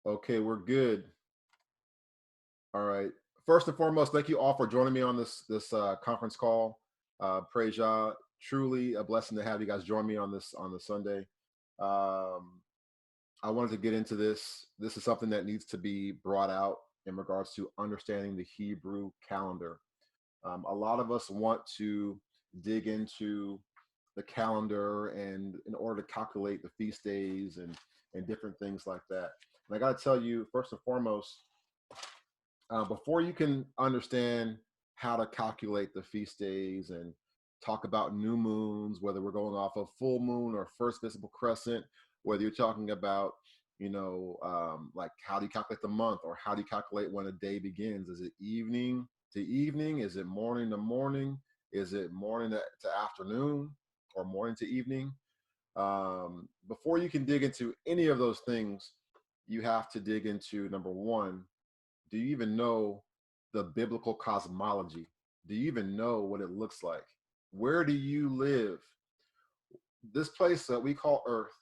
Okay, we're good. All right. First and foremost, thank you all for joining me on this conference call. Praise Yah. Truly a blessing to have you guys join me on this Sunday. Um, I wanted to get into this. This is something that needs to be brought out in regards to understanding the Hebrew calendar. A lot of us want to dig into the calendar and in order to calculate the feast days and different things like that. And I got to tell you, first and foremost, before you can understand how to calculate the feast days and talk about new moons, whether we're going off of full moon or first visible crescent, whether you're talking about, like how do you calculate the month or how do you calculate when a day begins? Is it evening to evening? Is it morning to morning? Is it morning to afternoon or morning to evening? Before you can dig into any of those things, you have to dig into number one, do you even know the biblical cosmology? Do you even know what it looks like? Where do you live? This place that we call Earth,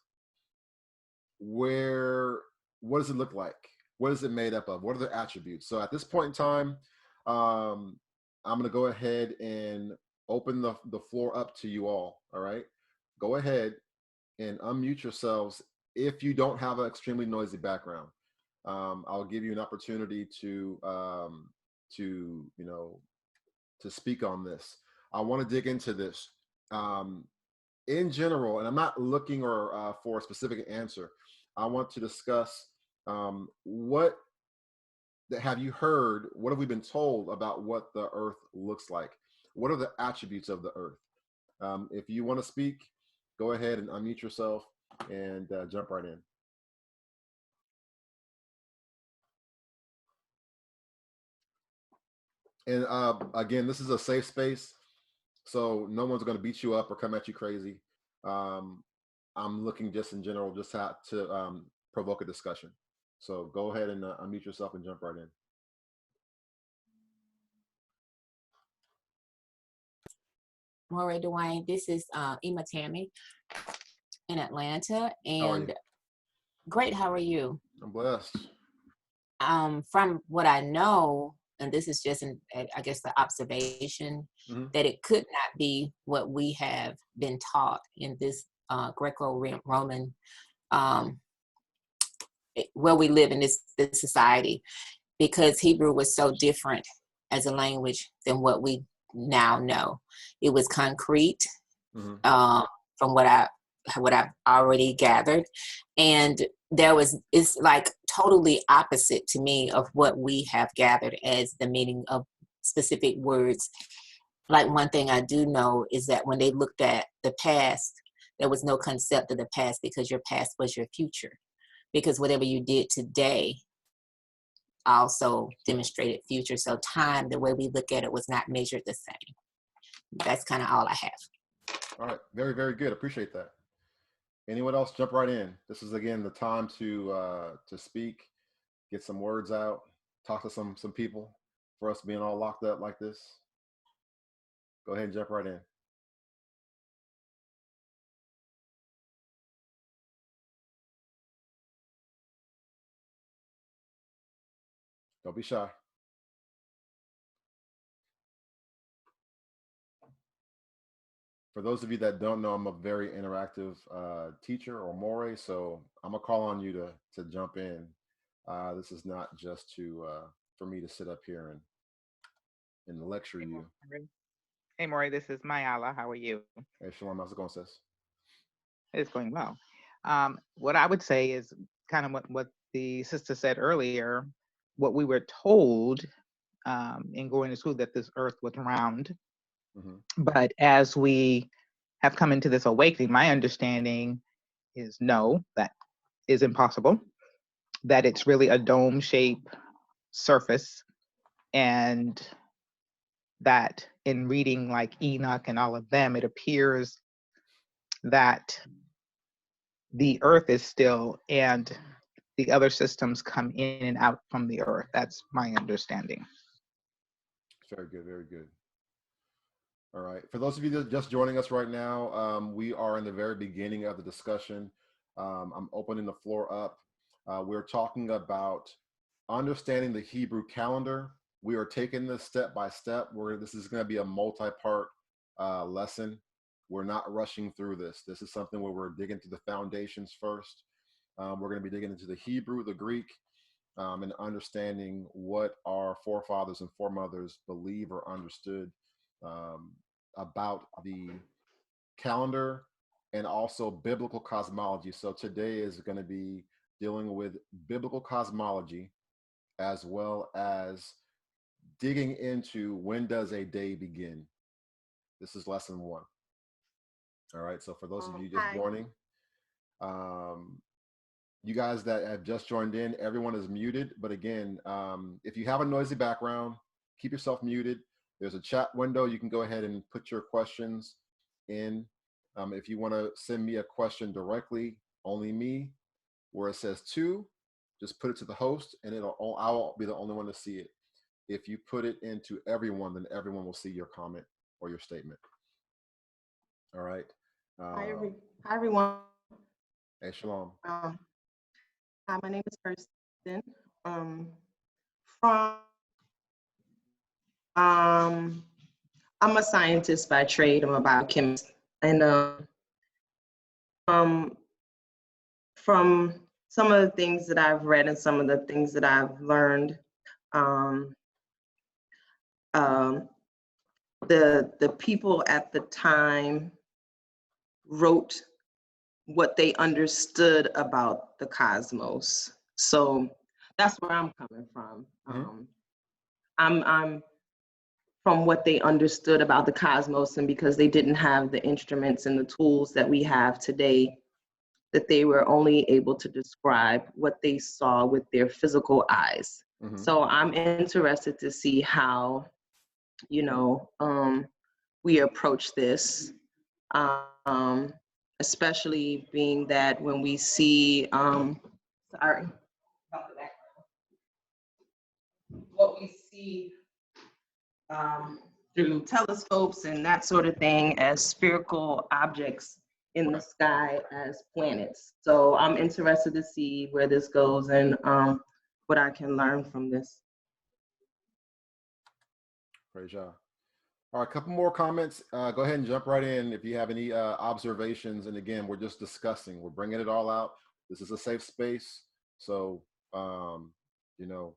where, what does it look like? What is it made up of? What are the attributes? So at this point in time, I'm going to go ahead and open the floor up to you all. All right. Go ahead and unmute yourselves if you don't have an extremely noisy background. I'll give you an opportunity to speak on this. I want to dig into this in general, and I'm not looking or for a specific answer. I want to discuss what that have you heard? What have we been told about what the Earth looks like? What are the attributes of the Earth? If you want to speak, go ahead and unmute yourself and jump right in. And again, this is a safe space, so no one's going to beat you up or come at you crazy. I'm looking just in general, just how to provoke a discussion. So go ahead and unmute yourself and jump right in. Moray Dwayne, this is Emma Tammy in Atlanta, How are you? and great. How are you? I'm blessed. From what I know, and this is just, I guess, the observation that it could not be what we have been taught in this Greco-Roman, where we live in this society, because Hebrew was so different as a language than what we now know. It was concrete, from what I've already gathered, and it's like totally opposite to me of what we have gathered as the meaning of specific words. Like, one thing I do know is that when they looked at the past, there was no concept of the past, because your past was your future, because whatever you did today also demonstrated future. So time, the way we look at it, was not measured the same. That's kind of all I have. All right, very, very good. Appreciate that. Anyone else, jump right in. This is again the time to speak, get some words out, talk to some people. For us being all locked up like this, go ahead and jump right in. Don't be shy. For those of you that don't know, I'm a very interactive teacher or more, so I'm gonna call on you to jump in. This is not just to for me to sit up here and lecture Hey, you. Hey, Maury, this is Mayala. How are you? Hey, Shalom, how's it going, sis? It's going well. What I would say is kind of what the sister said earlier, what we were told in going to school, that this earth was round. But as we have come into this awakening, my understanding is no, that is impossible, that it's really a dome shape surface, and that in reading like Enoch and all of them, it appears that the earth is still, and the other systems come in and out from the earth. That's my understanding. Very good, very good. All right. For those of you that are just joining us right now, we are in the very beginning of the discussion. I'm opening the floor up. We're talking about understanding the Hebrew calendar. We are taking this step by step. This is going to be a multi-part lesson. We're not rushing through this. This is something where we're digging to the foundations first. We're going to be digging into the Hebrew, the Greek, and understanding what our forefathers and foremothers believe or understood about the calendar and also biblical cosmology. So today is going to be dealing with biblical cosmology as well as digging into when does a day begin. This is lesson 1. All right. So for those of you just joining, you guys that have just joined in, everyone is muted. But again, if you have a noisy background, keep yourself muted. There's a chat window. You can go ahead and put your questions in. If you want to send me a question directly, only me, where it says to, just put it to the host and I'll be the only one to see it. If you put it into everyone, then everyone will see your comment or your statement. All right. Hi, everyone. Hey, shalom. Hi, my name is Kirsten. I'm a scientist by trade. I'm a biochemist, and from some of the things that I've read and some of the things that I've learned, the people at the time wrote what they understood about the cosmos. So that's where I'm coming from. I'm from what they understood about the cosmos, and because they didn't have the instruments and the tools that we have today, that they were only able to describe what they saw with their physical eyes. So I'm interested to see how, we approach this, especially being that when we see, sorry about the background, what we see through telescopes and that sort of thing as spherical objects in the sky as planets. So I'm interested to see where this goes and what I can learn from this. Praise Yah. All right, a couple more comments. Go ahead and jump right in if you have any observations. And again, we're just discussing. We're bringing it all out. This is a safe space. So, you know,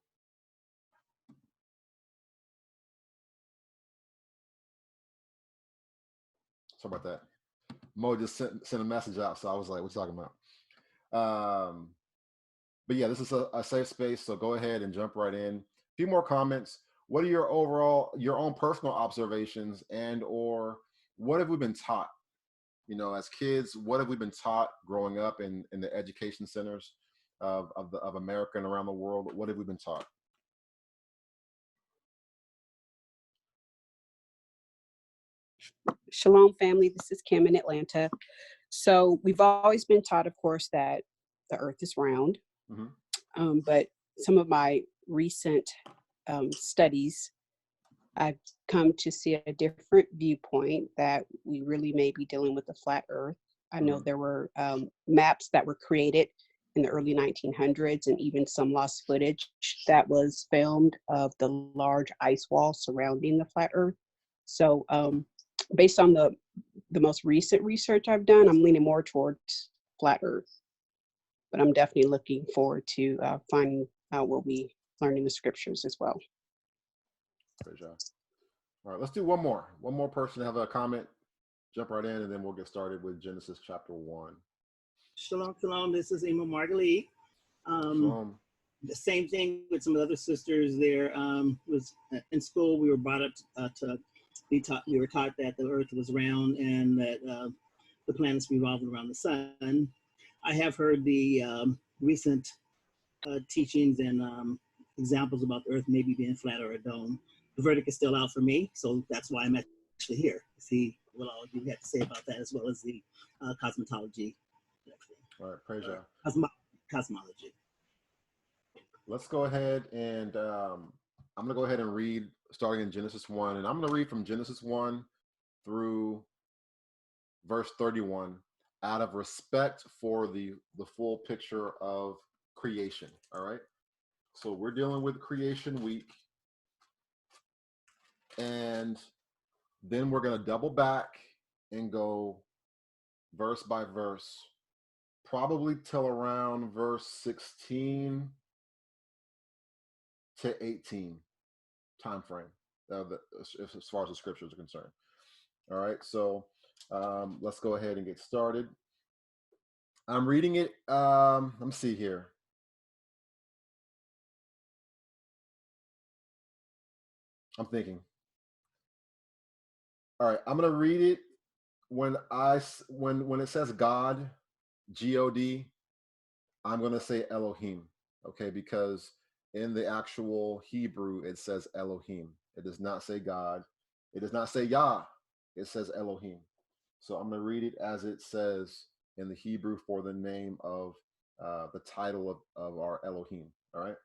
sorry about that. Mo just sent a message out. So I was like, what you talking about? But yeah, this is a safe space. So go ahead and jump right in. A few more comments. What are your own personal observations and or what have we been taught? As kids, what have we been taught growing up in the education centers of America and around the world? What have we been taught? Shalom, family. This is Kim in Atlanta. So we've always been taught, of course, that the earth is round. But some of my recent studies, I've come to see a different viewpoint that we really may be dealing with a flat earth. I know there were maps that were created in the early 1900s and even some lost footage that was filmed of the large ice wall surrounding the flat earth. So based on the most recent research I've done, I'm leaning more towards flat earth. But I'm definitely looking forward to finding out what we learn in the scriptures as well. Great job. All right, let's do one more. One more person to have a comment. Jump right in, and then we'll get started with Genesis chapter 1. Shalom, shalom. This is Emma Margalit. Shalom. The same thing with some of the other sisters there. Was in school we were brought up to be taught. We were taught that the earth was round and that the planets revolved around the sun. I have heard the recent teachings and examples about the earth maybe being flat or a dome. The verdict is still out for me, so that's why I'm actually here to see what all you have to say about that, as well as the cosmology. All right, praise Yah. Cosmology. Let's go ahead and I'm going to go ahead and read starting in Genesis 1, and I'm going to read from Genesis 1 through verse 31 out of respect for the full picture of creation. All right. So we're dealing with creation week. And then we're going to double back and go verse by verse, probably till around verse 16 to 18 time frame, as far as the scriptures are concerned. All right, so let's go ahead and get started. I'm reading it. Let me see here. I'm thinking. All right, I'm going to read it when it says God, G-O-D, I'm going to say Elohim, okay, because in the actual Hebrew, it says Elohim. It does not say God. It does not say Yah. It says Elohim. So I'm going to read it as it says in the Hebrew for the name of the title of our Elohim, all right?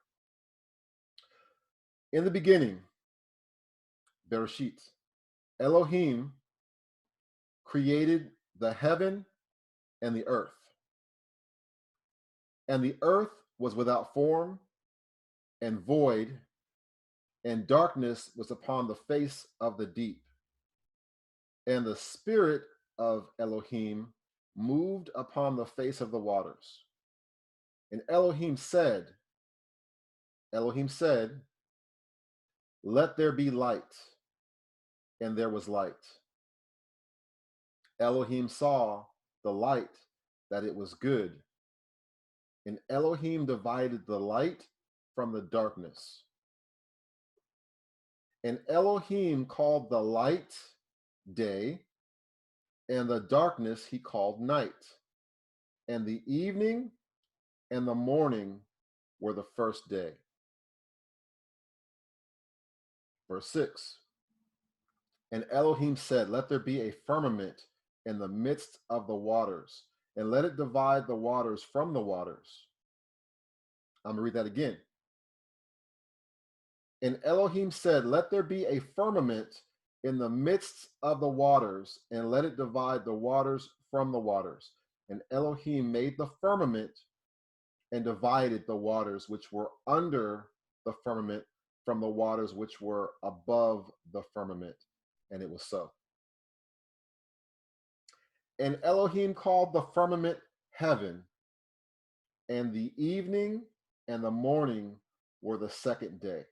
In the beginning, Bereshit, Elohim created the heaven and the earth. And the earth was without form and void, and darkness was upon the face of the deep. And the spirit of Elohim moved upon the face of the waters. And Elohim said, let there be light. And there was light. Elohim saw the light, that it was good. And Elohim divided the light from the darkness. And Elohim called the light day, and the darkness he called night. And the evening and the morning were the first day. Verse 6. And Elohim said, let there be a firmament in the midst of the waters, and let it divide the waters from the waters. I'm going to read that again. And Elohim said, let there be a firmament in the midst of the waters, and let it divide the waters from the waters. And Elohim made the firmament and divided the waters which were under the firmament from the waters which were above the firmament. And it was so. And Elohim called the firmament heaven, and the evening and the morning were the second day.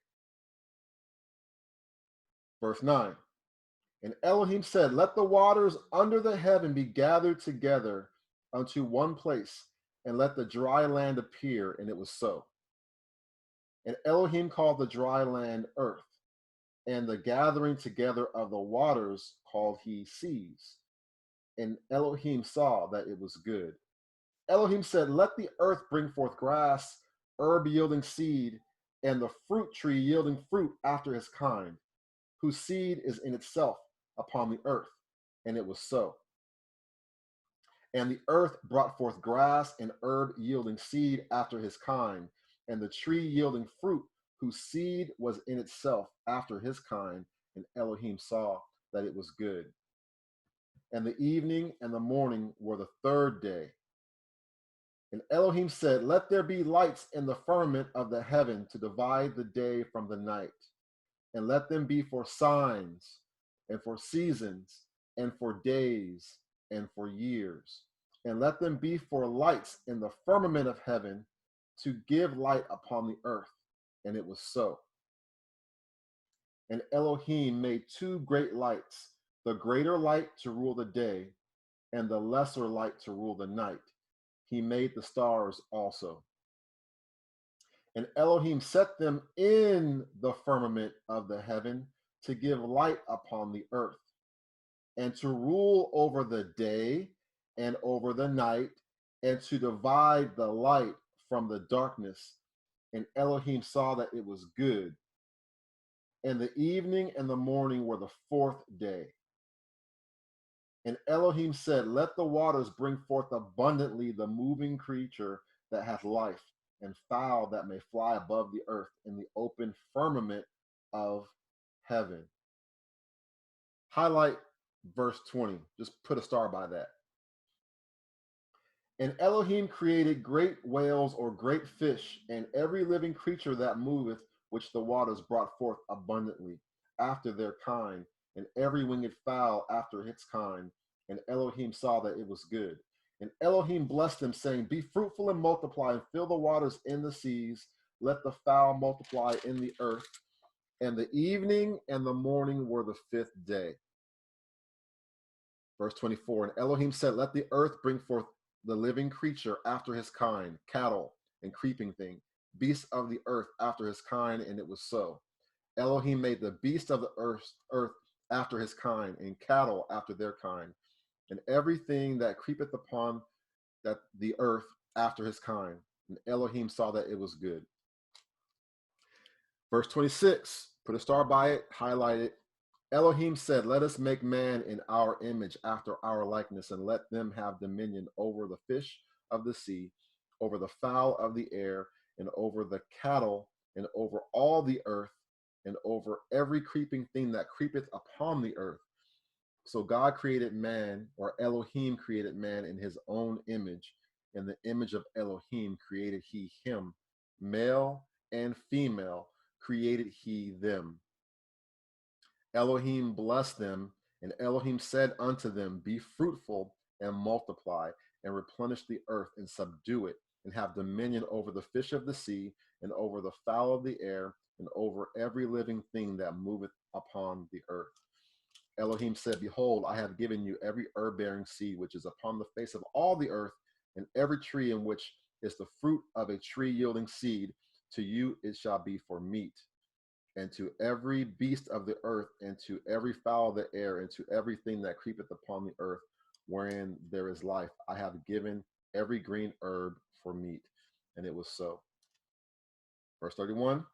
Verse 9. And Elohim said, let the waters under the heaven be gathered together unto one place, and let the dry land appear. And it was so. And Elohim called the dry land earth, and the gathering together of the waters called he seas. And Elohim saw that it was good. Elohim said, let the earth bring forth grass, herb yielding seed, and the fruit tree yielding fruit after his kind, whose seed is in itself upon the earth. And it was so. And the earth brought forth grass and herb yielding seed after his kind, and the tree yielding fruit, whose seed was in itself after his kind. And Elohim saw that it was good. And the evening and the morning were the third day. And Elohim said, let there be lights in the firmament of the heaven to divide the day from the night, and let them be for signs, and for seasons, and for days, and for years. And let them be for lights in the firmament of heaven to give light upon the earth. And it was so. And Elohim made two great lights, the greater light to rule the day, and the lesser light to rule the night. He made the stars also. And Elohim set them in the firmament of the heaven to give light upon the earth, and to rule over the day and over the night, and to divide the light from the darkness. And Elohim saw that it was good. And the evening and the morning were the fourth day. And Elohim said, let the waters bring forth abundantly the moving creature that hath life, and fowl that may fly above the earth in the open firmament of heaven. Highlight verse 20. Just put a star by that. And Elohim created great whales or great fish, and every living creature that moveth, which the waters brought forth abundantly, after their kind, and every winged fowl after its kind. And Elohim saw that it was good. And Elohim blessed them, saying, Be fruitful and multiply, and fill the waters in the seas. Let the fowl multiply in the earth. And the evening and the morning were the fifth day. Verse 24, and Elohim said, Let the earth bring forth the living creature after his kind, cattle and creeping thing, beasts of the earth after his kind, and it was so. Elohim made the beast of the earth after his kind, and cattle after their kind, and everything that creepeth upon that the earth after his kind. And Elohim saw that it was good. Verse 26, put a star by it, highlight it. Elohim said, Let us make man in our image, after our likeness, and let them have dominion over the fish of the sea, over the fowl of the air, and over the cattle, and over all the earth, and over every creeping thing that creepeth upon the earth. So God created man, or Elohim created man in his own image. In the image of Elohim created he him, male and female created he them. Elohim blessed them, and Elohim said unto them, Be fruitful and multiply, and replenish the earth and subdue it, and have dominion over the fish of the sea, and over the fowl of the air, and over every living thing that moveth upon the earth. Elohim said, Behold, I have given you every herb-bearing seed which is upon the face of all the earth, and every tree in which is the fruit of a tree yielding seed. To you it shall be for meat. And to every beast of the earth, and to every fowl of the air, and to everything that creepeth upon the earth, wherein there is life, I have given every green herb for meat. And it was so. Verse 31,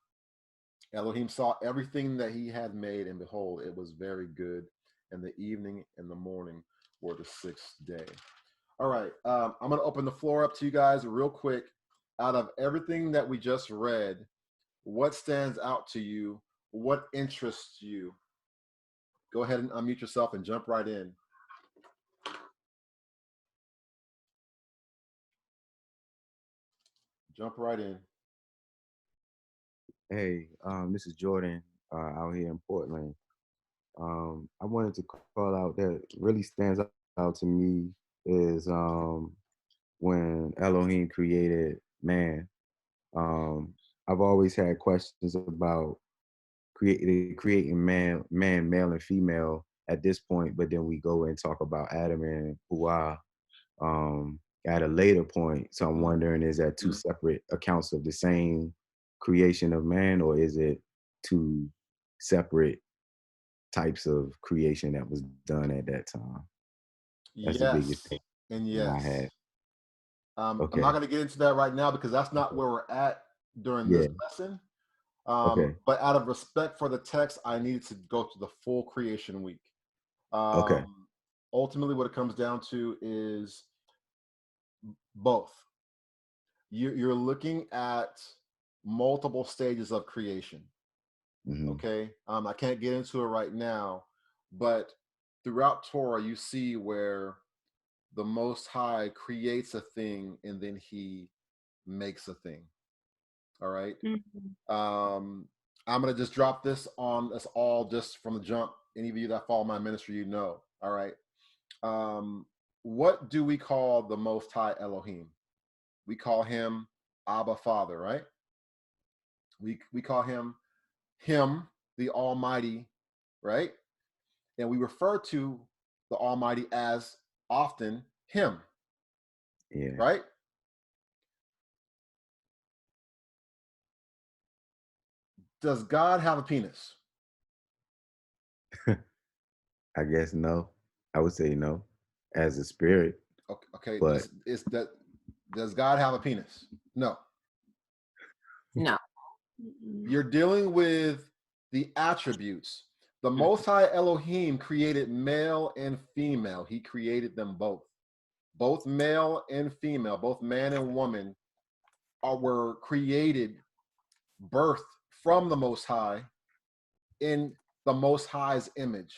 Elohim saw everything that he had made, and behold, it was very good. And the evening and the morning were the sixth day. All right, I'm going to open the floor up to you guys real quick. Out of everything that we just read, what stands out to you? What interests you? Go ahead and unmute yourself and jump right in. Jump right in. Hey, this is Jordan out here in Portland. I wanted to call out that really stands out to me is when Elohim created man. I've always had questions about creating man, male and female at this point, but then we go and talk about Adam and Hawa at a later point. So I'm wondering, is that two separate accounts of the same creation of man, or is it two separate types of creation that was done at that time? That's the biggest thing and I had. I'm not going to get into that right now because that's not where we're at during this lesson. But out of respect for the text, I needed to go to the full creation week. Ultimately, what it comes down to is both. You're looking at multiple stages of creation. Okay, I can't get into it right now, but throughout Torah, you see where the Most High creates a thing and then he makes a thing. All right. I'm going to just drop this on us all just from the jump. Any of you that follow my ministry, you know. All right. What do we call the Most High Elohim? We call him Abba Father, right? We call him the Almighty, right? And we refer to the Almighty as often him, right? Does God have a penis? I guess no. I would say no, as a spirit. Okay. But does God have a penis? No. No. You're dealing with the attributes. The Most High Elohim created male and female. He created them both male and female, both man and woman were created, birthed from the Most High in the Most High's image.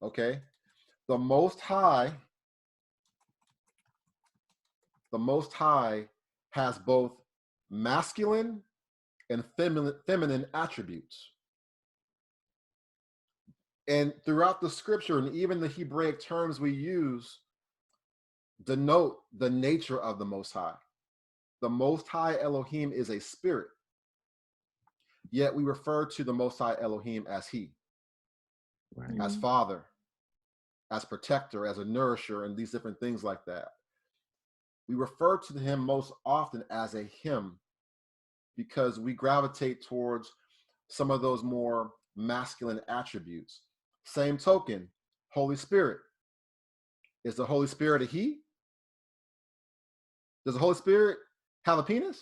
Okay? The Most High the Most High has both masculine and feminine attributes. And throughout the scripture, and even the Hebraic terms we use, denote the nature of the Most High. The Most High Elohim is a spirit, yet we refer to the Most High Elohim as He, Right. as Father, as protector, as a nourisher, and these different things like that. We refer to him most often as a him because we gravitate towards some of those more masculine attributes. Same token, Holy Spirit. Is the Holy Spirit a he? Does the Holy Spirit have a penis?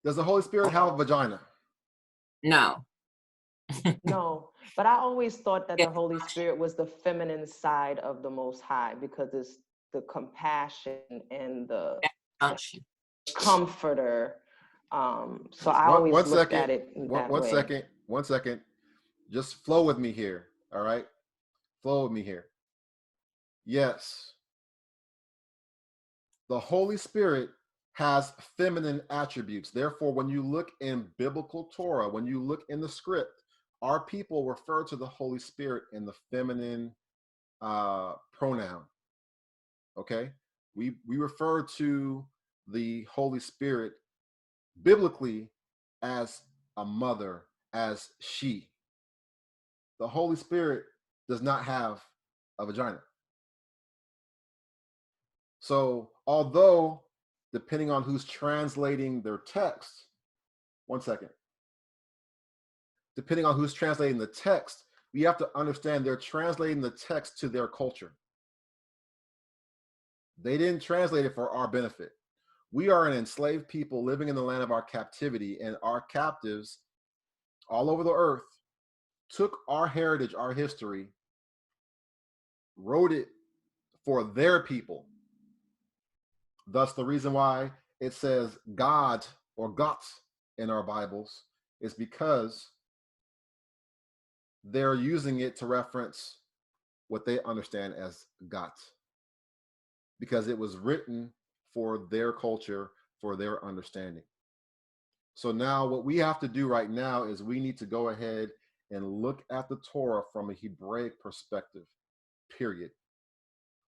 Does the Holy Spirit have a vagina? No. No, but I always thought that the Holy Spirit was the feminine side of the Most High because it's the compassion and the Function. comforter. So I always looked at it in that way. One second. Just flow with me here, all right? Flow with me here. Yes. The Holy Spirit has feminine attributes. Therefore, when you look in biblical Torah, when you look in the script, our people refer to the Holy Spirit in the feminine pronoun. Okay? We refer to the Holy Spirit biblically as a mother, as she. The Holy Spirit does not have a vagina. So, although, depending on who's translating their text, one second. Depending on who's translating the text, we have to understand they're translating the text to their culture. They didn't translate it for our benefit. We are an enslaved people living in the land of our captivity, and our captives all over the earth took our heritage, our history, wrote it for their people. Thus, the reason why it says God or Gott in our Bibles is because they're using it to reference what they understand as Gott, because it was written for their culture, for their understanding. So now what we have to do right now is we need to go ahead and look at the Torah from a Hebraic perspective, period.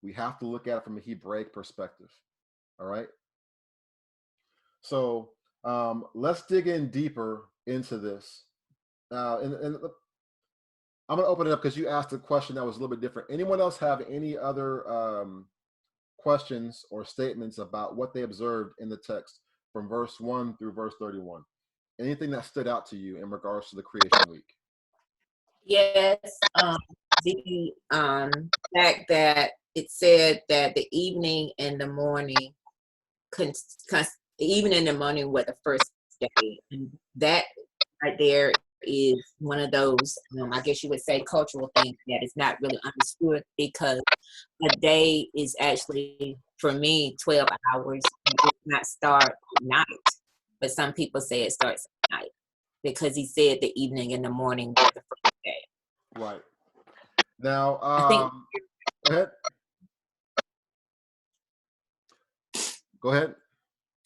We have to look at it from a Hebraic perspective. All right. So let's dig in deeper into this. And I'm going to open it up because you asked a question that was a little bit different. Anyone else have any other questions or statements about what they observed in the text from verse 1 through verse 31? Anything that stood out to you in regards to the creation week? Yes. The fact that it said that the evening and the morning, even in the morning were the first day. And that right there is one of those, I guess you would say, cultural things that is not really understood, because a day is actually, for me, 12 hours. It does not start at night, but some people say it starts at night because he said the evening and the morning were the first day. Right. Now, go ahead. Go ahead.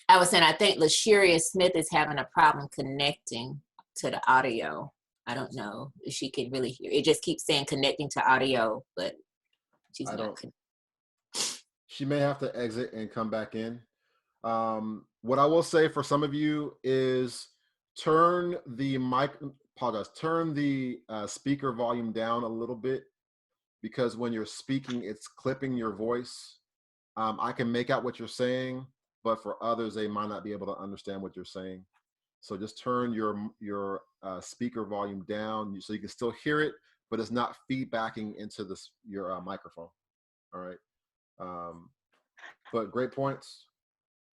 I was saying, I think LaSheria Smith is having a problem connecting to the audio. I don't know if she can really hear. It just keeps saying connecting to audio, but she's not. She may have to exit and come back in. What I will say for some of you is turn the speaker volume down a little bit, because when you're speaking, it's clipping your voice. I can make out what you're saying, but for others, they might not be able to understand what you're saying. So just turn your speaker volume down so you can still hear it, but it's not feedbacking into your microphone. All right. But great points.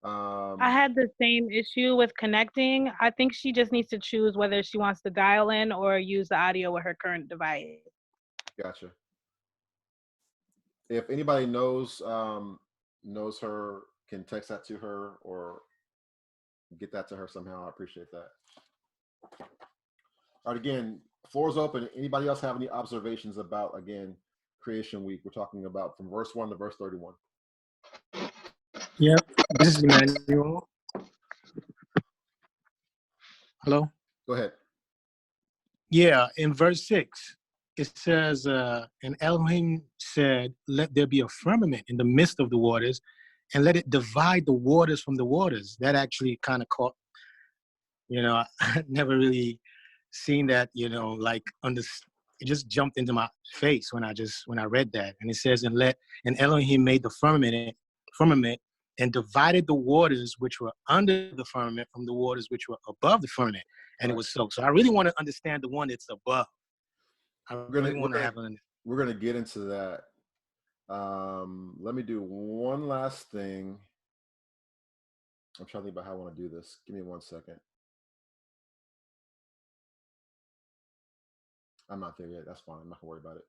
I had the same issue with connecting. I think she just needs to choose whether she wants to dial in or use the audio with her current device. Gotcha. If anybody knows her, can text that to her or get that to her somehow, I appreciate that. All right, again, floor is open. Anybody else have any observations about, again, Creation Week? We're talking about from verse 1 to verse 31. Yep, this is Emmanuel. Hello? Go ahead. Yeah, in verse 6, it says, and Elohim said, let there be a firmament in the midst of the waters, and let it divide the waters from the waters. That actually kind of caught, I never really seen that, like it just jumped into my face when I read that. And it says, and Elohim made the firmament and divided the waters which were under the firmament from the waters which were above the firmament. And It was so. So I really want to understand the one that's above. We're gonna get into that. Let me do one last thing. I'm trying to think about how I want to do this. Give me 1 second. I'm not there yet. That's fine. I'm not gonna worry about it.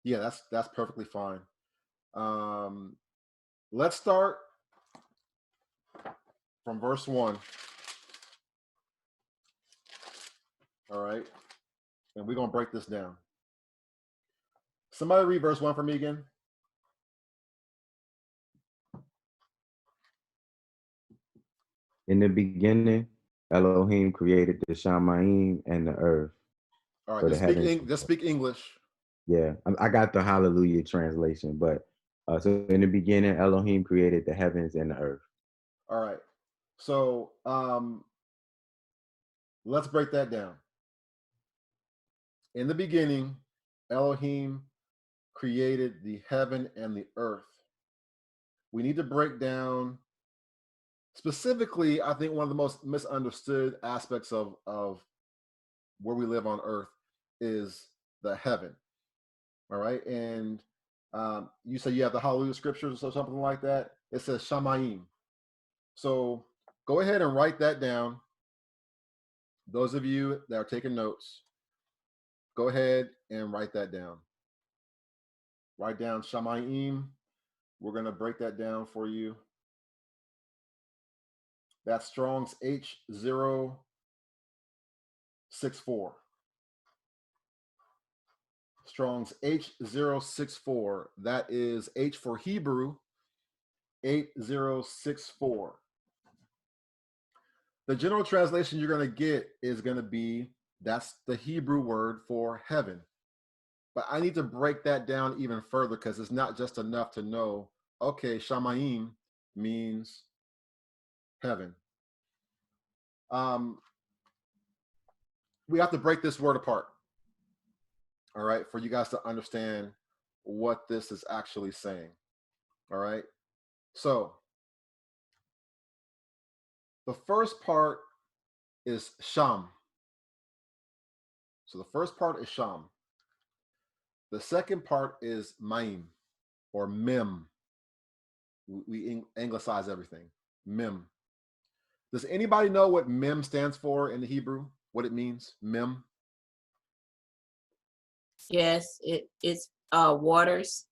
Yeah, that's perfectly fine. Let's start from verse 1. All right, and we're gonna break this down. Somebody read verse 1 for me again. In the beginning, Elohim created the Shamayim and the earth. All right, just speak English. Yeah, I got the Hallelujah translation, but so in the beginning, Elohim created the heavens and the earth. All right, so let's break that down. In the beginning, Elohim created the heaven and the earth. We need to break down specifically, I think one of the most misunderstood aspects of where we live on earth is the heaven. All right, and you say you have the Hallelujah scriptures or something like that. It says Shamayim. So go ahead and write that down. Those of you that are taking notes, go ahead and write that down. Write down Shamayim. We're going to break that down for you. That's Strong's H064. Strong's H064. That is H for Hebrew, 8064. The general translation you're going to get is going to be, that's the Hebrew word for heaven. But I need to break that down even further because it's not just enough to know, okay, Shamayim means heaven. We have to break this word apart, all right, for you guys to understand what this is actually saying, all right? So the first part is Sham. So the first part is Sham. The second part is Maim or Mem. We anglicize everything. Mem. Does anybody know what Mem stands for in the Hebrew? What it means? Mem? Yes, it's waters.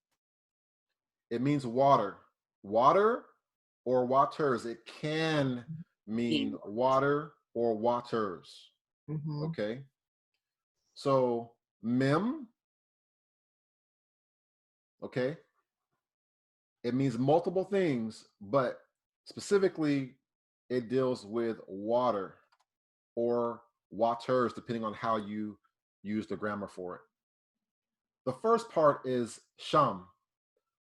It means water. Water or waters. It can mean water or waters. Mm-hmm. Okay. So Mem, okay, it means multiple things, but specifically it deals with water or waters, depending on how you use the grammar for it. The first part is Sham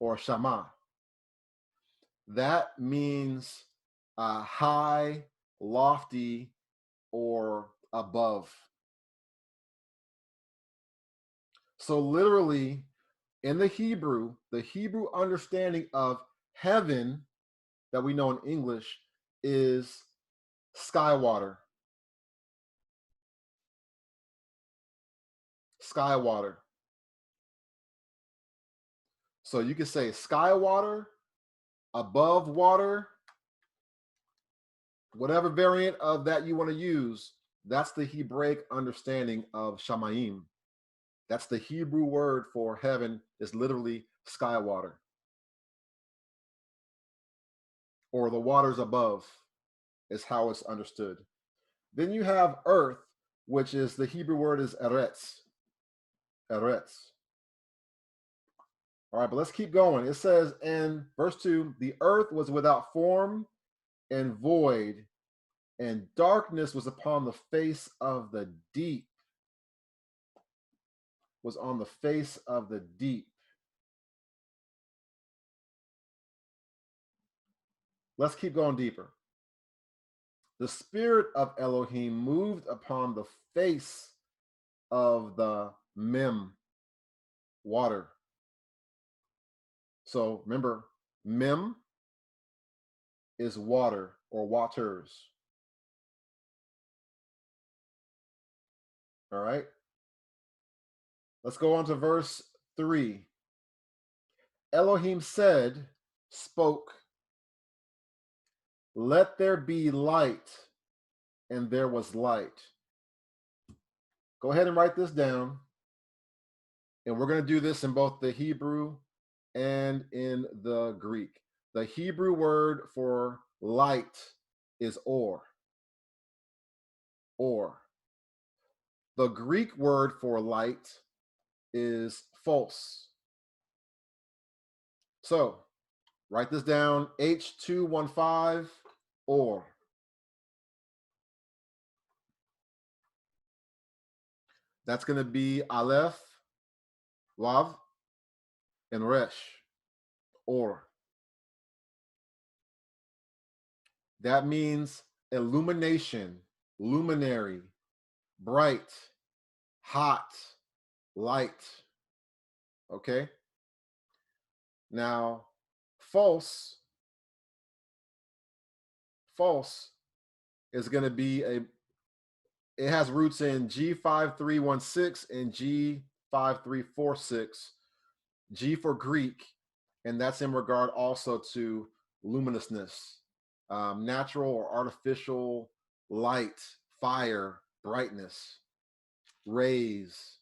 or Shama. That means high, lofty, or above. So literally in the Hebrew understanding of heaven that we know in English is sky water. Sky water. So you can say sky water, above water, whatever variant of that you want to use. That's the Hebraic understanding of Shamayim. That's the Hebrew word for heaven, is literally sky water. Or the waters above is how it's understood. Then you have earth, which is the Hebrew word is eretz. Eretz. All right, but let's keep going. It says in verse 2, the earth was without form and void, and darkness was upon the face of the deep. Was on the face of the deep. Let's keep going deeper. The spirit of Elohim moved upon the face of the mem, water. So remember, mem is water or waters. All right. Let's go on to verse 3. Elohim said, spoke, let there be light, and there was light. Go ahead and write this down. And we're going to do this in both the Hebrew and in the Greek. The Hebrew word for light is or. Or. The Greek word for light is false. So write this down, H215, or. That's going to be Aleph, Wav, and Resh, or. That means illumination, luminary, bright, hot, light. Okay? Now, false is going to be it has roots in G5316 and G5346, G for Greek, and that's in regard also to luminousness, natural or artificial light, fire, brightness, rays.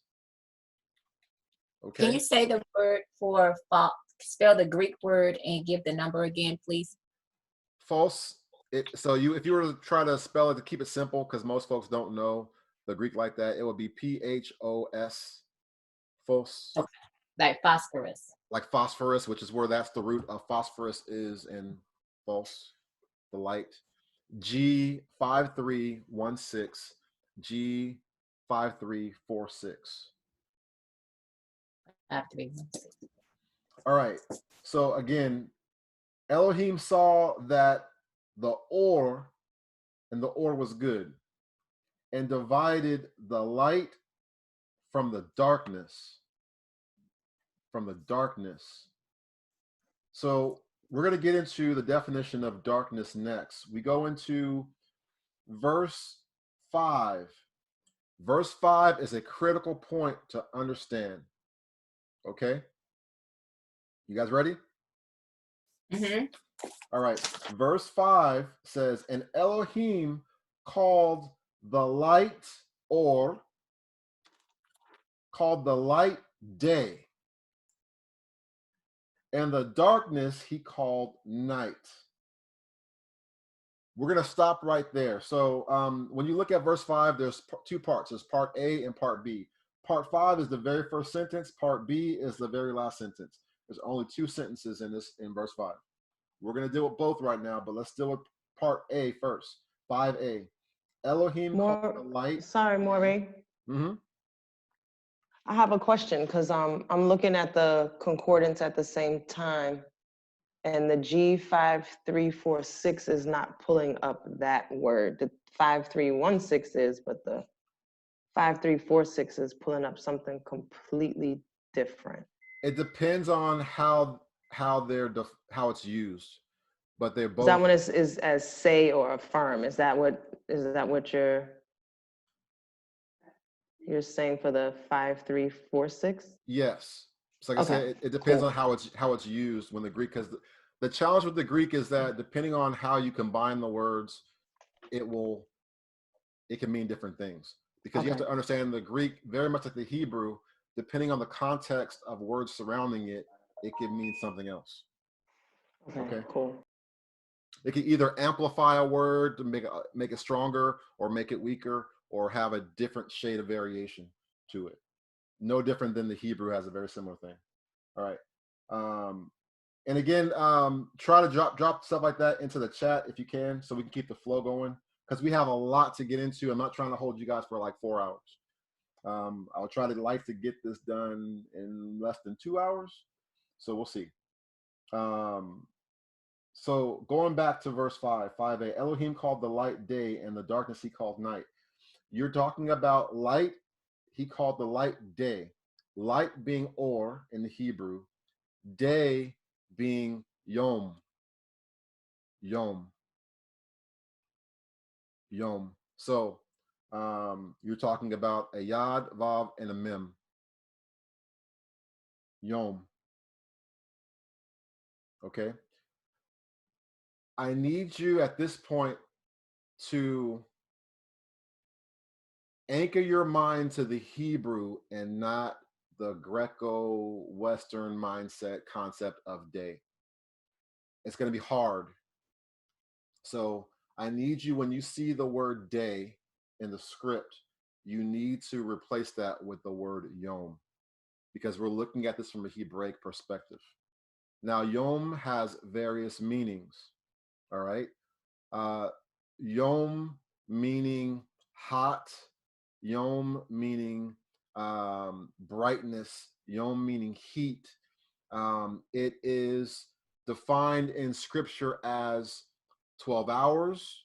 Okay. Can you say the word for false? Spell the Greek word and give the number again, please. False. So if you were to try to spell it to keep it simple, because most folks don't know the Greek like that, it would be PHOS. False. Okay. Like phosphorus. Like phosphorus, which is where that's the root of phosphorus is in false, the light. G5316, G5346. 5316. All right. So again, Elohim saw that the or, and the or was good, and divided the light from the darkness. From the darkness. So we're going to get into the definition of darkness next. We go into verse 5. Verse 5 is a critical point to understand. Okay? You guys ready? Mm-hmm. All right. Verse 5 says, and Elohim called the light, or called the light day, and the darkness he called night. We're going to stop right there. So when you look at verse 5, there's two parts. There's part A and part B. Part 5 is the very first sentence. Part B is the very last sentence. There's only two sentences in verse 5. We're going to deal with both right now, but let's deal with part A first. 5A. Elohim called the light. Sorry, Maureen. Mm-hmm. I have a question because I'm looking at the concordance at the same time, and the G5346 is not pulling up that word. The 5316 is, but the 5346 is pulling up something completely different. It depends on how it's used, but they're both. That one is as say or affirm. Is that what you're saying for the 5346? Yes. So like I said, it depends on how it's used when the Greek, because the challenge with the Greek is that depending on how you combine the words, it can mean different things. Because you have to understand the Greek, very much like the Hebrew, depending on the context of words surrounding it, it can mean something else. Okay, cool. It can either amplify a word to make it stronger, or make it weaker, or have a different shade of variation to it. No different than the Hebrew has a very similar thing. All right. And again, try to drop stuff like that into the chat if you can, so we can keep the flow going, because we have a lot to get into. I'm not trying to hold you guys for like 4 hours. I'll try to like to get this done in less than 2 hours, so we'll see. So going back to verse 5a, Elohim called the light day, and the darkness he called night. You're talking about light. He called the light day. Light being or in the Hebrew, day being yom. Yom. Yom. So you're talking about a yad, vav, and a mem. Yom. Okay. I need you at this point to anchor your mind to the Hebrew and not the Greco-Western mindset concept of day. It's going to be hard. So I need you, when you see the word day in the script, you need to replace that with the word yom, because we're looking at this from a Hebraic perspective. Now, yom has various meanings, all right? Yom meaning hot, yom meaning brightness, yom meaning heat. It is defined in scripture as 12 hours,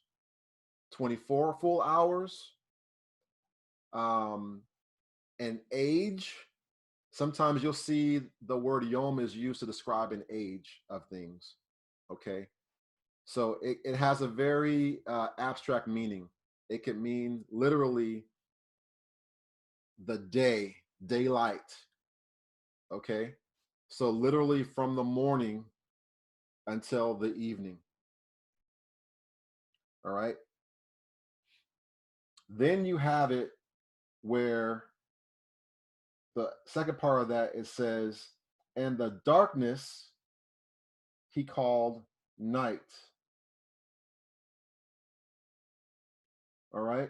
24 full hours, an age. Sometimes you'll see the word yom is used to describe an age of things, okay? So it has a very abstract meaning. It could mean literally the day, daylight, okay? So literally from the morning until the evening, all right? Then you have it where the second part of that, it says, and the darkness he called night. All right.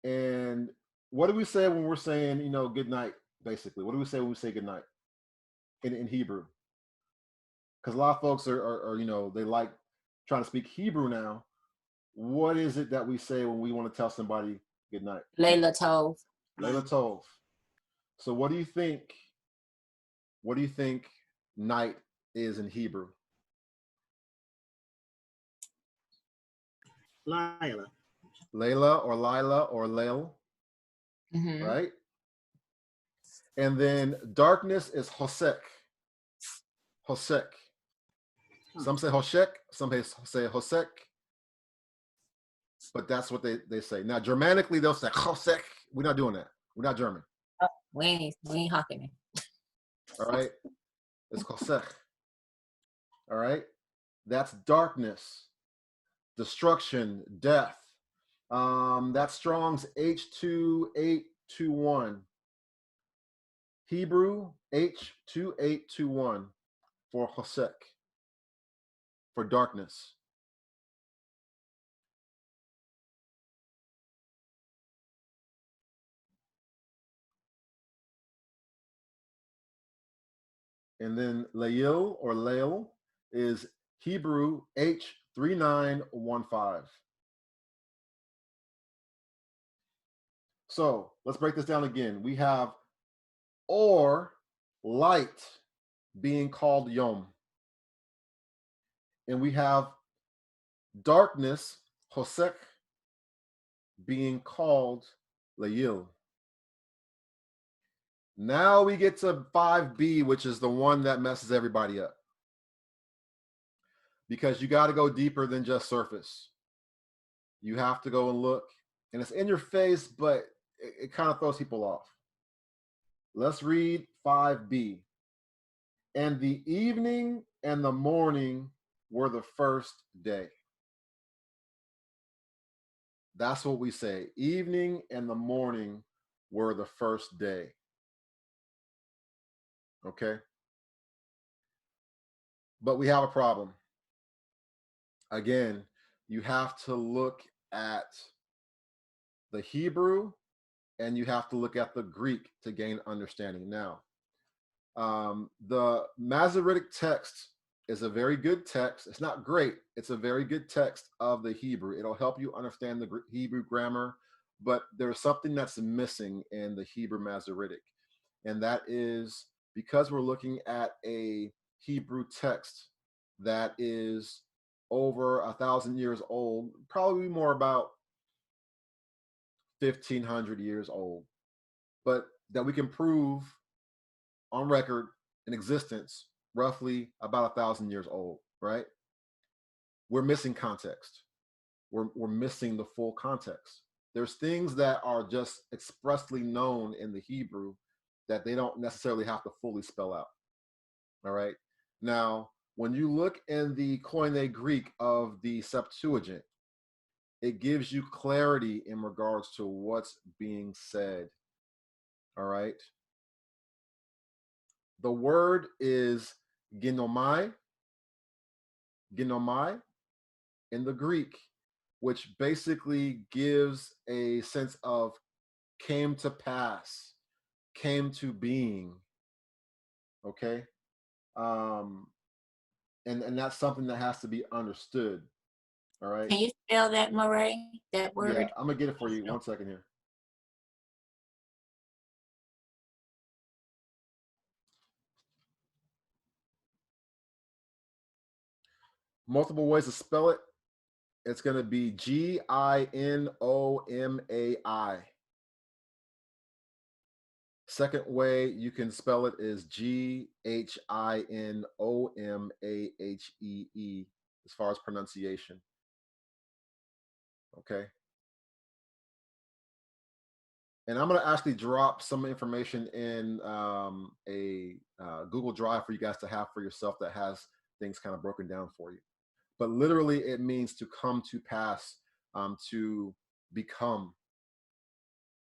And what do we say when we're saying, you know, good night, basically? What do we say when we say good night in Hebrew? Because a lot of folks are, you know, they like trying to speak Hebrew now. What is it that we say when we want to tell somebody good night? Layla Tov. Layla Tov. So what do you think? What do you think night is in Hebrew? Lila. Layla or Lila or Lail, right? And then darkness is Hosek. Hosek. Some say Hoshek, some say Hosek, but that's what they say. Now, Germanically, they'll say Hosek. We're not doing that. We're not German. We ain't hawking it. All right? It's Hosek. All right? That's darkness, destruction, death. That's Strong's H2821. Hebrew H2821 for Hosek, for darkness. And then Lail or Lail is Hebrew H3915. So let's break this down again. We have or light being called Yom. And we have darkness, Hosek, being called Layil. Now we get to 5b, which is the one that messes everybody up. Because you got to go deeper than just surface. You have to go and look. And it's in your face, but it kind of throws people off. Let's read 5b. And the evening and the morning were the first day. That's what we say. Evening and the morning were the first day. Okay? But we have a problem. Again, you have to look at the Hebrew and you have to look at the Greek to gain understanding. Now, The Masoretic text is a very good text. It's not great. It's a very good text of the Hebrew. It'll help you understand the Hebrew grammar, but there's something that's missing in the Hebrew Masoretic. And that is because we're looking at a Hebrew text that is over 1,000 years old, probably more about 1,500 years old, but that we can prove on record in existence roughly about 1,000 years old, right? We're missing context. We're missing the full context. There's things that are just expressly known in the Hebrew that they don't necessarily have to fully spell out. All right. Now, when you look in the Koine Greek of the Septuagint, it gives you clarity in regards to what's being said. All right. The word is ginomai in the Greek, which basically gives a sense of came to pass, came to being. Okay. And that's something that has to be understood. All right. Can you spell that, Murray? That word? Yeah, I'm gonna get it for you. 1 second here. Multiple ways to spell it. It's gonna be Ginomai. Second way you can spell it is Ghinomahee as far as pronunciation. Okay. And I'm going to actually drop some information in a Google Drive for you guys to have for yourself that has things kind of broken down for you. But literally, it means to come to pass, to become.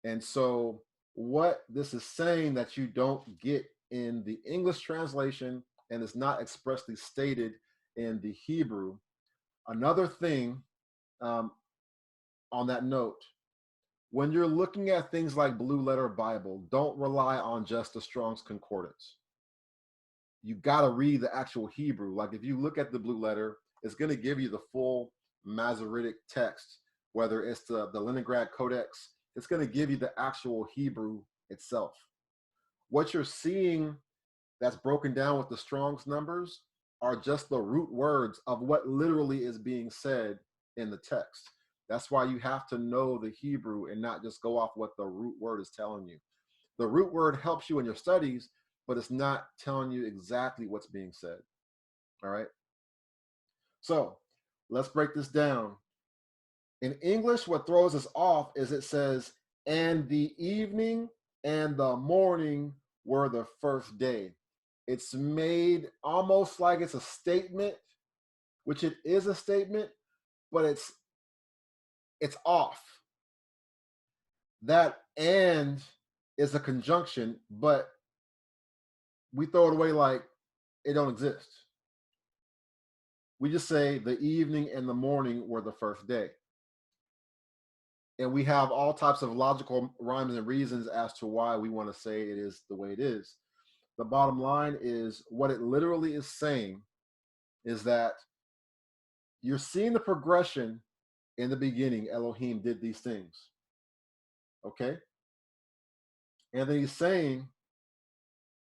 And so what this is saying that you don't get in the English translation and is not expressly stated in the Hebrew. Another thing on that note, when you're looking at things like Blue Letter Bible, don't rely on just the Strong's Concordance. You got to read the actual Hebrew. Like if you look at the Blue Letter, it's going to give you the full Masoretic text, whether it's the Leningrad Codex, it's going to give you the actual Hebrew itself. What you're seeing that's broken down with the Strong's numbers are just the root words of what literally is being said in the text. That's why you have to know the Hebrew and not just go off what the root word is telling you. The root word helps you in your studies, but it's not telling you exactly what's being said. All right. So let's break this down. In English, what throws us off is it says, and the evening and the morning were the first day. It's made almost like it's a statement, which it is a statement, but it's off. That and is a conjunction, but we throw it away like it don't exist. We just say the evening and the morning were the first day. And we have all types of logical rhymes and reasons as to why we want to say it is the way it is. The bottom line is what it literally is saying is that you're seeing the progression in the beginning. Elohim did these things. Okay? And then he's saying,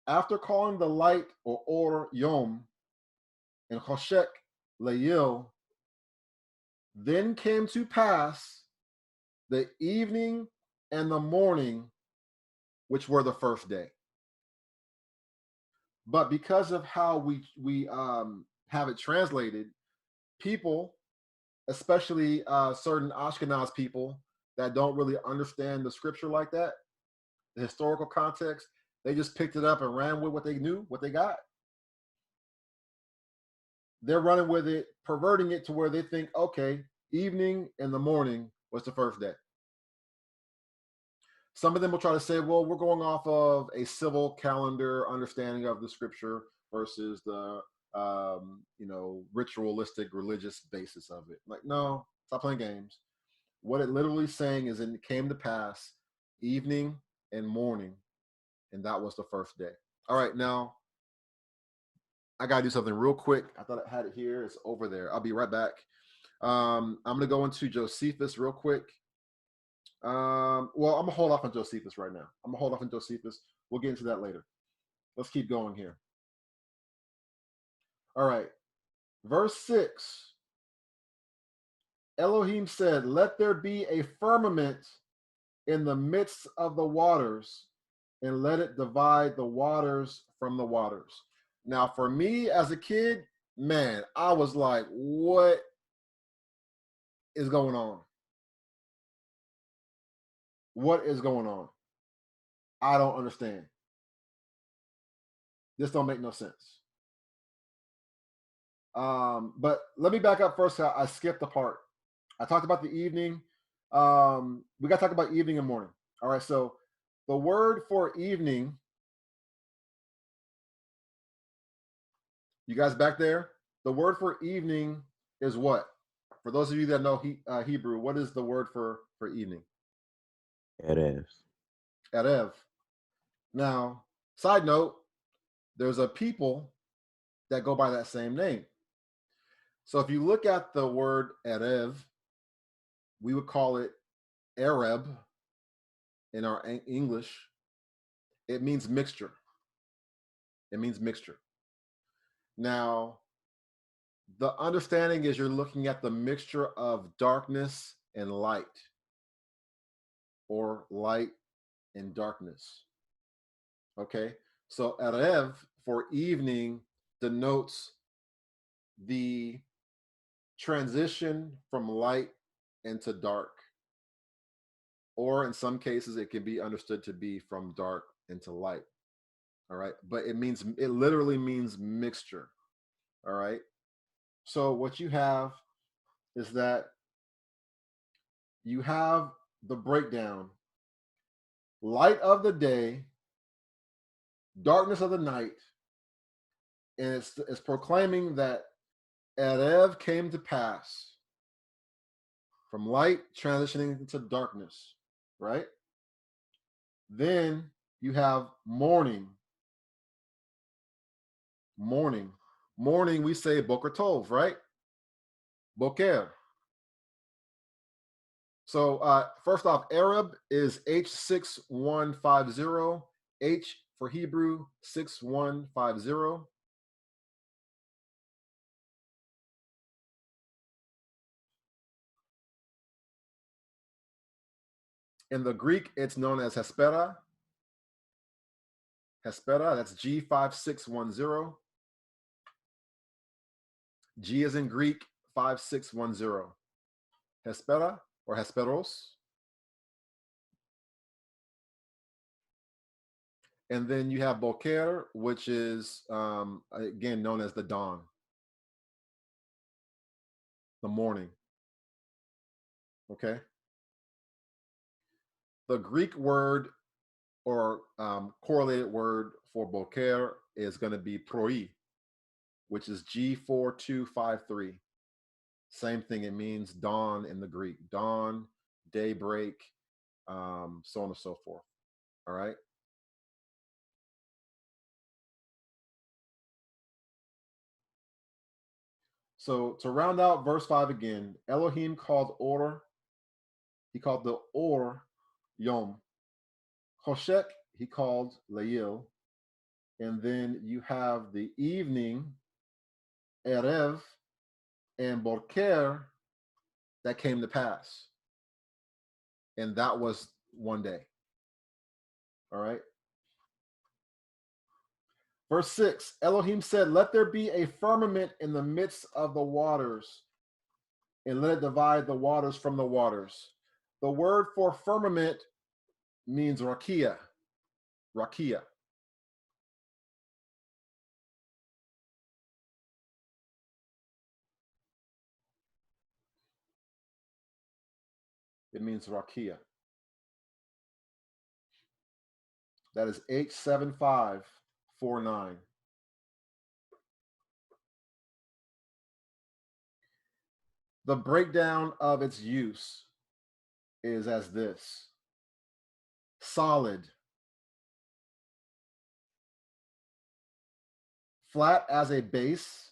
after calling the light or order Yom and Choshek Layil, then came to pass the evening and the morning, which were the first day. But because of how we have it translated, people, especially certain Ashkenaz people that don't really understand the scripture like that, the historical context, they just picked it up and ran with what they knew, what they got. They're running with it, perverting it to where they think, okay, evening and the morning was the first day. Some of them will try to say, well, we're going off of a civil calendar understanding of the scripture versus the ritualistic religious basis of it. Like, no, stop playing games. What it literally saying is it came to pass evening and morning, and that was the first day. All right, now I gotta do something real quick. I thought I had it here. It's over there. I'll be right back. I'm gonna go into Josephus real quick. Well, I'm gonna hold off on Josephus right now. I'm gonna hold off on Josephus. We'll get into that later. Let's keep going here. All right, verse 6. Elohim said, "Let there be a firmament in the midst of the waters, and let it divide the waters from the waters." Now, for me as a kid, man, I was like, what is going on? What is going on? I don't understand. This don't make no sense. But let me back up first. I skipped a part. I talked about the evening. We got to talk about evening and morning. All right, so the word for evening, you guys back there? The word for evening is what? For those of you that know Hebrew, what is the word for evening? Erev. Erev. Now, side note, there's a people that go by that same name. So if you look at the word Erev, we would call it Arab in our English. It means mixture. It means mixture. Now, the understanding is you're looking at the mixture of darkness and light, or light and darkness. Okay, so Erev for evening denotes the transition from light into dark, or in some cases it can be understood to be from dark into light. All right, but it literally means mixture. All right, so what you have is that you have the breakdown: light of the day, darkness of the night, and it's proclaiming that Erev came to pass, from light transitioning into darkness, right? Then you have morning. Morning. Morning, we say Boker Tov, right? Boker. So first off, Arab is H6150. H for Hebrew, 6150. In the Greek, it's known as Hespera. Hespera, that's G5610. G is in Greek, 5610. Hespera or Hesperos. And then you have Boker, which is, again, known as the dawn, the morning. Okay? The Greek word or correlated word for Boker is going to be Proi, which is G4253. Same thing, it means dawn in the Greek. Dawn, daybreak, so on and so forth. All right? So to round out verse 5 again, Elohim called Or, he called the Or Yom. Choshek, he called Leil. And then you have the evening, Erev, and Boker, that came to pass. And that was one day. All right. Verse 6, Elohim said, "Let there be a firmament in the midst of the waters, and let it divide the waters from the waters." The word for firmament means rakia. Rakia. It means rakia. That is H7549. The breakdown of its use is as this: solid, flat as a base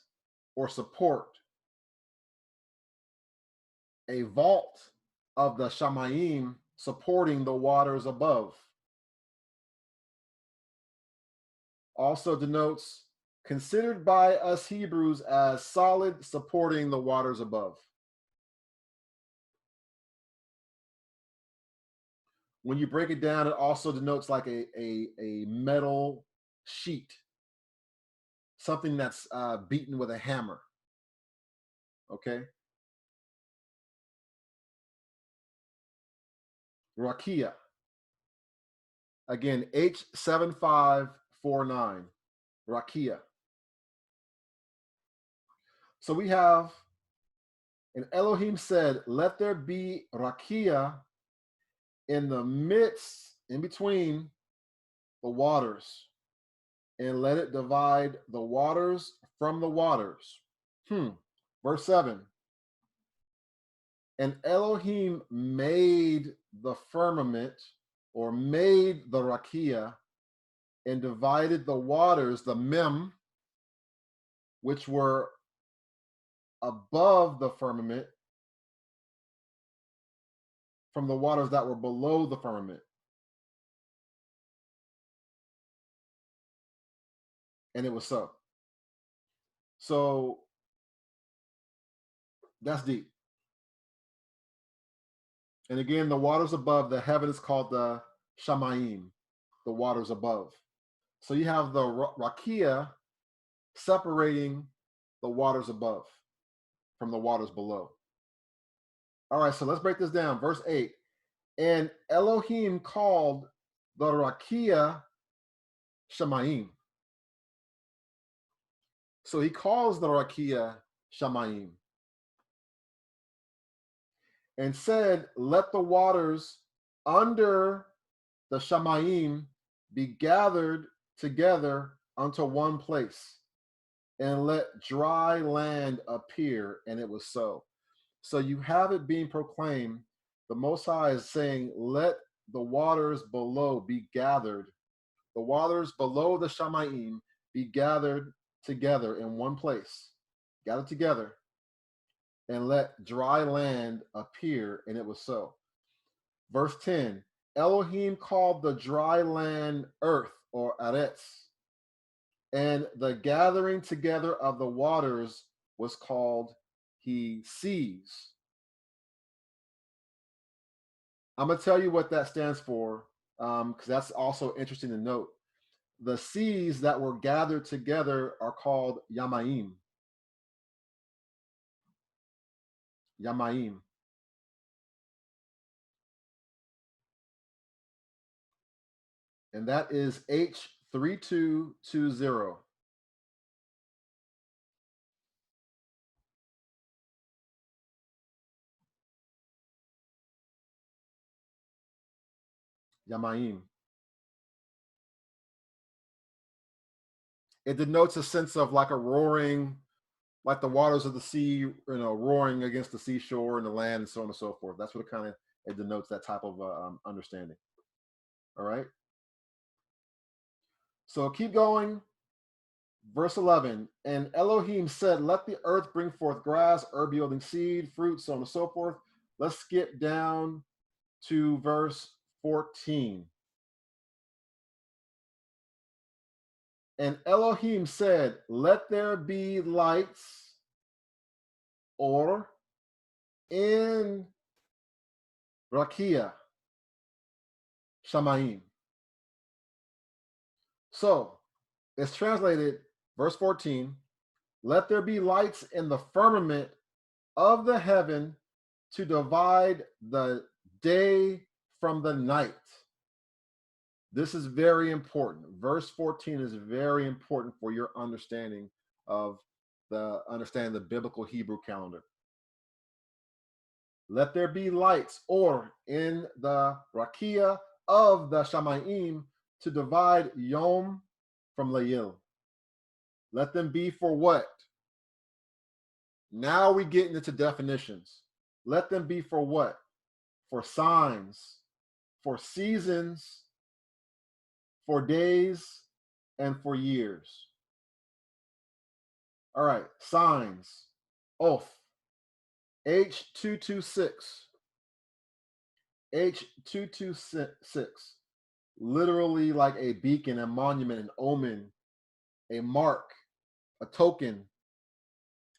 or support, a vault of the Shamayim supporting the waters above. Also denotes considered by us Hebrews as solid supporting the waters above. When you break it down, it also denotes like a metal sheet, something that's beaten with a hammer. Okay. Rakia. Again, H7549. Rakia. So we have, and Elohim said, let there be Rakia in the midst, in between the waters, and let it divide the waters from the waters. Verse 7. And Elohim made the firmament, or made the Rakia, and divided the waters, the Mem, which were above the firmament, from the waters that were below the firmament. And it was so. So that's deep. And again, the waters above the heaven is called the Shamayim, the waters above. So you have the Rakia separating the waters above from the waters below. All right, so let's break this down. Verse 8. And Elohim called the Rakia Shamayim. So he calls the Rakia Shamayim. And said, let the waters under the Shamayim be gathered together unto one place, and let dry land appear. And it was so. So you have it being proclaimed. The Most High is saying, let the waters below be gathered. The waters below the Shamayim be gathered together in one place. Gathered together. And let dry land appear, and it was so. Verse 10, Elohim called the dry land earth, or Aretz, and the gathering together of the waters was called he seas. I'm going to tell you what that stands for, because that's also interesting to note. The seas that were gathered together are called Yamayim. Yamayim. And that is H3220. Yamayim. It denotes a sense of like a roaring, like the waters of the sea, roaring against the seashore and the land and so on and so forth. That's what it denotes, that type of understanding. All right. So keep going. Verse 11, and Elohim said, let the earth bring forth grass, herb yielding seed, fruit, so on and so forth. Let's skip down to verse 14. And Elohim said, let there be lights, or in Rakia, Shamayim. So it's translated, verse 14, let there be lights in the firmament of the heaven to divide the day from the night. This is very important. Verse 14 is very important for your understanding of the biblical Hebrew calendar. Let there be lights, or in the Rakia of the Shamayim, to divide Yom from Layil. Let them be for what? Now we get into definitions. Let them be for what? For signs, for seasons, for days, and for years. All right, signs. Oath. H226. H226. Literally like a beacon, a monument, an omen, a mark, a token.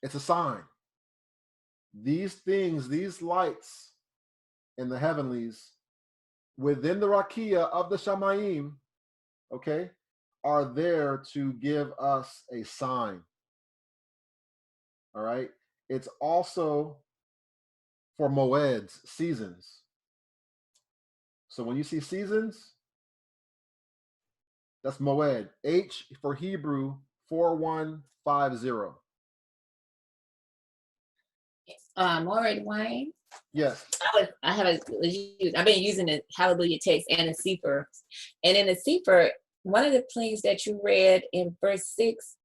It's a sign. These things, these lights in the heavenlies, within the rakia of the Shamayim, okay, are there to give us a sign. All right. It's also for moeds, seasons. So when you see seasons, that's moed. H for Hebrew 4150. Moed Wayne. Yes. I've been using the Hallelujah text and the Sefer. And in the Sefer, one of the things that you read in verse 6,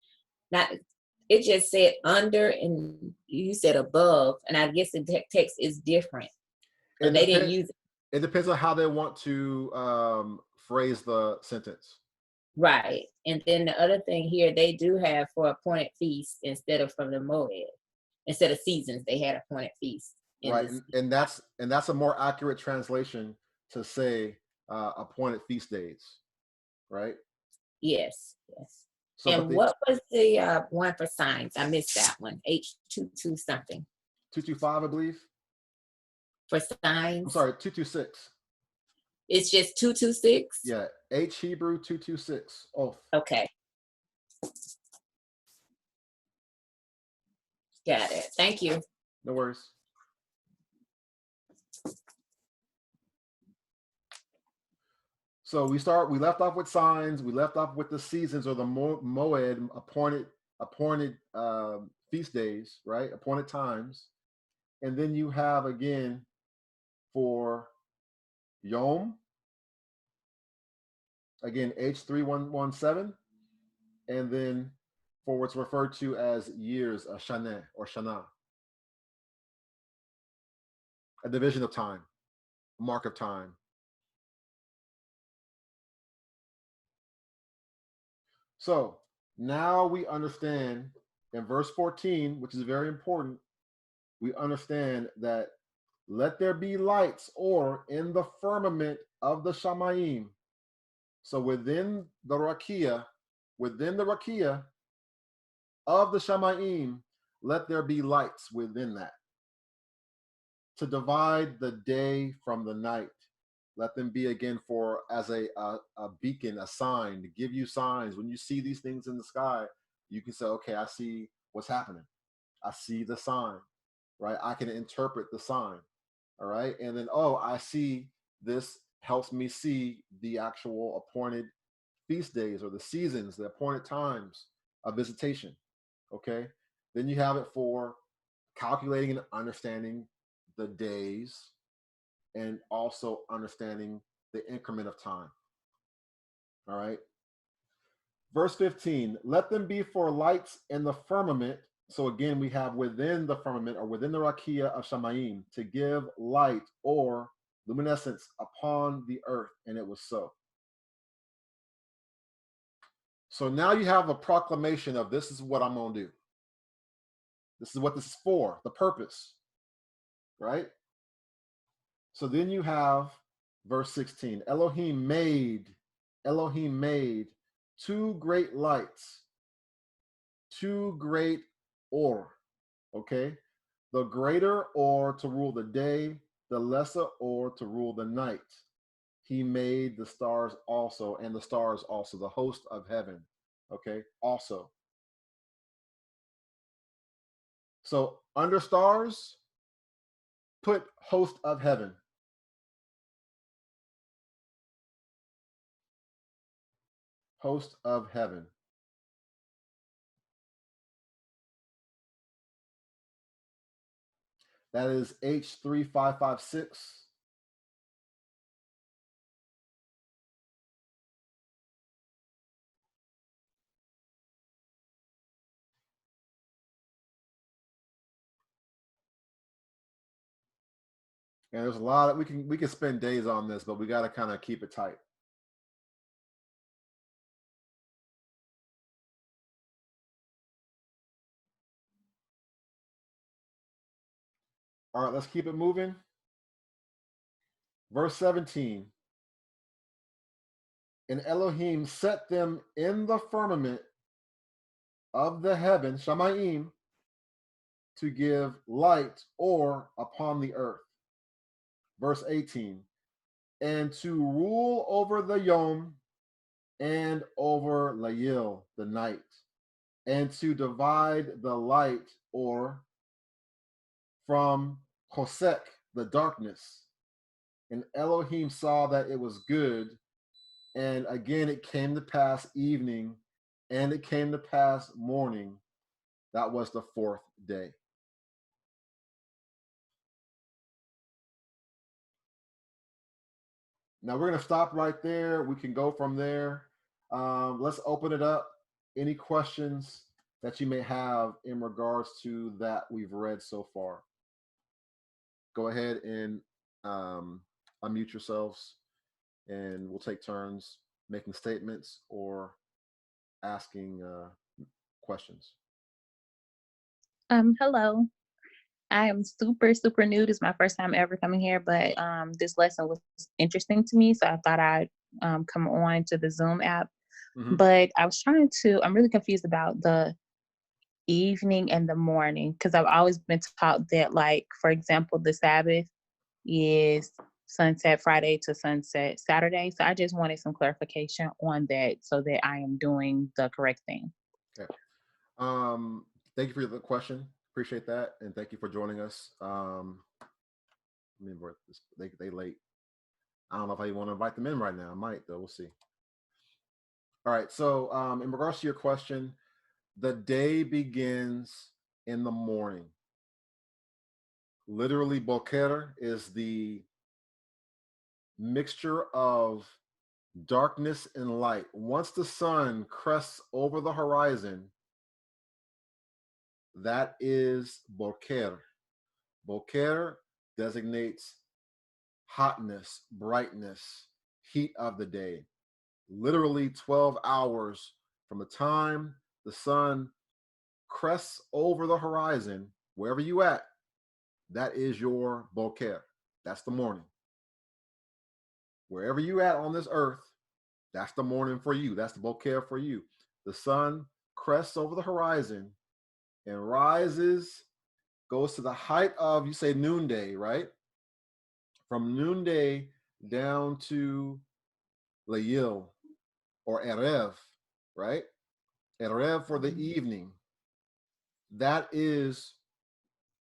it just said under and you said above, and I guess the text is different. But they didn't use it. It depends on how they want to phrase the sentence. Right. And then the other thing here, they do have for appointed feast instead of from the moed. Instead of seasons, they had appointed feast. Right, and that's a more accurate translation to say appointed feast days, right? Yes. So, and what was the one for signs? I missed that one. H22 something. 225, I believe. For signs. I'm sorry, 226. It's just 226. Yeah, H Hebrew 226. Oath. Okay. Got it. Thank you. No worries. So we left off with signs, we left off with the seasons or the moed, appointed feast days, right? Appointed times. And then you have again for Yom, again, H3117. And then for what's referred to as years, Shaneh or Shana. A division of time, a mark of time. So now we understand in verse 14, which is very important, we understand that let there be lights or in the firmament of the Shamayim. So within the rakia of the Shamayim, let there be lights within that to divide the day from the night. Let them be again as a beacon, a sign to give you signs. When you see these things in the sky, you can say, okay, I see what's happening. I see the sign, right? I can interpret the sign, all right? And then, I see this helps me see the actual appointed feast days or the seasons, the appointed times of visitation, okay? Then you have it for calculating and understanding the days, and also understanding the increment of time. All right. Verse 15, let them be for lights in the firmament. So again, we have within the firmament or within the rakia of Shamayim to give light or luminescence upon the earth. And it was so. So now you have a proclamation of this is what I'm going to do. This is what this is for, the purpose, right? So then you have verse 16, Elohim made two great lights, two great or, okay? The greater or to rule the day, the lesser or to rule the night. He made the stars also, and the stars also, the host of heaven, okay? Also. So under stars, put host of heaven. Host of heaven. That is H3556. And there's a lot of, we can spend days on this, but we got to kind of keep it tight. All right, let's keep it moving. Verse 17. And Elohim set them in the firmament of the heaven, Shamayim, to give light or upon the earth. Verse 18. And to rule over the Yom and over Layil, the night, and to divide the light or from Chosek, the darkness. And Elohim saw that it was good. And again, it came to pass evening, and it came to pass morning. That was the fourth day. Now we're going to stop right there. We can go from there. Let's open it up. Any questions that you may have in regards to that we've read so far? Go ahead and unmute yourselves, and we'll take turns making statements or asking questions. Hello. I am super new. This is my first time ever coming here, but this lesson was interesting to me, so I thought I'd come on to the Zoom app. Mm-hmm. But I'm really confused about the evening and the morning, because I've always been taught that, like, for example, the Sabbath is sunset Friday to sunset Saturday. So I just wanted some clarification on that so that I am doing the correct thing. Okay. Thank you for the question. Appreciate that, and thank you for joining us. They late. I don't know if I want to invite them in right now. I might, though. We'll see. All right. So, in regards to your question, the day begins in the morning. Literally, Boker is the mixture of darkness and light. Once the sun crests over the horizon, that is Boker. Boker designates hotness, brightness, heat of the day. Literally 12 hours from the time the sun crests over the horizon, wherever you at, that is your Boker. That's the morning. Wherever you at on this earth, that's the morning for you. That's the Boker for you. The sun crests over the horizon and rises, goes to the height of, you say noonday, right? From noonday down to Layil or Erev, right? Erev for the evening. That is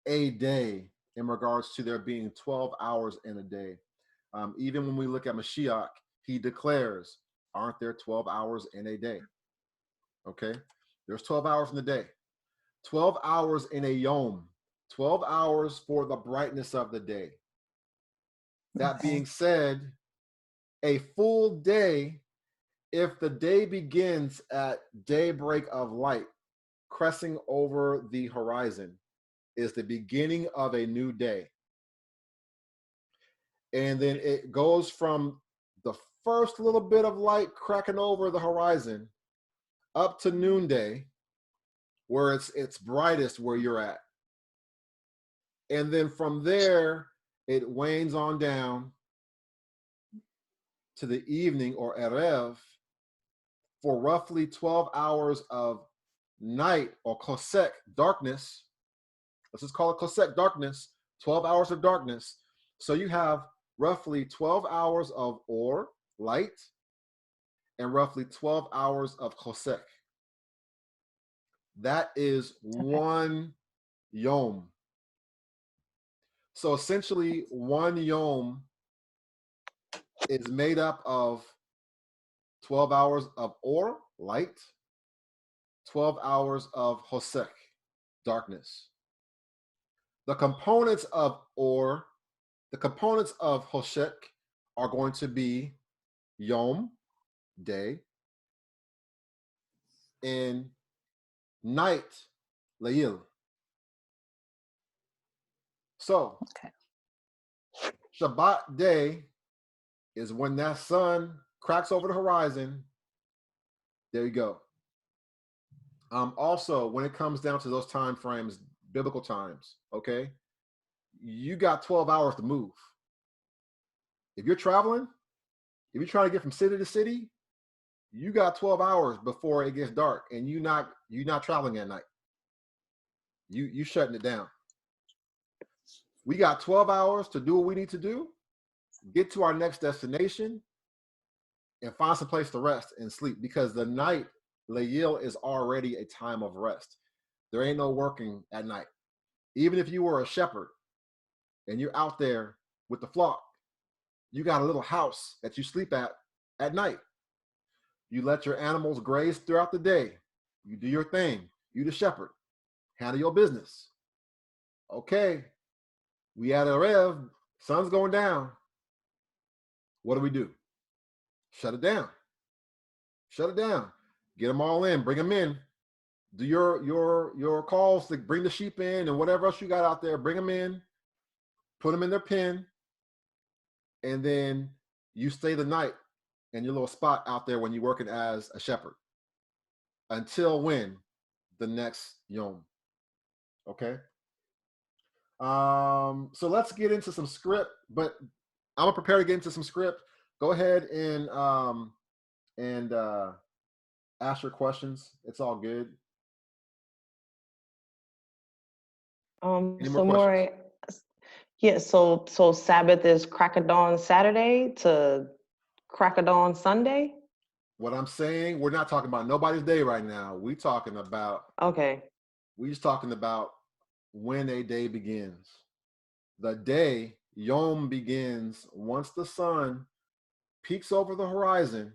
a day in regards to there being 12 hours in a day. Even when we look at Mashiach, he declares, aren't there 12 hours in a day? Okay, there's 12 hours in the day. 12 hours in a yom, 12 hours for the brightness of the day. That being said, a full day, if the day begins at daybreak of light, cresting over the horizon, is the beginning of a new day. And then it goes from the first little bit of light cracking over the horizon up to noonday, where it's brightest where you're at. And then from there, it wanes on down to the evening or Erev for roughly 12 hours of night or Kosek, darkness. Let's just call it Kosek, darkness, 12 hours of darkness. So you have roughly 12 hours of Or, light, and roughly 12 hours of Kosek. That is one Yom. So essentially, one Yom is made up of 12 hours of Or, light, 12 hours of Hosek, darkness. The components of Or, the components of Hosek are going to be Yom, day, and night, Layil. So, Shabbat day is when that sun cracks over the horizon. There you go. Also, when it comes down to those time frames, biblical times, okay? you got 12 hours to move. If you're traveling, if you're trying to get from city to city, you got 12 hours before it gets dark, and you're not traveling at night. You shutting it down. We got 12 hours to do what we need to do, get to our next destination, and find some place to rest and sleep, because the night, Layil, is already a time of rest. There ain't no working at night. Even if you were a shepherd and you're out there with the flock, you got a little house that you sleep at night. You let your animals graze throughout the day. You do your thing. You the shepherd. Handle your business. Okay, we at Erev, sun's going down. What do? Shut it down. Shut it down. Get them all in. Bring them in. Do your calls to bring the sheep in and whatever else you got out there. Bring them in. Put them in their pen. And then you stay the night in your little spot out there when you're working as a shepherd. Until when? The next Yom. Okay? So let's get into some script, but I'm gonna prepare to get into some script. Go ahead and ask your questions. It's all good. Any more So questions? yeah, so Sabbath is crack of dawn Saturday to crack of dawn Sunday? What I'm saying, we're not talking about nobody's day right now. We just talking about when a day begins. The day, Yom, begins once the sun peeks over the horizon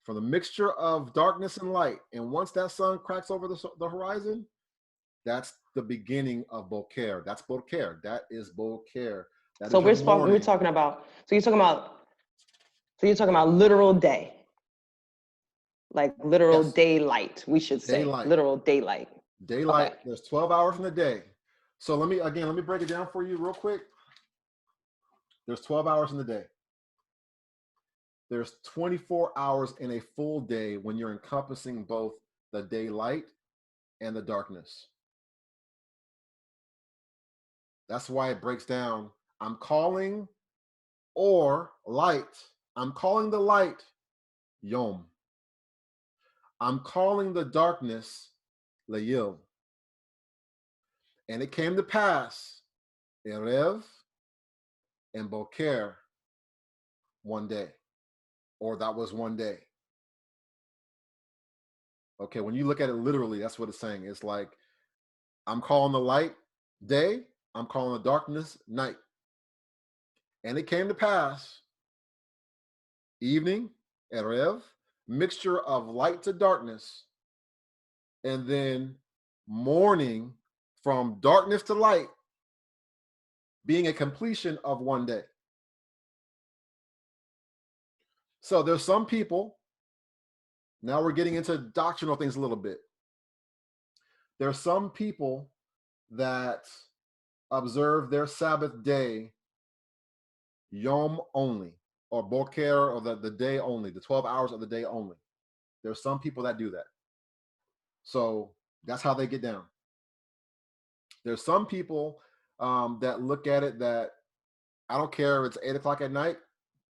from the mixture of darkness and light. And once that sun cracks over the horizon, that's the beginning of Boker. That's Boker. That is Boker. So you're talking about literal day. Like literal daylight, we should say. Daylight. Literal daylight. Daylight. Okay. There's 12 hours in the day. So let me break it down for you real quick. There's 12 hours in the day. There's 24 hours in a full day when you're encompassing both the daylight and the darkness. That's why it breaks down. I'm calling the light Yom. I'm calling the darkness Layil. And it came to pass, Erev and Boker, one day. Or that was one day. Okay, when you look at it literally, that's what it's saying. It's like, I'm calling the light day, I'm calling the darkness night. And it came to pass, evening, Erev, mixture of light to darkness, and then morning from darkness to light, being a completion of one day. So there's some people, now we're getting into doctrinal things a little bit. There's some people that observe their Sabbath day Yom only, or Boker, or the day only, the 12 hours of the day only. There's some people that do that. So that's how they get down. There's some people that look at it that, I don't care if it's 8 o'clock at night,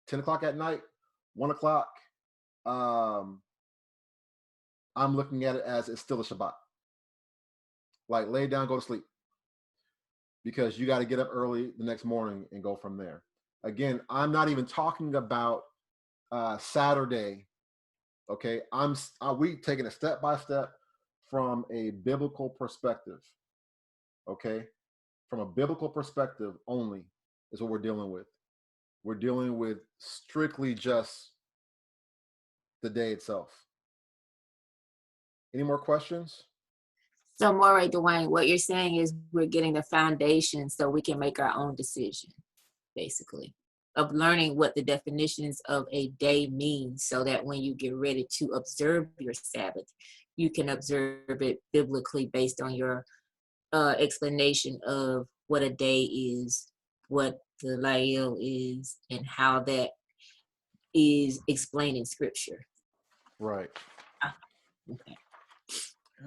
10 o'clock at night, 1 o'clock. I'm looking at it as it's still a Shabbat. Like, lay down, go to sleep. Because you got to get up early the next morning and go from there. Again, I'm not even talking about Saturday. Okay, we taking it step by step from a biblical perspective. Okay, from a biblical perspective only is what we're dealing with. We're dealing with strictly just the day itself. Any more questions? So, Moray, Dwayne, what you're saying is we're getting the foundation so we can make our own decision, basically, of learning what the definitions of a day means, so that when you get ready to observe your Sabbath, you can observe it biblically based on your explanation of what a day is, what the Layil is, and how that is explained in Scripture. Right. Okay.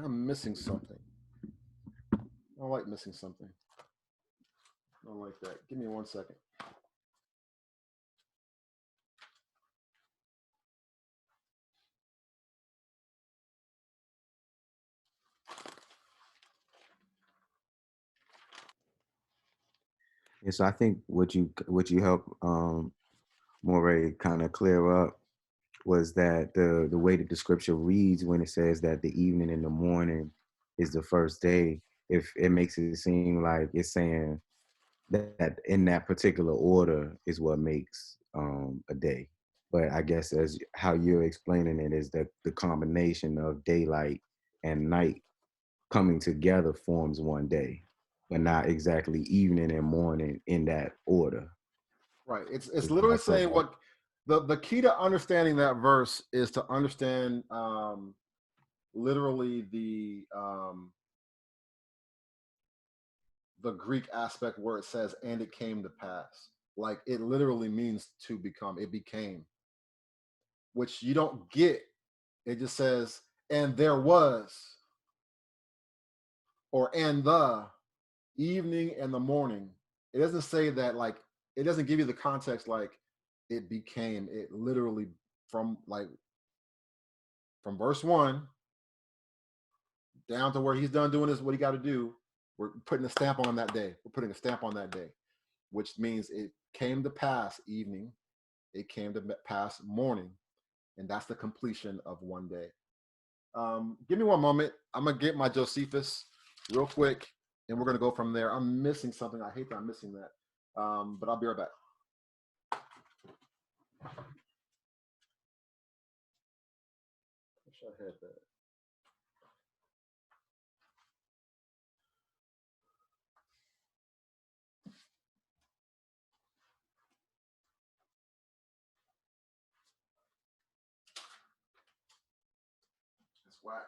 I'm missing something. I like missing something. I don't like that. Give me 1 second. Yeah, so I think what you helped Moray kind of clear up was that the way that the scripture reads when it says that the evening and the morning is the first day, if it makes it seem like it's saying that in that particular order is what makes a day. But I guess as how you're explaining it is that the combination of daylight and night coming together forms one day, but not exactly evening and morning in that order. Right. It's literally saying what the key to understanding that verse is to understand literally the Greek aspect where it says and it came to pass. Like it literally means to become. It became, which you don't get. It just says and there was, or and the evening and the morning. It doesn't say that, like, it doesn't give you the context like it became. It literally from verse 1 down to where he's done doing this, what he got to do, we're putting a stamp on that day. We're putting a stamp on that day, which means it came to pass evening, it came to pass morning, and that's the completion of one day. Give me 1 moment. I'm gonna get my Josephus real quick, and we're gonna go from there. I'm missing something. I hate that I'm missing that, but I'll be right back. Wish I had that. It's whack.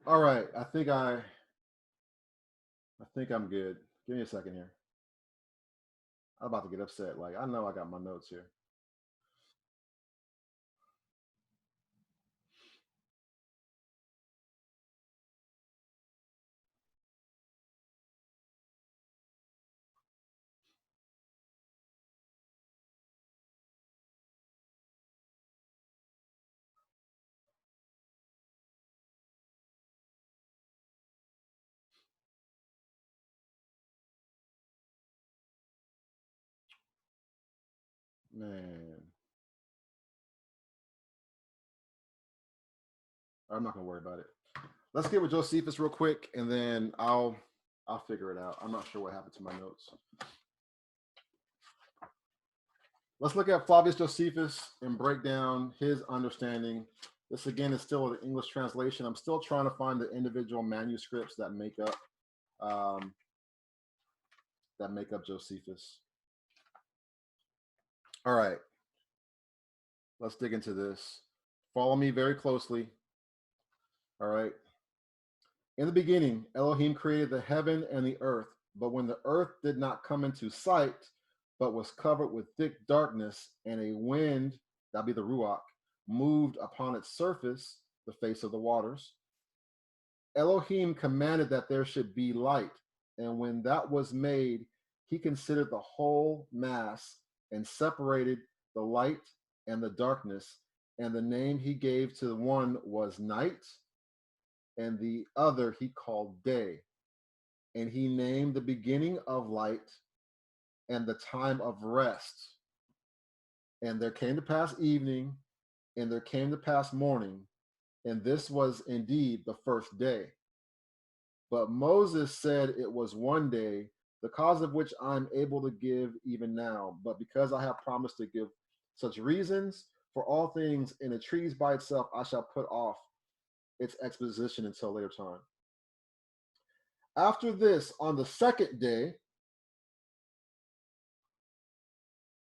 All right, I think I'm good. Give me a second here. I'm about to get upset. Like, I know I got my notes here. Man, I'm not gonna worry about it. Let's get with Josephus real quick, and then I'll figure it out. I'm not sure what happened to my notes. Let's look at Flavius Josephus and break down his understanding. This again is still an English translation. I'm still trying to find the individual manuscripts that make up Josephus. All right, let's dig into this. Follow me very closely. All right. In the beginning, Elohim created the heaven and the earth, but when the earth did not come into sight, but was covered with thick darkness, and a wind, that'd be the Ruach, moved upon its surface, the face of the waters, Elohim commanded that there should be light. And when that was made, he considered the whole mass and separated the light and the darkness. And the name he gave to the one was night, and the other he called day. And he named the beginning of light and the time of rest. And there came to pass evening, and there came to pass morning, and this was indeed the first day. But Moses said it was one day, the cause of which I'm able to give even now. But because I have promised to give such reasons for all things, in a treatise by itself, I shall put off its exposition until later time. After this, on the second day,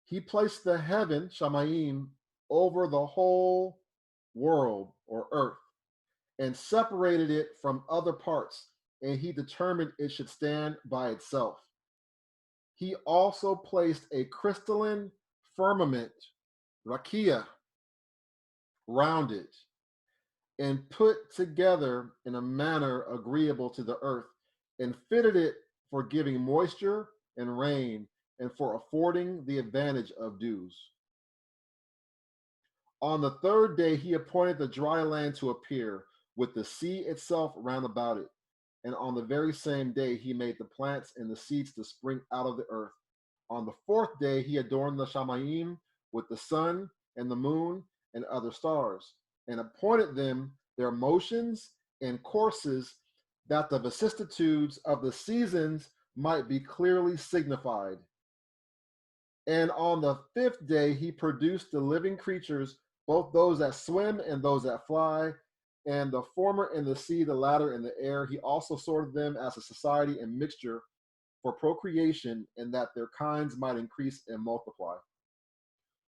he placed the heaven, Shamayim, over the whole world or earth, and separated it from other parts, and he determined it should stand by itself. He also placed a crystalline firmament, rakia, round it, and put together in a manner agreeable to the earth, and fitted it for giving moisture and rain, and for affording the advantage of dews. On the third day he appointed the dry land to appear, with the sea itself round about it. And on the very same day he made the plants and the seeds to spring out of the earth. On the fourth day he adorned the Shamayim with the sun and the moon and other stars, and appointed them their motions and courses, that the vicissitudes of the seasons might be clearly signified. And on the fifth day he produced the living creatures, both those that swim and those that fly, and the former in the sea, the latter in the air. He also sorted them as a society and mixture for procreation, and that their kinds might increase and multiply.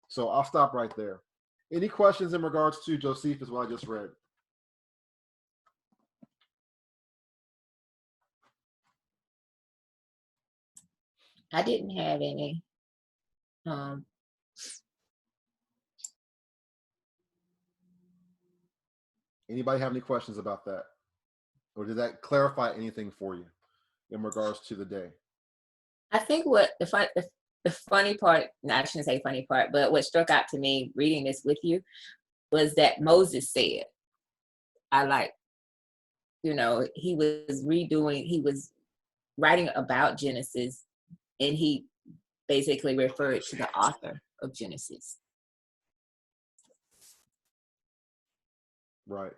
So I'll stop right there. Any questions in regards to Josephus, what I just read? I didn't have any. Anybody have any questions about that? Or did that clarify anything for you in regards to the day? I think what the funny part, no, I shouldn't say funny part, but what struck out to me reading this with you was that Moses said, he was writing about Genesis, and he basically referred to the author of Genesis. Right.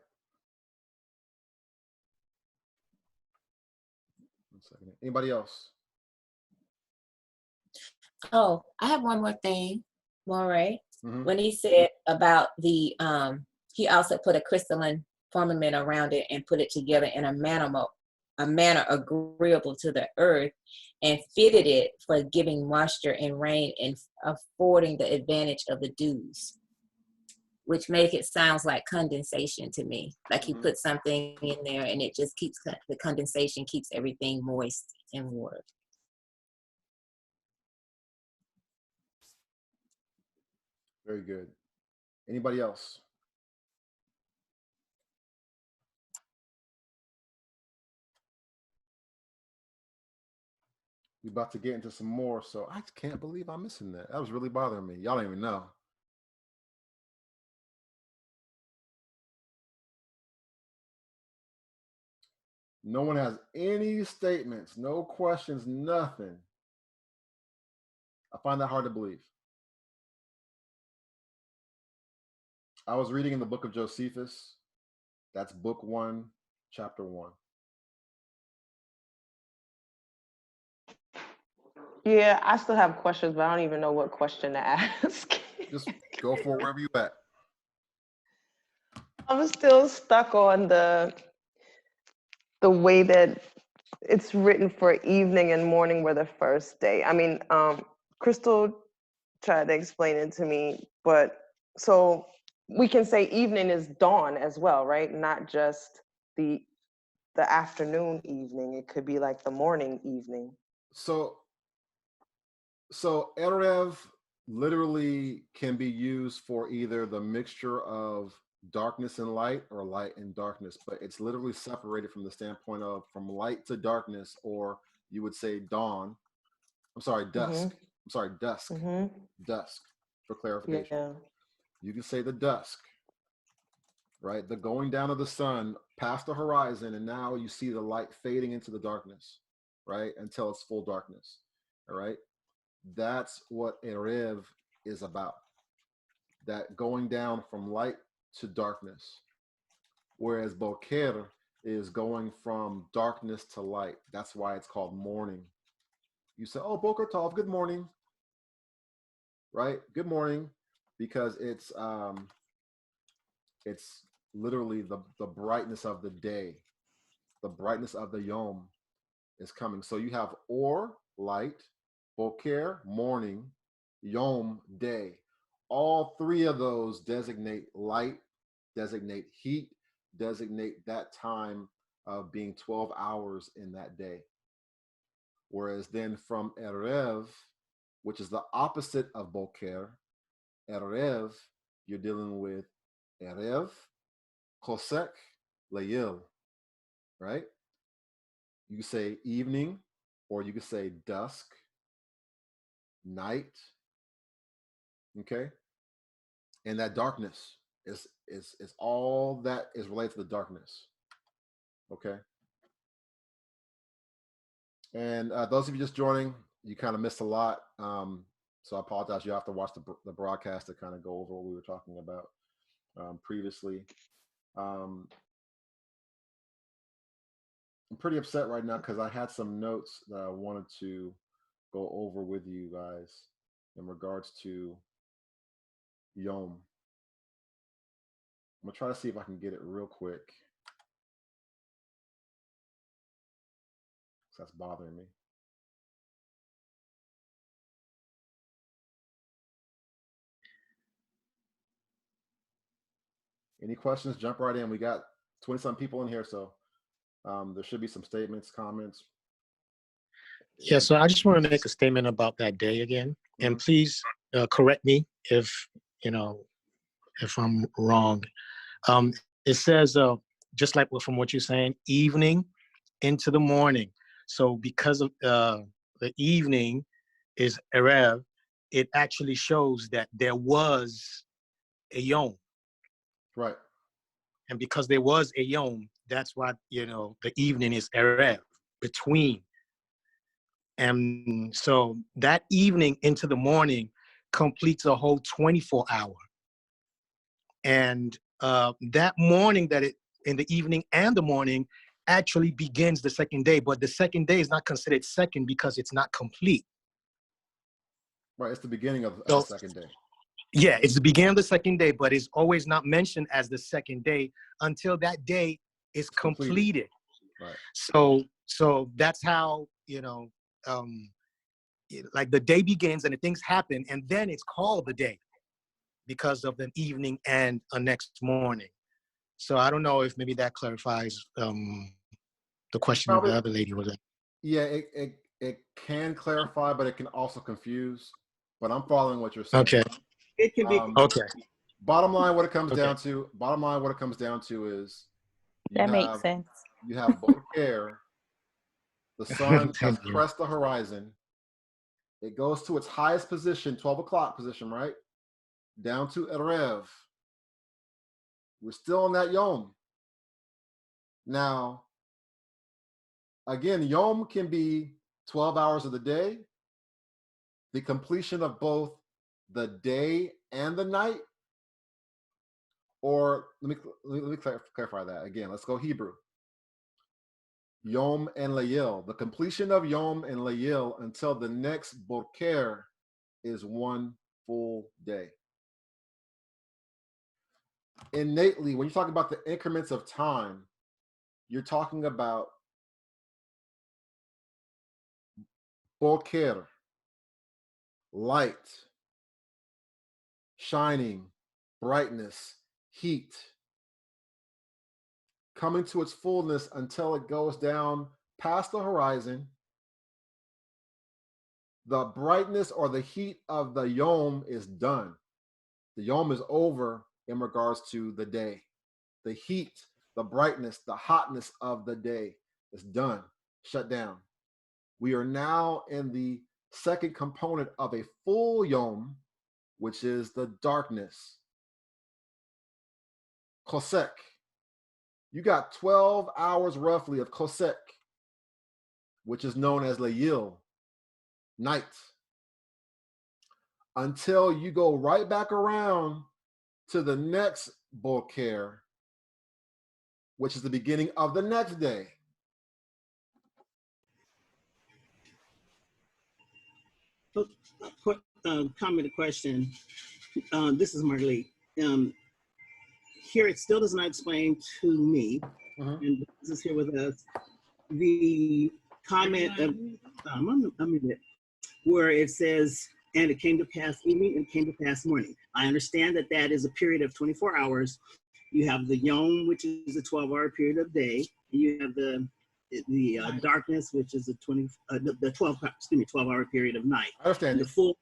One second. Anybody else? Oh, I have one more thing, Moray. Mm-hmm. When he said about the, he also put a crystalline firmament around it and put it together in a manner agreeable to the earth, and fitted it for giving moisture and rain and affording the advantage of the dews, which make it sounds like condensation to me. Like he put something in there and it just keeps, the condensation keeps everything moist and water. Very good. Anybody else? We're about to get into some more, so I can't believe I'm missing that. That was really bothering me. Y'all don't even know. No one has any statements, no questions, nothing. I find that hard to believe. I was reading in the book of Josephus. That's book 1, chapter 1. Yeah, I still have questions, but I don't even know what question to ask. Just go for wherever you at. I'm still stuck on the way that it's written for evening and morning were the first day. I mean, Crystal tried to explain it to me, but so we can say evening is dawn as well, right? Not just the afternoon evening. It could be like the morning evening. So Erev literally can be used for either the mixture of darkness and light or light and darkness, but it's literally separated from the standpoint of from light to darkness, or you would say dawn. I'm sorry, dusk. I'm sorry, dusk. Dusk, for clarification. Yeah. You can say the dusk, right? The going down of the sun past the horizon, and now you see the light fading into the darkness, right? Until it's full darkness, all right? That's what Erev is about. That going down from light to darkness. Whereas Boker is going from darkness to light. That's why it's called morning. You say, oh, Boker Tov, good morning. Right? Good morning. Because it's literally the brightness of the day. The brightness of the Yom is coming. So you have Or, light, Boker, morning, Yom, day. All three of those designate light, designate heat, designate that time of being 12 hours in that day. Whereas then from Erev, which is the opposite of Boker. Erev, you're dealing with Erev, Kosek, Layil, right? You could say evening, or you could say dusk, night, okay? And that darkness is all that is related to the darkness, okay? And those of you just joining, you kind of missed a lot. So I apologize. You have to watch the broadcast to kind of go over what we were talking about previously. I'm pretty upset right now because I had some notes that I wanted to go over with you guys in regards to Yom. I'm gonna try to see if I can get it real quick. That's bothering me. Any questions? Jump right in. We got 20-some people in here, so there should be some statements, comments. Yeah, so I just want to make a statement about that day again, and please correct me if if I'm wrong. It says just like from what you're saying, evening into the morning. So because of the evening is Erev, it actually shows that there was a Yom. Right. And because there was a Yom, that's why, the evening is Erev, between. And so that evening into the morning completes a whole 24 hour. And that morning in the evening and the morning actually begins the second day, but the second day is not considered second because it's not complete. Right, it's the beginning of the second day. Yeah, it's the beginning of the second day, but it's always not mentioned as the second day until that day is completed. Right. So that's how, like the day begins and the things happen, and then it's called the day because of an evening and a next morning. So I don't know if maybe that clarifies the question that the other lady was in. Yeah, it can clarify, but it can also confuse. But I'm following what you're saying. Okay. It can be okay. Bottom line, what it comes down to. Bottom line, what it comes down to is that makes sense. You have Boker. The sun has crest the horizon. It goes to its highest position, 12 o'clock position, right? Down to Erev. We're still in that Yom. Now, again, Yom can be 12 hours of the day, the completion of both the day and the night. Or let me clarify that again. Let's go Hebrew. Yom and Layil. The completion of Yom and Layil until the next Boker is one full day. Innately, when you talk about the increments of time, you're talking about Boker, light, shining, brightness, heat, coming to its fullness until it goes down past the horizon. The brightness or the heat of the Yom is done. The Yom is over in regards to the day. The heat, the brightness, the hotness of the day is done, shut down. We are now in the second component of a full Yom, which is the darkness. Kosek. You got 12 hours roughly of Kosek, which is known as Layil, night, until you go right back around to the next Boker, which is the beginning of the next day. Comment, a question. This is Marlene. Here, it still does not explain to me, and this is here with us, the comment of, where it says, and it came to pass evening and it came to pass morning. I understand that that is a period of 24 hours. You have the Yom, which is a 12-hour period of day. You have the darkness, which is the 12-hour period of night. I understand. The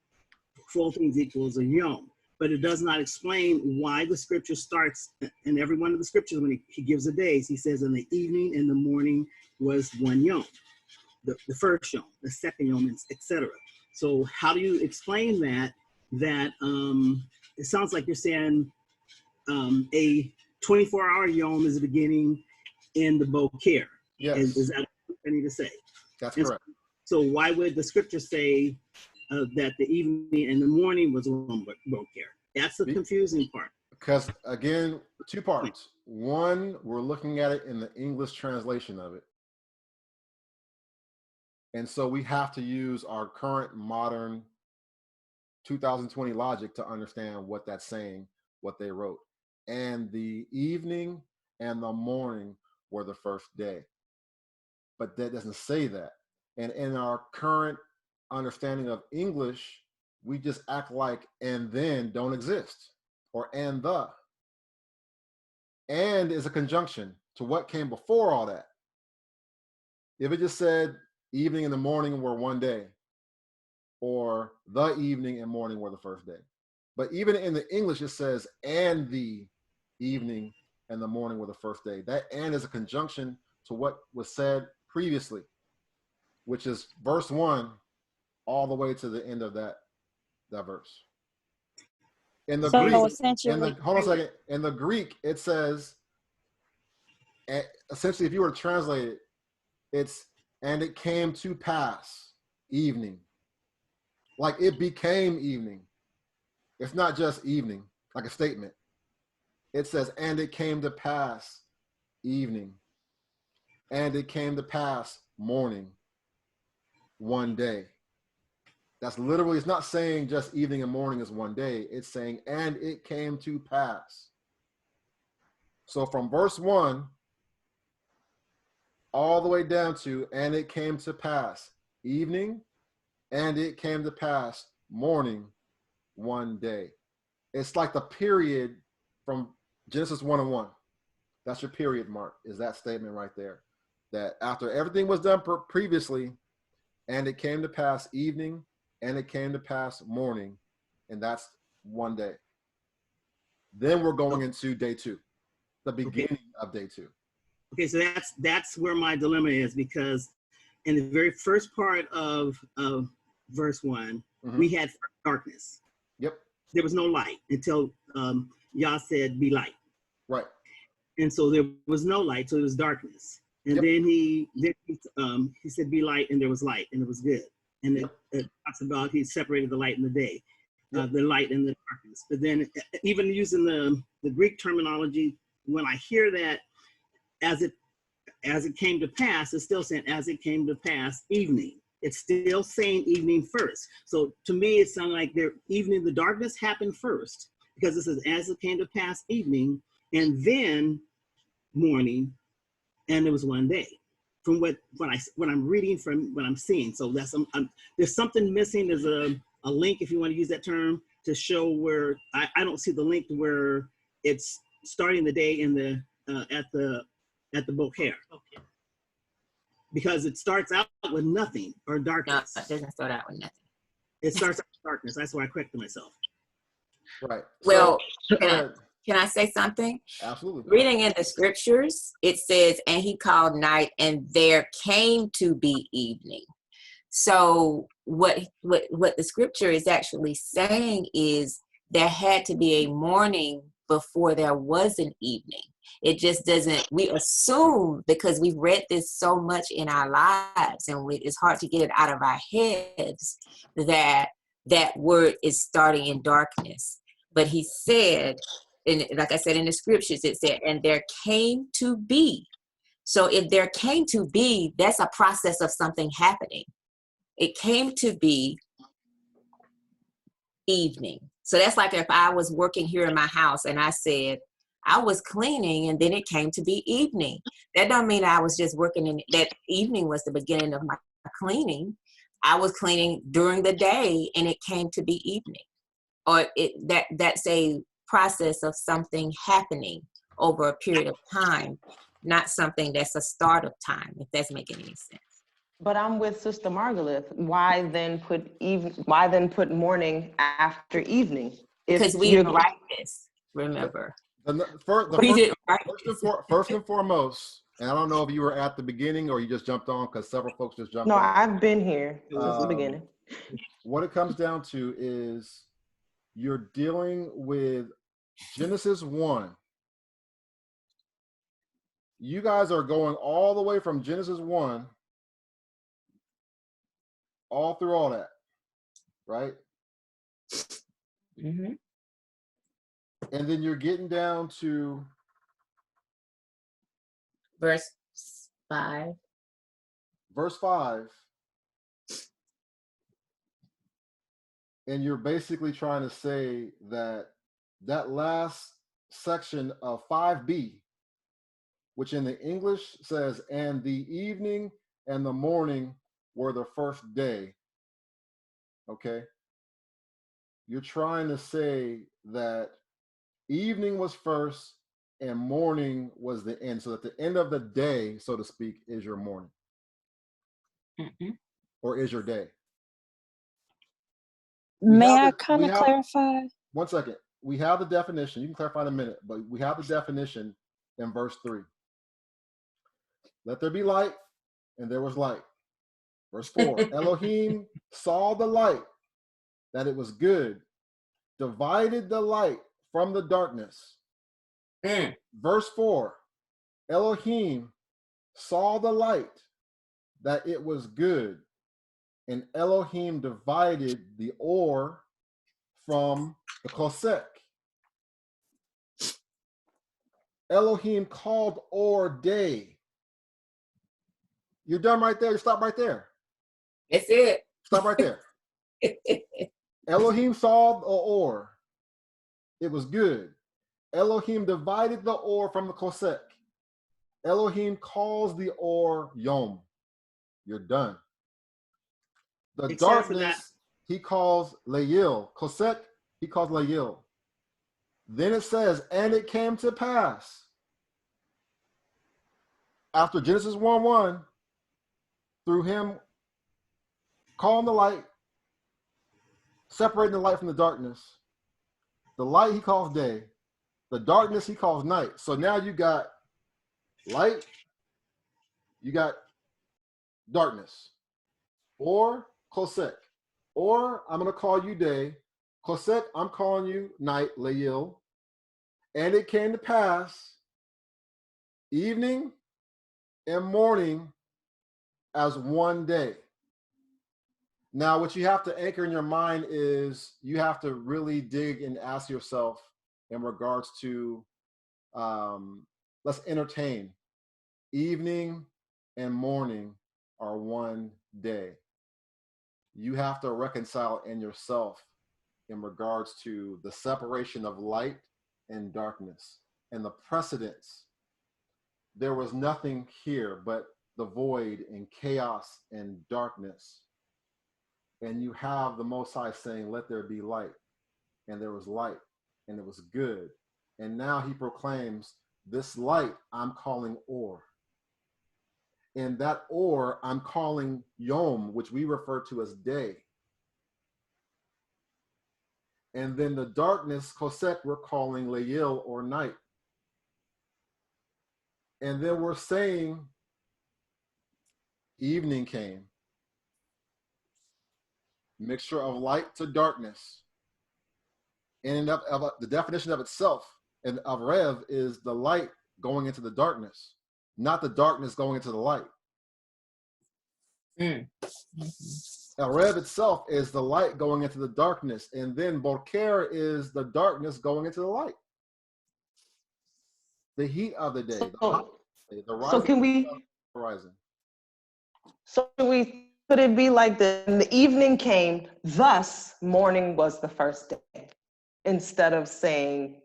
full things equals a yom. But it does not explain why the scripture starts in every one of the scriptures. When he gives the days, he says in the evening and the morning was one yom, the first yom, the second yom, etc. So how do you explain that it sounds like you're saying a 24-hour yom is the beginning in the boker? Yes. Is that what I need to say? That's correct. So why would the scripture say that the evening and the morning was one boker? That's the confusing part. Because again, two parts. One, we're looking at it in the English translation of it. And so we have to use our current modern 2020 logic to understand what that's saying, what they wrote. And the evening and the morning were the first day. But that doesn't say that. And in our current understanding of English, we just act like and then don't exist, or and the. And is a conjunction to what came before all that. If it just said evening and the morning were one day, or the evening and morning were the first day. But even in the English, it says and the evening and the morning were the first day. That and is a conjunction to what was said previously, which is verse 1 all the way to the end of that verse. In the Greek, hold on a second. In the Greek, it says, essentially, if you were to translate it, it's and it came to pass evening. Like it became evening. It's not just evening, like a statement. It says, and it came to pass evening. And it came to pass morning, one day. That's literally, it's not saying just evening and morning is one day. It's saying, and it came to pass. So from verse 1 all the way down to, and it came to pass evening, and it came to pass morning, one day. It's like the period from Genesis 1:1. That's your period mark, is that statement right there. That after everything was done previously, and it came to pass evening, and it came to pass morning, and that's one day. Then we're going into day 2, the beginning of day 2. Okay, so that's where my dilemma is, because in the very first part of verse 1, we had darkness. Yep. There was no light until Yah said, "Be light." Right. And so there was no light, so it was darkness. And then he said, "Be light," and there was light, and it was good. And it talks about he separated the light and the day, the light and the darkness. But then even using the Greek terminology, when I hear that, as it came to pass, it's still saying as it came to pass evening. It's still saying evening first. So to me, it sounded like the darkness happened first, because it says as it came to pass evening, and then morning, and it was one day. From what I'm reading, from what I'm seeing. So that's there's something missing. There's a link, if you want to use that term, to show where I don't see the link to where it's starting the day in the at the boker. Okay. Because it starts out with nothing or darkness. No, it doesn't start out with nothing. It starts out with darkness. That's why I corrected myself. Right. Well, can I say something? Absolutely. Reading in the scriptures, it says, and he called night, and there came to be evening. So what the scripture is actually saying is there had to be a morning before there was an evening. It just doesn't, we assume, because we've read this so much in our lives, and it's hard to get it out of our heads, that that word is starting in darkness. But he said, and like I said in the scriptures, it said, and there came to be. So if there came to be, that's a process of something happening. It came to be evening. So that's like if I was working here in my house and I said, I was cleaning and then it came to be evening. That don't mean I was just working in that evening was the beginning of my cleaning. I was cleaning during the day and it came to be evening. Or that's a process of something happening over a period of time. not something that's a start of time, if that's making any sense. But I'm with Sister Margaret. Why then put morning after evening? Because we didn't write this, remember. First and foremost, and I don't know if you were at the beginning or you just jumped on because several folks just jumped on. No, I've been here since the beginning. What it comes down to is you're dealing with Genesis 1. You guys are going all the way from Genesis 1 all through all that, right? Mm-hmm. And then you're getting down to verse 5. Verse 5. And you're basically trying to say that that last section of 5b, which in the English says, and the evening and the morning were the first day. Okay. You're trying to say that evening was first and morning was the end. So that the end of the day, so to speak, is your morning. Mm-hmm. Or is your day. May I kind of clarify? 1 second. We have the definition. You can clarify in a minute, but we have the definition in verse 3. Let there be light, and there was light. Verse 4. Elohim saw the light, that it was good, divided the light from the darkness. Verse 4. Elohim saw the light, that it was good, and Elohim divided the or from the kosek. Elohim called or day. You're done right there. You stop right there. That's it. Stop right there. Elohim saw the or. It was good. Elohim divided the or from the kosek. Elohim calls the or yom. You're done. The Except darkness he calls layil. Kosek he calls layil. Then it says, and it came to pass after Genesis 1:1, through him calling the light, separating the light from the darkness. The light he calls day, the darkness he calls night. So now you got light, you got darkness, or kosek. Or I'm going to call you day. Kosek, I'm calling you night, layil. And it came to pass, evening and morning as one day. Now, what you have to anchor in your mind is you have to really dig and ask yourself in regards to, let's entertain. Evening and morning are one day. You have to reconcile in yourself in regards to the separation of light and darkness and the precedence. There was nothing here but the void and chaos and darkness. And you have the Most High saying, let there be light. And there was light, and it was good. And now he proclaims, this light I'm calling or. And that or I'm calling yom, which we refer to as day. And then the darkness, kosek, we're calling layil or night. And then we're saying evening came. Mixture of light to darkness. And of the definition of itself and of Rev is the light going into the darkness, not the darkness going into the light. Rev itself is the light going into the darkness, and then Boker is the darkness going into the light. The heat of the day, the rising. So can we? Horizon. So could it be like the evening came, thus morning was the first day, instead of saying,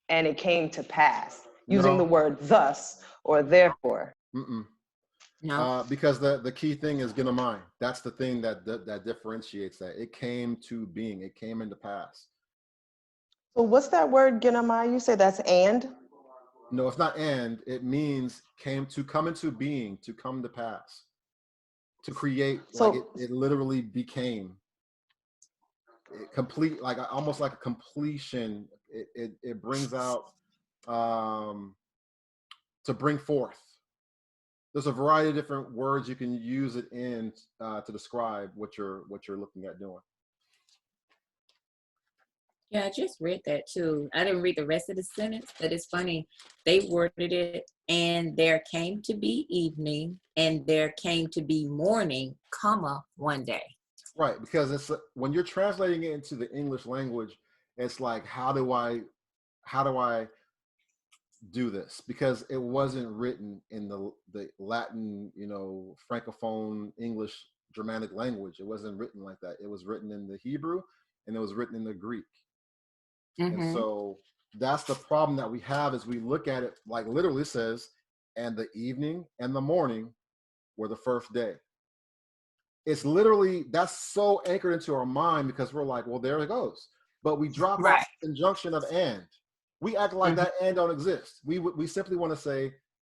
and it came to pass, using the word thus or therefore? No. Because the key thing is Genomai. That's the thing that differentiates that. It came to being. It came into pass. So what's that word Genomai? You say that's and? No, it's not and. It means came to come into being, to come to pass, to create. So Like it literally became complete, like almost like a completion. It brings out to bring forth. There's a variety of different words you can use it in to describe what you're looking at doing. Yeah, I just read that too. I didn't read the rest of the sentence, but it's funny. They worded it, and there came to be evening, and there came to be morning, comma, one day. Right, because it's when you're translating it into the English language, it's like, how do I do this? Because it wasn't written in the Latin, Francophone English Germanic language. It wasn't written like that. It was written in the Hebrew, and it was written in the Greek. Mm-hmm. And so that's the problem that we have, is we look at it like literally says, and the evening and the morning were the first day. It's literally, that's so anchored into our mind because we're like, well, there it goes. But we drop Right. off the conjunction of and. We act like that and don't exist. We simply want to say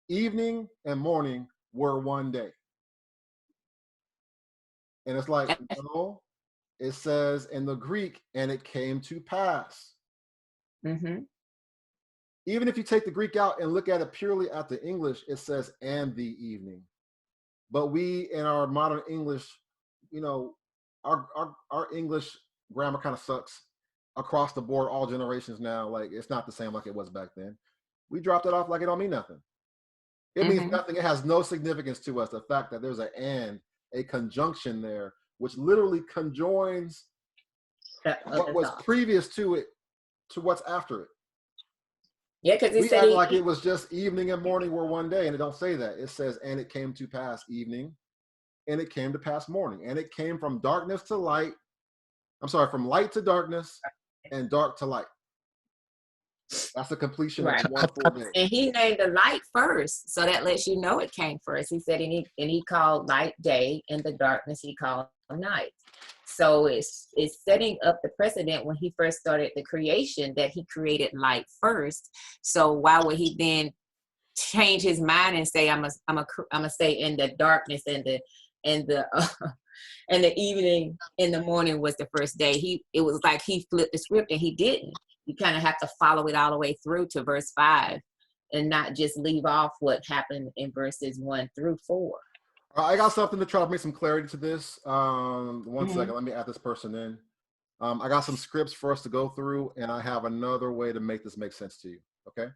evening and morning were one day. And it's like, no, it says in the Greek, and it came to pass. Mm-hmm. Even if you take the Greek out and look at it purely at the English, it says and the evening. But we in our modern English, our English grammar kind of sucks across the board, all generations now. Like, it's not the same like it was back then. We dropped it off like it don't mean nothing. It means nothing. It has no significance to us. The fact that there's an and, a conjunction there, which literally conjoins what was previous to it to what's after it. Yeah, because we act like it was just evening and morning were one day, and it don't say that. It says, and it came to pass evening, and it came to pass morning, and it came from darkness to light. I'm sorry, from light to darkness and dark to light. That's the completion of one full day. And he named the light first, so that lets you know it came first. He said, and he called light day, and the darkness he called night. So it's setting up the precedent when he first started the creation that he created light first. So why would he then change his mind and say, I'm a stay in the darkness and the evening and the morning was the first day? It was like he flipped the script, and he didn't. You kind of have to follow it all the way through to verse 5 and not just leave off what happened in verses 1 through 4. I got something to try to make some clarity to this. One second, let me add this person in. I got some scripts for us to go through, and I have another way to make this make sense to you. Okay.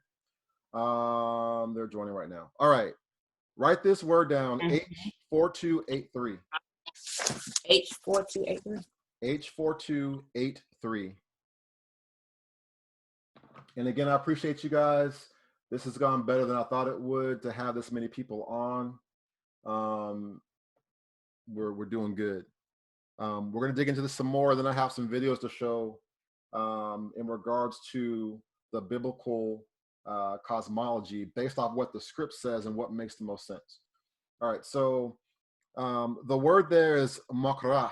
They're joining right now. All right. Write this word down, H4283. H4283. H4283. And again, I appreciate you guys. This has gone better than I thought it would to have this many people on. We're doing good. We're going to dig into this some more. Then I have some videos to show in regards to the biblical cosmology based off what the script says and what makes the most sense. All right, so the word there is mokrath.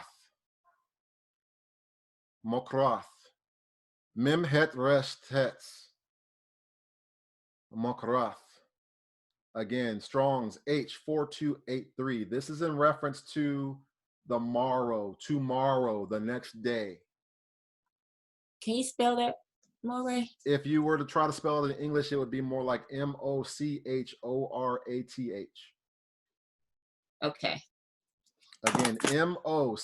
Mokrath. Mem het resh tetz. Mokrath. Again, Strong's H4283. This is in reference to the morrow, tomorrow, the next day. Can you spell that, Moray? If you were to try to spell it in English, it would be more like Mochhorath. Okay. Again, Mochhorath.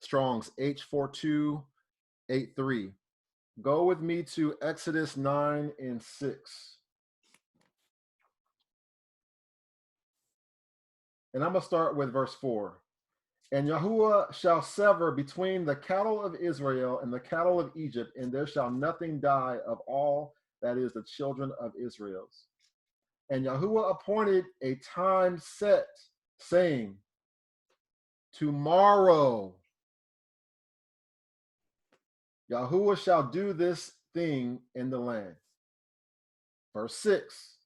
Strong's H4283. Go with me to Exodus 9 and 6. And I'm going to start with verse 4. And Yahuwah shall sever between the cattle of Israel and the cattle of Egypt, and there shall nothing die of all that is the children of Israel's. And Yahuwah appointed a time set, saying, tomorrow Yahuwah shall do this thing in the land. Verse 6.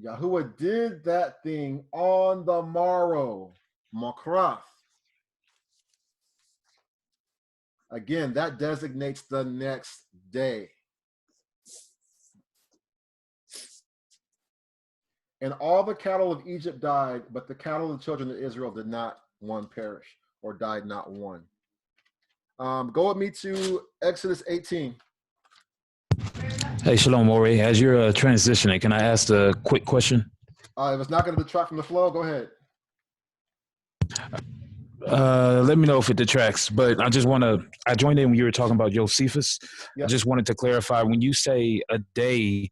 Yahuwah did that thing on the morrow, Mokrath. Again, that designates the next day. And all the cattle of Egypt died, but the cattle of the children of Israel did not one perish, or died not one. Go with me to Exodus 18. Hey, Shalom, Maury. As you're transitioning, can I ask a quick question? If it's not going to detract from the flow, go ahead. Let me know if it detracts, but I just want to, I joined in when you were talking about Josephus. Yep. I just wanted to clarify, when you say a day,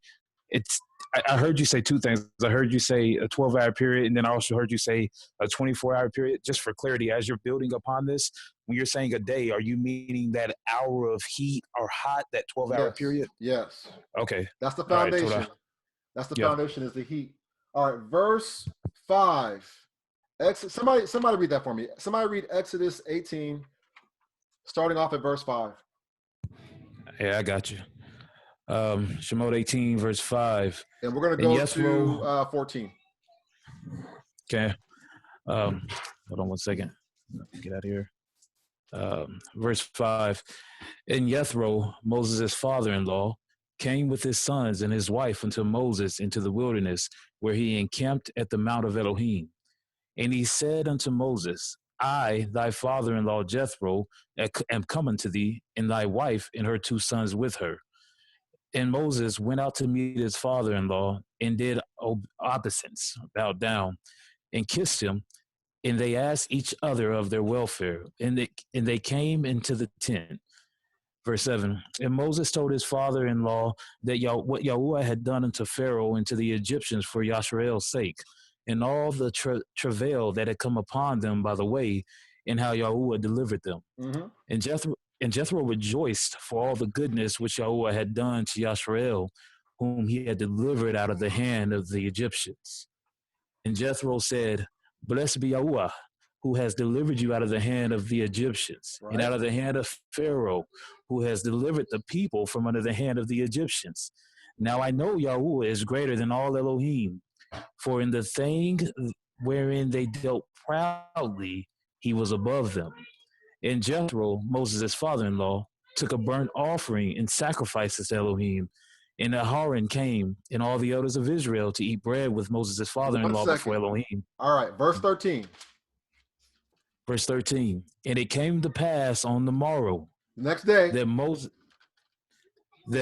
it's, I heard you say two things. I heard you say a 12-hour period, and then I also heard you say a 24-hour period. Just for clarity, as you're building upon this, when you're saying a day, are you meaning that hour of heat or hot, that 12-hour period? Yes. Okay. That's the foundation. Right, that's the foundation is the heat. All right, verse 5. Somebody read that for me. Somebody read Exodus 18, starting off at verse 5. Yeah, I got you. Shemot 18, verse 5. And we're going to go to 14. Okay. Hold on one second. Get out of here. Verse 5. And Jethro, Moses' father-in-law, came with his sons and his wife unto Moses into the wilderness, where he encamped at the mount of Elohim. And he said unto Moses, I, thy father-in-law Jethro, am come unto thee, and thy wife and her 2 sons with her. And Moses went out to meet his father-in-law, and did obeisance, bowed down, and kissed him. And they asked each other of their welfare, and they came into the tent. Verse 7, and Moses told his father-in-law that what Yahuwah had done unto Pharaoh and to the Egyptians for Yashrael's sake, and all the travail that had come upon them by the way, and how Yahuwah delivered them. Mm-hmm. And Jethro rejoiced for all the goodness which Yahuwah had done to Yashrael, whom he had delivered out of the hand of the Egyptians. And Jethro said, Blessed be Yahuwah, who has delivered you out of the hand of the Egyptians, and out of the hand of Pharaoh, who has delivered the people from under the hand of the Egyptians. Now I know Yahuwah is greater than all Elohim, for in the thing wherein they dealt proudly, he was above them. And Jethro, Moses' father-in-law, took a burnt offering and sacrifices to Elohim. And Aharon came, and all the elders of Israel, to eat bread with Moses' father-in-law before Elohim. All right, verse 13. Verse 13. And it came to pass on the morrow, next day, that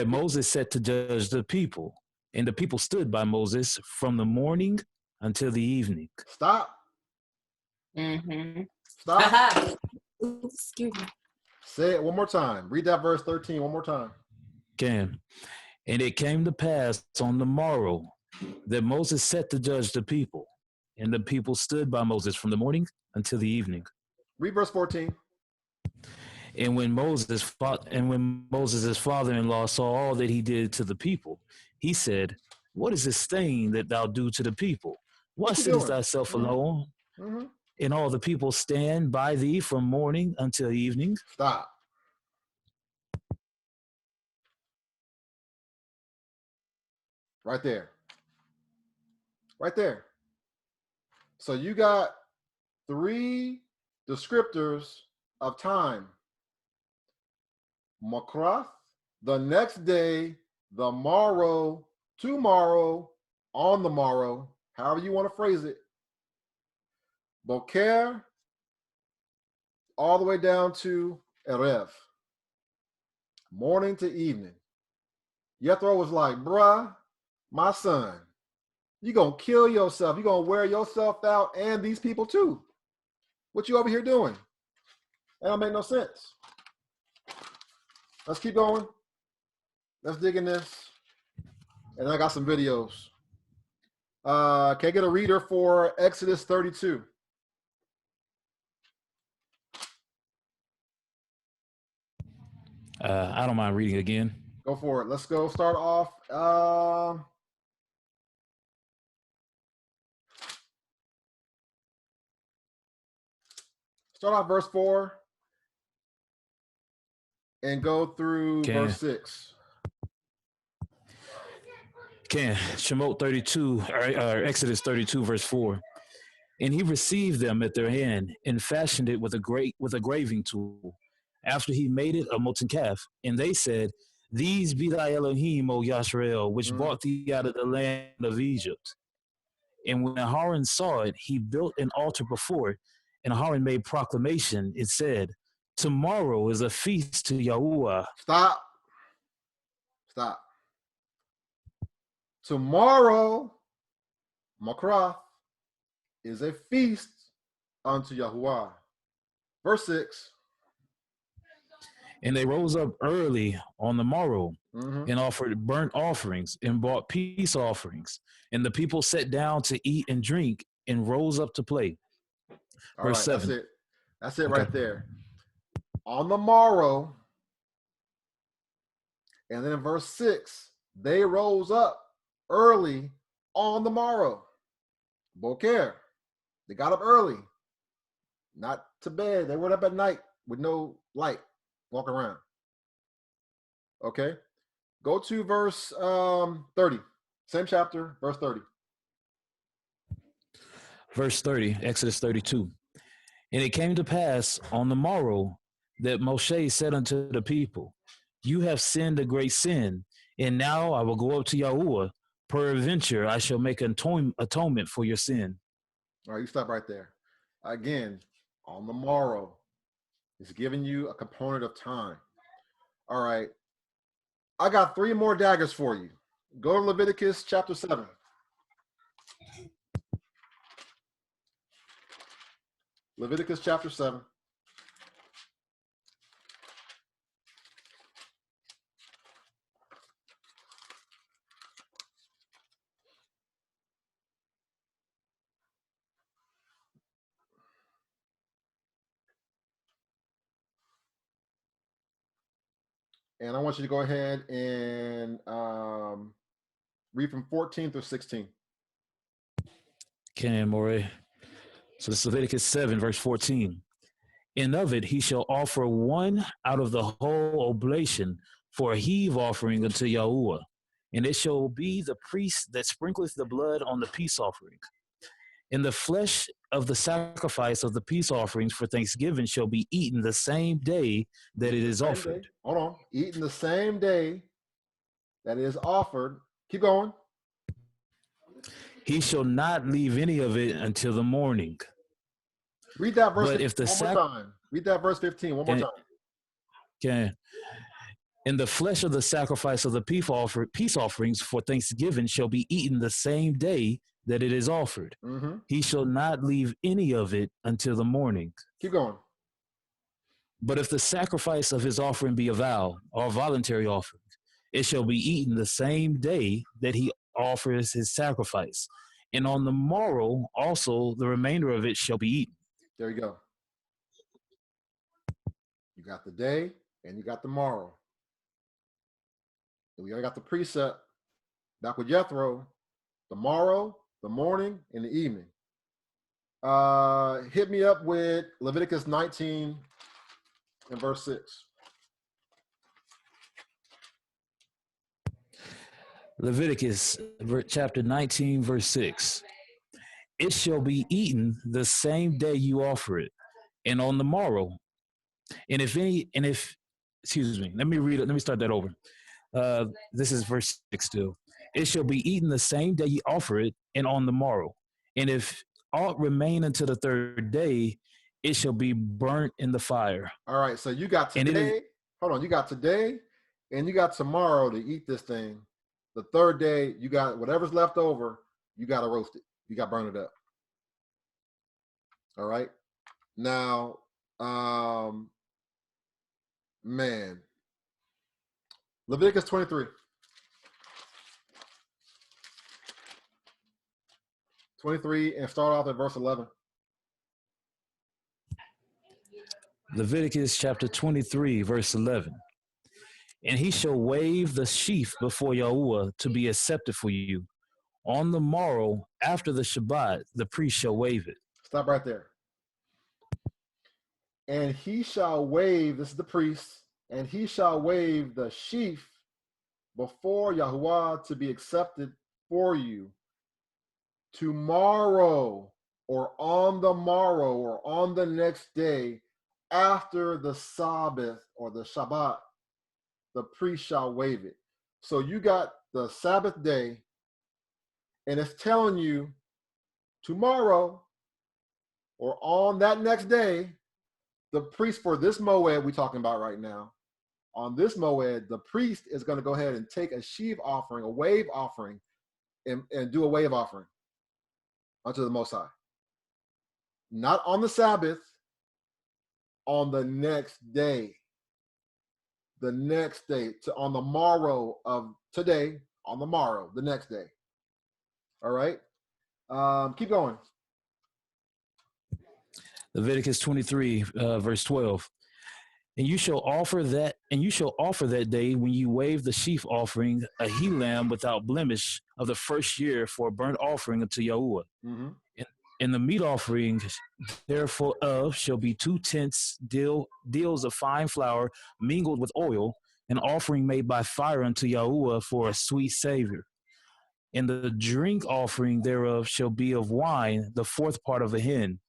Moses set to judge the people. And the people stood by Moses from the morning until the evening. Stop. Mm-hmm. Stop. Excuse me. Say it one more time. Read that verse 13 one more time. Can. And it came to pass on the morrow that Moses set to judge the people. And the people stood by Moses from the morning until the evening. Read verse 14. And when Moses' father-in-law saw all that he did to the people, he said, What is this thing that thou do to the people? Why sittest thyself alone? Mm-hmm. And all the people stand by thee from morning until evening? Stop. Right there. Right there. So you got 3 descriptors of time. Makrath, the next day, the morrow, tomorrow, on the morrow, however you want to phrase it. Boker, all the way down to Erev, morning to evening. Jethro was like, bruh, my son, you're going to kill yourself. You're going to wear yourself out and these people too. What you over here doing? That don't make no sense. Let's keep going. Let's dig in this. And I got some videos. Can I get a reader for Exodus 32? I don't mind reading again. Go for it. Let's go start off. Start off verse 4 and go through verse 6. Shemot 32, or Exodus 32, verse 4. And he received them at their hand and fashioned it with a graving tool. After he made it a molten calf, and they said, These be thy Elohim, O Yashrael, which brought thee out of the land of Egypt. And when Aharon saw it, he built an altar before it, and Aharon made proclamation. It said, "Tomorrow is a feast to Yahuwah." Stop. Tomorrow, Makrah, is a feast unto Yahuwah. Verse 6. And they rose up early on the morrow and offered burnt offerings and brought peace offerings. And the people sat down to eat and drink and rose up to play. All Verse right, 7. That's it right there. On the morrow, and then in verse 6, they rose up early on the morrow. Boker. They got up early. Not to bed. They went up at night with no light. Walk around. Okay. Go to verse 30. Same chapter, verse 30. Verse 30, Exodus 32. And it came to pass on the morrow that Moshe said unto the people, "You have sinned a great sin, and now I will go up to Yahuwah. Peradventure I shall make atonement for your sin." All right, you stop right there. Again, on the morrow. It's giving you a component of time. All right. I got 3 more daggers for you. Go to Leviticus chapter 7. Leviticus chapter 7. And I want you to go ahead and read from 14 through 16. Okay, More. So this is Leviticus 7, verse 14. And of it he shall offer one out of the whole oblation for a heave offering unto Yahuwah. And it shall be the priest that sprinkleth the blood on the peace offering. And the flesh of the sacrifice of the peace offerings for thanksgiving shall be eaten the same day that it is offered. Hold on. Eaten the same day that it is offered. Keep going. He shall not leave any of it until the morning. Read that verse But 15 if the one more time. Read that verse 15 one more time. Okay. And the flesh of the sacrifice of the peace offerings for thanksgiving shall be eaten the same day that it is offered. He shall not leave any of it until the morning. Keep going. But if the sacrifice of his offering be a vow or a voluntary offering, it shall be eaten the same day that he offers his sacrifice. And on the morrow also the remainder of it shall be eaten. There you go. You got the day and you got the morrow. And we already got the precept back with Jethro. The morrow, the morning, and the evening. Hit me up with Leviticus 19 and verse 6. Leviticus chapter 19, verse 6. It shall be eaten the same day you offer it, and on the morrow. And if excuse me, let me start that over. This is verse 6 still. It shall be eaten the same day you offer it, and on the morrow. And if aught remain until the third day, it shall be burnt in the fire. All right, so you got today. Hold on, you got today and you got tomorrow to eat this thing. The third day, you got whatever's left over, you got to roast it. You got to burn it up. All right. Now, man, Leviticus 23. 23 and start off at verse 11. Leviticus chapter 23, verse 11. And he shall wave the sheaf before Yahuwah to be accepted for you. On the morrow, after the Shabbat, the priest shall wave it. Stop right there. And he shall wave, this is the priest, and he shall wave the sheaf before Yahuwah to be accepted for you. Tomorrow, or on the morrow, or on the next day, after the Sabbath or the Shabbat, the priest shall wave it. So you got the Sabbath day, and it's telling you tomorrow, or on that next day, the priest for this moed we're talking about right now, on this moed, the priest is going to go ahead and take a sheaf offering, a wave offering, and do a wave offering unto the Most High. Not on the Sabbath, on the next day. The next day, on the morrow of today, on the morrow, the next day. All right. Keep going. Leviticus 23, verse 12. And you shall offer that day when you wave the sheaf offering a he lamb without blemish of the first year for a burnt offering unto Yahuwah. Mm-hmm. And the meat offering therefore shall be 2 tenths deals of fine flour mingled with oil, an offering made by fire unto Yahuwah for a sweet savor. And the drink offering thereof shall be of wine, the 4th part of a hin.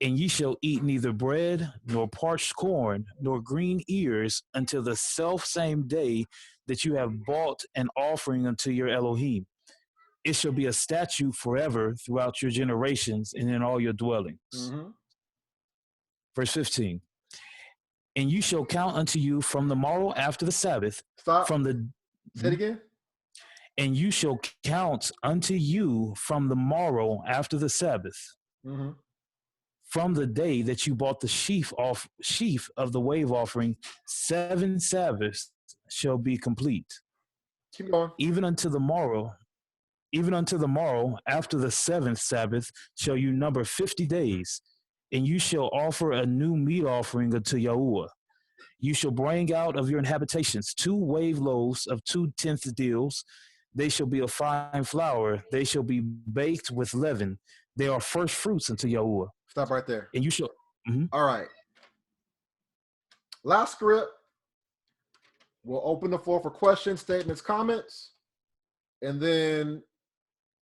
And ye shall eat neither bread, nor parched corn, nor green ears, until the self same day that you have bought an offering unto your Elohim. It shall be a statute forever throughout your generations and in all your dwellings. Mm-hmm. Verse 15. And you shall count unto you from the morrow after the Sabbath. Stop. Say it again. And you shall count unto you from the morrow after the Sabbath. Mm-hmm. From the day that you bought the sheaf of the wave offering, 7 Sabbaths shall be complete. Keep going. Even unto the morrow after the 7th Sabbath shall you number 50 days, and you shall offer a new meat offering unto Yahuwah. You shall bring out of your habitations 2 wave loaves of 2 tenth deals. They shall be of fine flour. They shall be baked with leaven. They are first fruits unto Yahuwah. Stop right there. And you shall. Mm-hmm. All right. Last script. We'll open the floor for questions, statements, comments, and then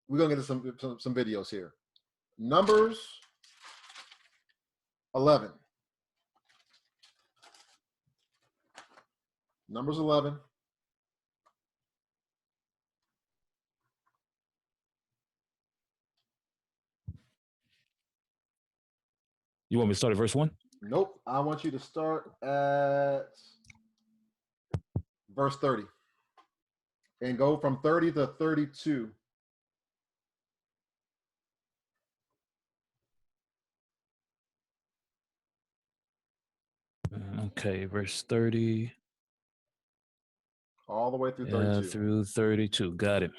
we're gonna get to some videos here. Numbers 11. Numbers 11. You want me to start at verse 1? Nope. I want you to start at verse 30 and go from 30 to 32. Okay, verse 30. All the way through 32. Through 32. Got it.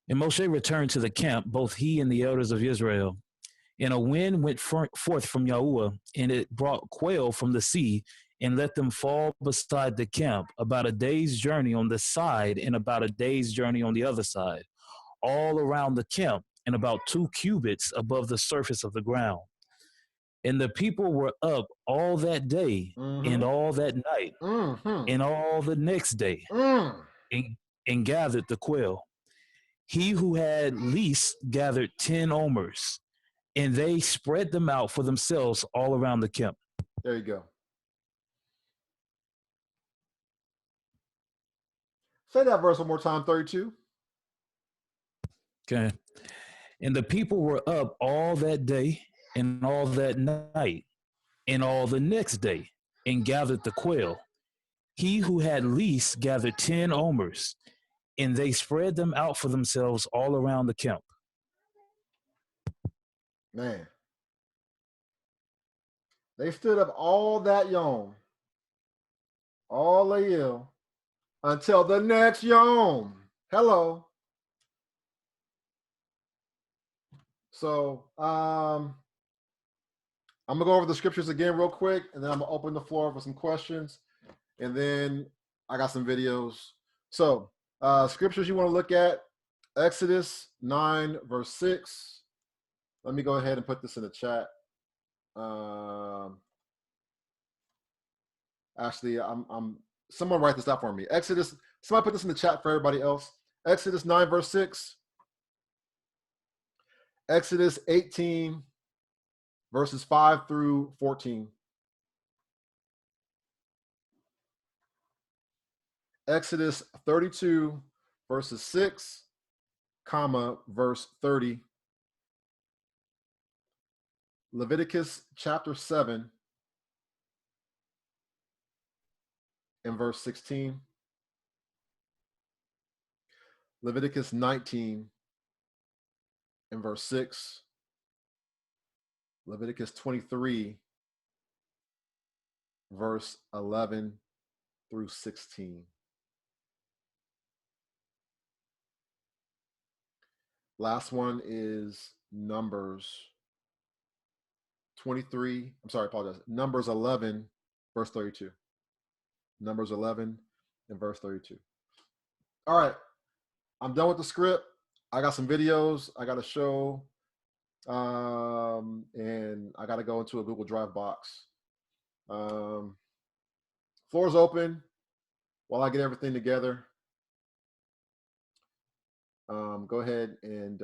And Moshe returned to the camp, both he and the elders of Israel. And a wind went forth from Yahuwah, and it brought quail from the sea, and let them fall beside the camp, about a day's journey on this side, and about a day's journey on the other side, all around the camp, and about 2 cubits above the surface of the ground. And the people were up all that day, and all that night, and all the next day, and gathered the quail. He who had least gathered 10 omers, and they spread them out for themselves all around the camp. There you go. Say that verse one more time, 32. Okay. And the people were up all that day and all that night and all the next day, and gathered the quail. He who had least gathered 10 omers, and they spread them out for themselves all around the camp. Man. They stood up all that yom, all Layil, until the next yom. Hello. So I'm gonna go over the scriptures again real quick, and then I'm gonna open the floor for some questions, and then I got some videos. So scriptures you want to look at: Exodus 9 verse 6. Let me go ahead and put this in the chat. Actually, I'm someone write this out for me. Exodus, somebody put this in the chat for everybody else. Exodus 9 verse 6. Exodus 18 verses 5 through 14. Exodus 32 verses 6, comma, verse 30. Leviticus chapter 7 and verse 16. Leviticus 19 and verse 6. Leviticus 23, verse 11 through 16. Last one is Numbers 23. I'm sorry, I apologize. Numbers 11, verse 32. Numbers 11 and verse 32. All right, I'm done with the script. I got some videos I got to show, and I got to go into a Google Drive box. Floor's open while I get everything together. Go ahead and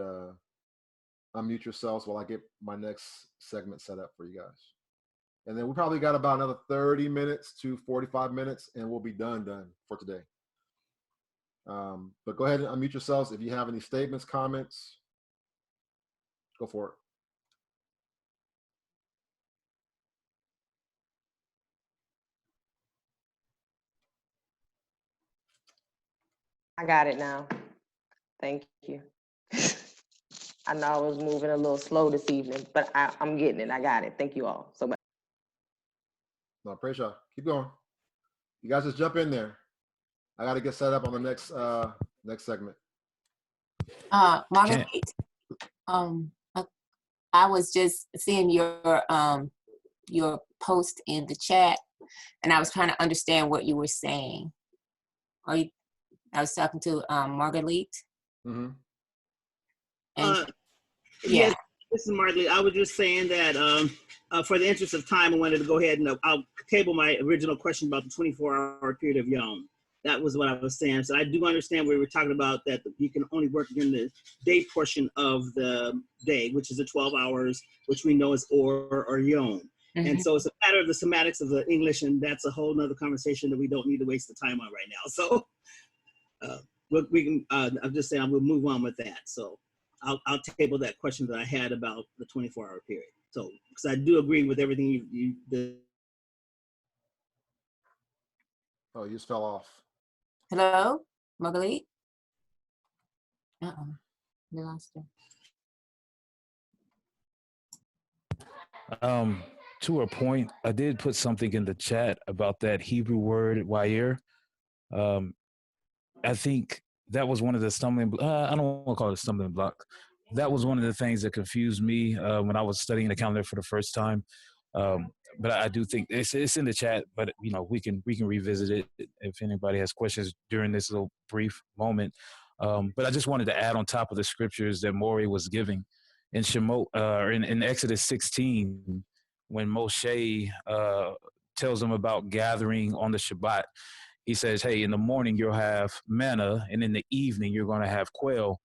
unmute yourselves while I get my next segment set up for you guys. And then we probably got about another 30 minutes to 45 minutes, and we'll be done for today. But go ahead and unmute yourselves. If you have any statements, comments, go for it. I got it now. Thank you. I know I was moving a little slow this evening, but I'm getting it. I got it. Thank you all so much. No, praise y'all. Keep going. You guys just jump in there. I got to get set up on the next segment. Margaret, I was just seeing your post in the chat, and I was trying to understand what you were saying. I was talking to Margaret. Mm-hmm. Yes, this is Margaret. I was just saying that for the interest of time, I wanted to go ahead and I'll table my original question about the 24-hour period of Yom. That was what I was saying. So I do understand we were talking about that you can only work during the day portion of the day, which is the 12 hours, which we know is or Yom. Mm-hmm. And so it's a matter of the semantics of the English, and that's a whole nother conversation that we don't need to waste the time on right now. So we can, I'm just saying we'll move on with that. So I'll table that question that I had about the 24-hour period. So, because I do agree with everything you did. Oh, you just fell off. Hello, Margaret? We lost her. To a point, I did put something in the chat about that Hebrew word "wayer." I think that was one of the stumbling. I don't want to call it a stumbling block. That was one of the things that confused me when I was studying the calendar for the first time. But I do think it's in the chat. But we can revisit it if anybody has questions during this little brief moment. But I just wanted to add on top of the scriptures that Maury was giving in Shemot, in Exodus 16, when Moshe tells them about gathering on the Shabbat. He says, hey, in the morning you'll have manna, and in the evening you're going to have quail.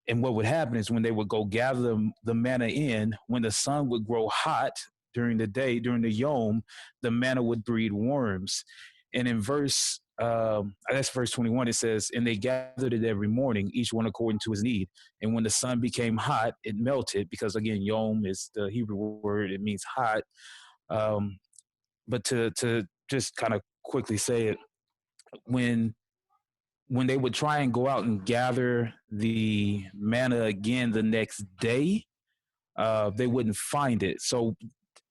And what would happen is when they would go gather the manna in, when the sun would grow hot during the day, during the Yom, the manna would breed worms. And in verse 21, it says, and they gathered it every morning, each one according to his need. And when the sun became hot, it melted, because again, Yom is the Hebrew word, it means hot. But to just kind of quickly say it, when they would try and go out and gather the manna again the next day, they wouldn't find it. So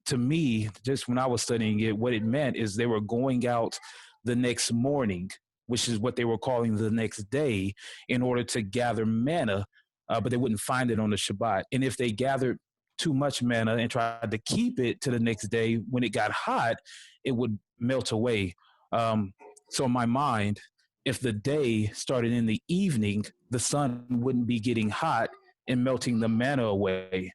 to me, just when I was studying it, what it meant is they were going out the next morning, which is what they were calling the next day, in order to gather manna, but they wouldn't find it on the Shabbat. And if they gathered too much manna and tried to keep it to the next day, when it got hot, it would melt away. So in my mind, if the day started in the evening, the sun wouldn't be getting hot and melting the manna away.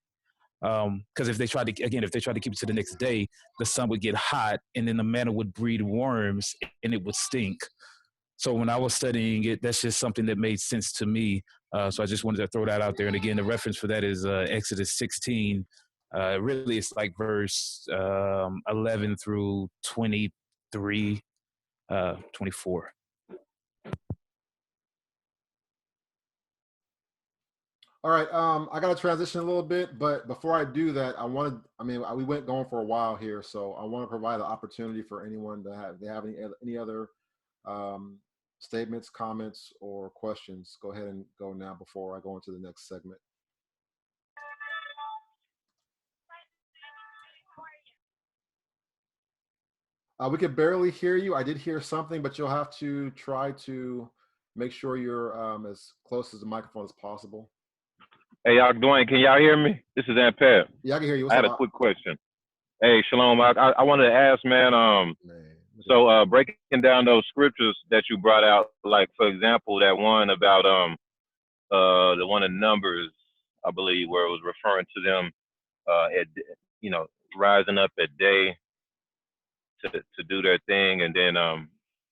Because if they tried to keep it to the next day, the sun would get hot and then the manna would breed worms and it would stink. So when I was studying it, that's just something that made sense to me. So I just wanted to throw that out there. And again, the reference for that is Exodus 16. Really, it's like verse 11 through 23, 24. All right. I got to transition a little bit, but before I do that, we went going for a while here, so I want to provide an opportunity for anyone to have any other statements, comments, or questions. Go ahead and go now before I go into the next segment. We could barely hear you. I did hear something, but you'll have to try to make sure you're as close to the microphone as possible. Hey, y'all doing? Can y'all hear me? This is Ampere. Yeah, I can hear you. I had a quick question. Hey, Shalom. I wanted to ask, man. So breaking down those scriptures that you brought out, like for example, that one about the one in Numbers, I believe, where it was referring to them rising up at day to do their thing, and then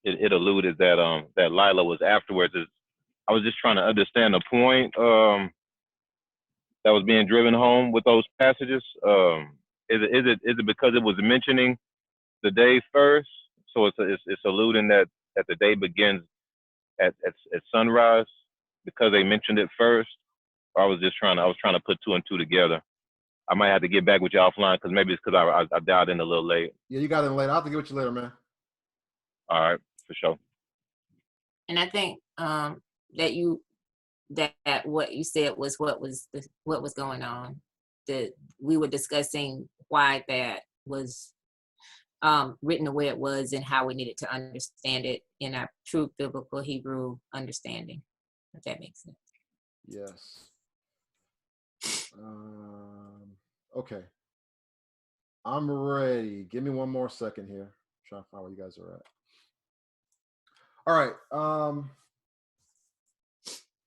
it alluded that that Lila was afterwards. I was just trying to understand the point that was being driven home with those passages. Is it because it was mentioning the day first, so it's alluding that the day begins at sunrise because they mentioned it first? Or I was trying to put two and two together. I might have to get back with you offline because maybe it's because I dialed in a little late. Yeah, you got in late. I'll have to get with you later, man. All right, for sure. And I think that what you said was what was going on. That we were discussing why that was written the way it was and how we needed to understand it in our true biblical Hebrew understanding. If that makes sense. Yes. Okay. I'm ready. Give me one more second here. I'm trying to find where you guys are at. All right.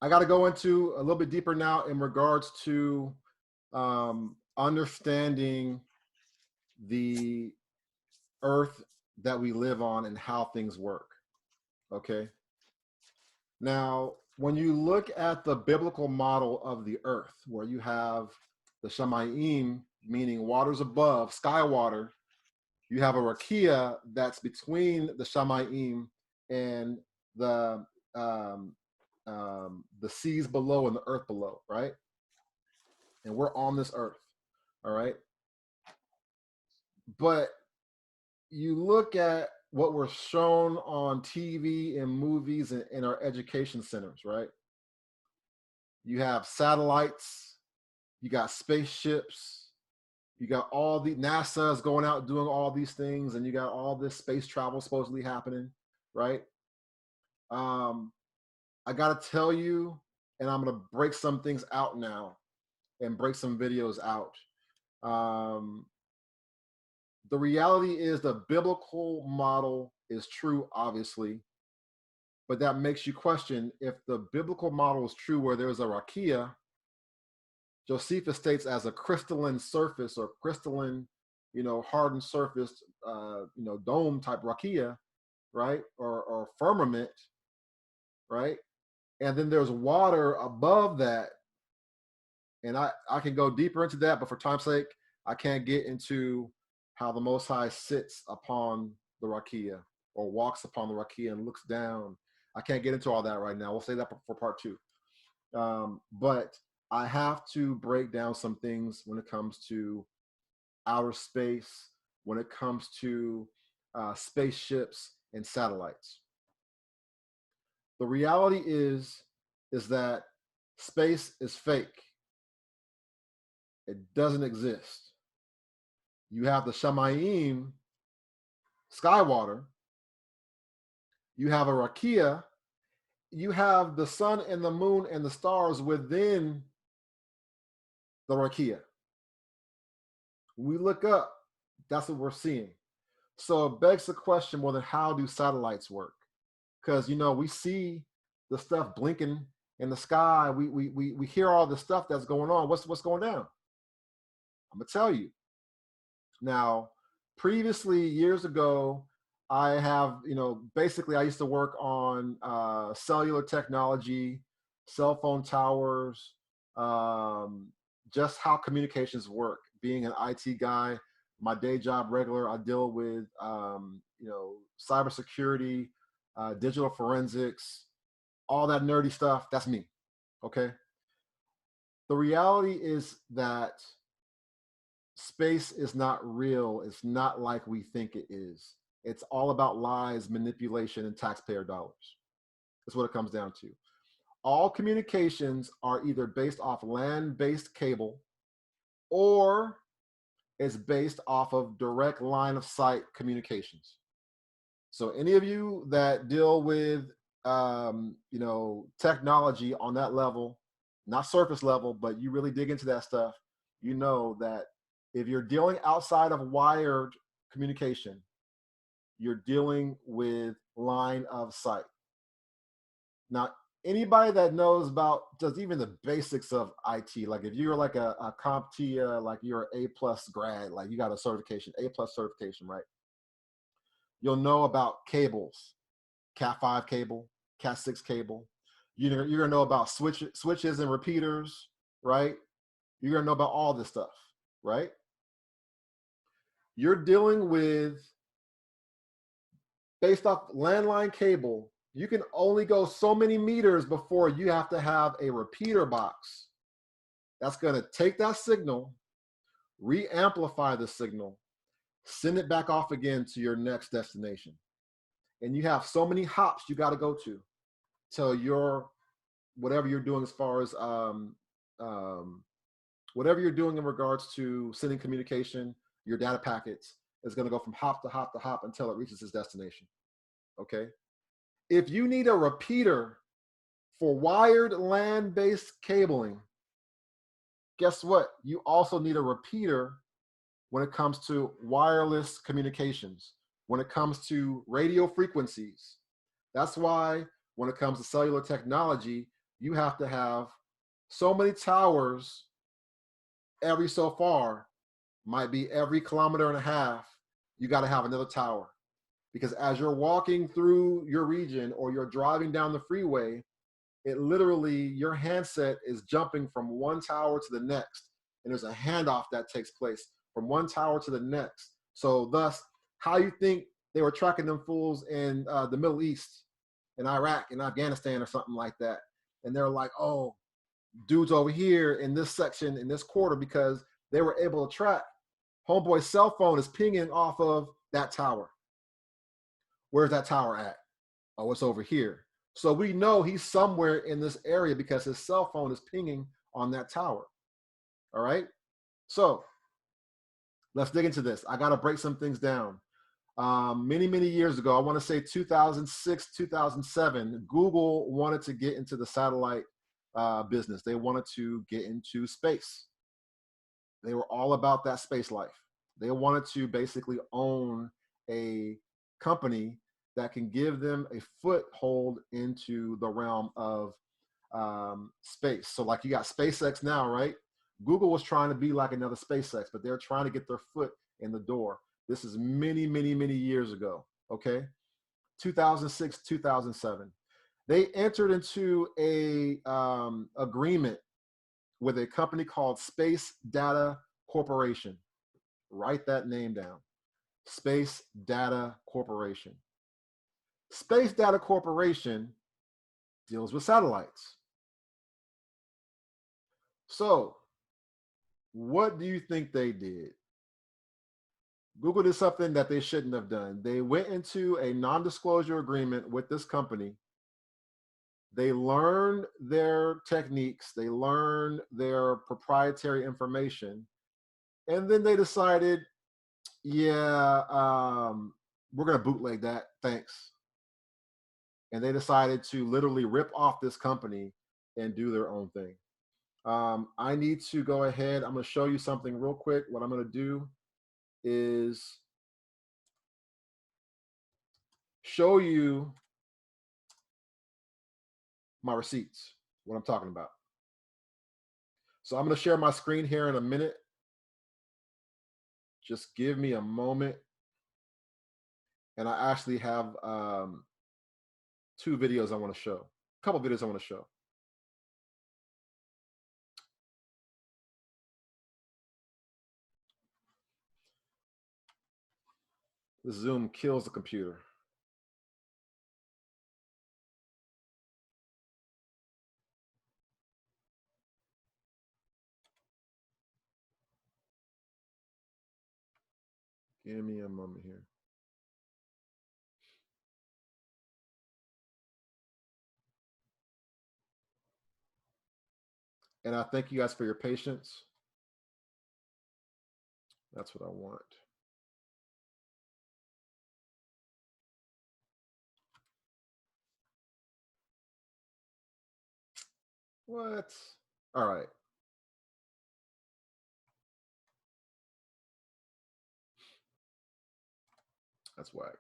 I got to go into a little bit deeper now in regards to understanding the earth that we live on and how things work. Okay. Now, when you look at the biblical model of the earth, where you have the Shamayim, meaning waters above, sky water, you have a Rakia that's between the Shamayim and the seas below and the earth below, right? And we're on this earth, all right? But you look at what we're shown on TV and movies and in our education centers, right? You have satellites, you got spaceships, you got all the NASA's going out doing all these things, and you got all this space travel supposedly happening, right? I gotta tell you, and I'm gonna break some things out now and break some videos out. The reality is the biblical model is true, obviously, but that makes you question if the biblical model is true where there's a rakia. Josephus states as a crystalline surface or crystalline, hardened surface, dome type rakia, right? Or firmament, right? And then there's water above that. And I can go deeper into that, but for time's sake, I can't get into how the Most High sits upon the rakia or walks upon the rakia and looks down. I can't get into all that right now. We'll say that for part two. But I have to break down some things when it comes to outer space, when it comes to spaceships and satellites. The reality is that space is fake. It doesn't exist. You have the Shamayim, sky water. You have a rakia. You have the sun and the moon and the stars within the rakia. When we look up, that's what we're seeing. So it begs the question, well, then how do satellites work? Because, we see the stuff blinking in the sky. We hear all the stuff that's going on. What's going down? I'm going to tell you. Now, previously, years ago, I have, basically I used to work on cellular technology, cell phone towers, just how communications work. Being an IT guy, my day job regular, I deal with, cybersecurity, digital forensics, all that nerdy stuff. That's me. Okay. The reality is that space is not real. It's not like we think it is. It's all about lies, manipulation, and taxpayer dollars. That's what it comes down to. All communications are either based off land-based cable or it's based off of direct line of sight communications. So any of you that deal with technology on that level, not surface level, but you really dig into that stuff, you know that if you're dealing outside of wired communication, you're dealing with line of sight. Now, anybody that knows about just even the basics of IT, like if you're like a CompTIA, like you're an A+ grad, like you got a certification, A+ certification, right? You'll know about cables, Cat5 cable, Cat6 cable. You're gonna know about switches and repeaters, right? You're gonna know about all this stuff, right? You're dealing with, based off landline cable, you can only go so many meters before you have to have a repeater box that's gonna take that signal, re-amplify the signal, send it back off again to your next destination. And you have so many hops you gotta go to till your, whatever you're doing as far as whatever you're doing in regards to sending communication, your data packets is going to go from hop to hop to hop until it reaches its destination. Okay. If you need a repeater for wired land-based cabling, guess what? You also need a repeater when it comes to wireless communications, when it comes to radio frequencies. That's why when it comes to cellular technology, you have to have so many towers every so far, might be every 1.5 kilometers, you got to have another tower. Because as you're walking through your region or you're driving down the freeway, it literally, your handset is jumping from one tower to the next. And there's a handoff that takes place from one tower to the next. So thus, how you think they were tracking them fools in the Middle East, in Iraq, in Afghanistan or something like that. And they're like, oh, dudes over here in this section, in this quarter, because they were able to track. Homeboy's cell phone is pinging off of that tower. Where's that tower at? Oh, it's over here. So we know he's somewhere in this area because his cell phone is pinging on that tower. All right. So let's dig into this. I got to break some things down. Many years ago, I want to say 2006, 2007, Google wanted to get into the satellite business. They wanted to get into space. They were all about that space life. They wanted to basically own a company that can give them a foothold into the realm of space. So like you got SpaceX now, right? Google was trying to be like another SpaceX, but they're trying to get their foot in the door. This is many years ago, okay? 2006, 2007. They entered into a agreement with a company called Space Data Corporation. Write that name down. Space Data Corporation. Space Data Corporation deals with satellites. So, what do you think they did? Google did something that they shouldn't have done. They went into a non-disclosure agreement with this company. They learned their techniques, they learned their proprietary information, and then they decided, yeah, we're going to bootleg that, thanks. And they decided to literally rip off this company and do their own thing. I need to go ahead. I'm going to show you something real quick. What I'm going to do is show you my receipts, what I'm talking about. So I'm going to share my screen here in a minute. Just give me a moment. And I actually have 2 videos I want to show, a couple videos I want to show. The Zoom kills the computer. Give me a moment here. And I thank you guys for your patience. That's what I want. What? All right. That's whack.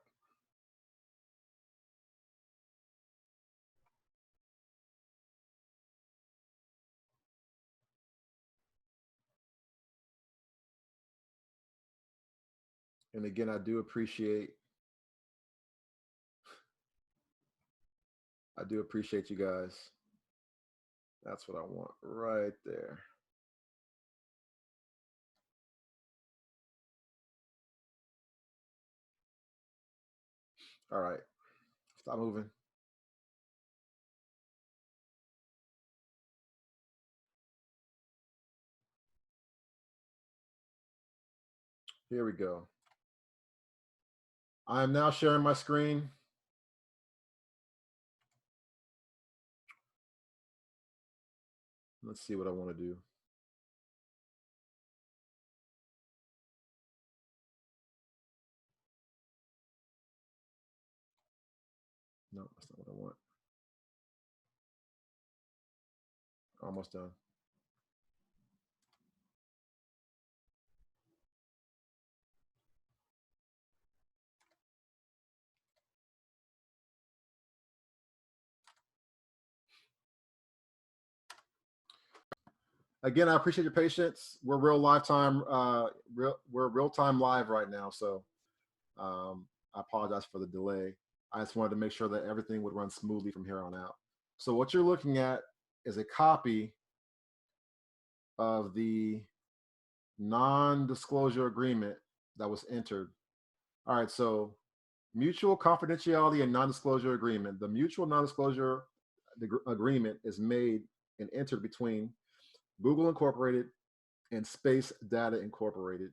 And again, I do appreciate you guys. That's what I want right there. All right. Stop moving. Here we go. I am now sharing my screen. Let's see what I want to do. No, that's not what I want. Almost done. Again, I appreciate your patience. We're we're real time live right now, so I apologize for the delay. I just wanted to make sure that everything would run smoothly from here on out. So what you're looking at is a copy of the non-disclosure agreement that was entered. All right, so mutual confidentiality and non-disclosure agreement. The mutual non-disclosure agreement is made and entered between Google Incorporated and Space Data Incorporated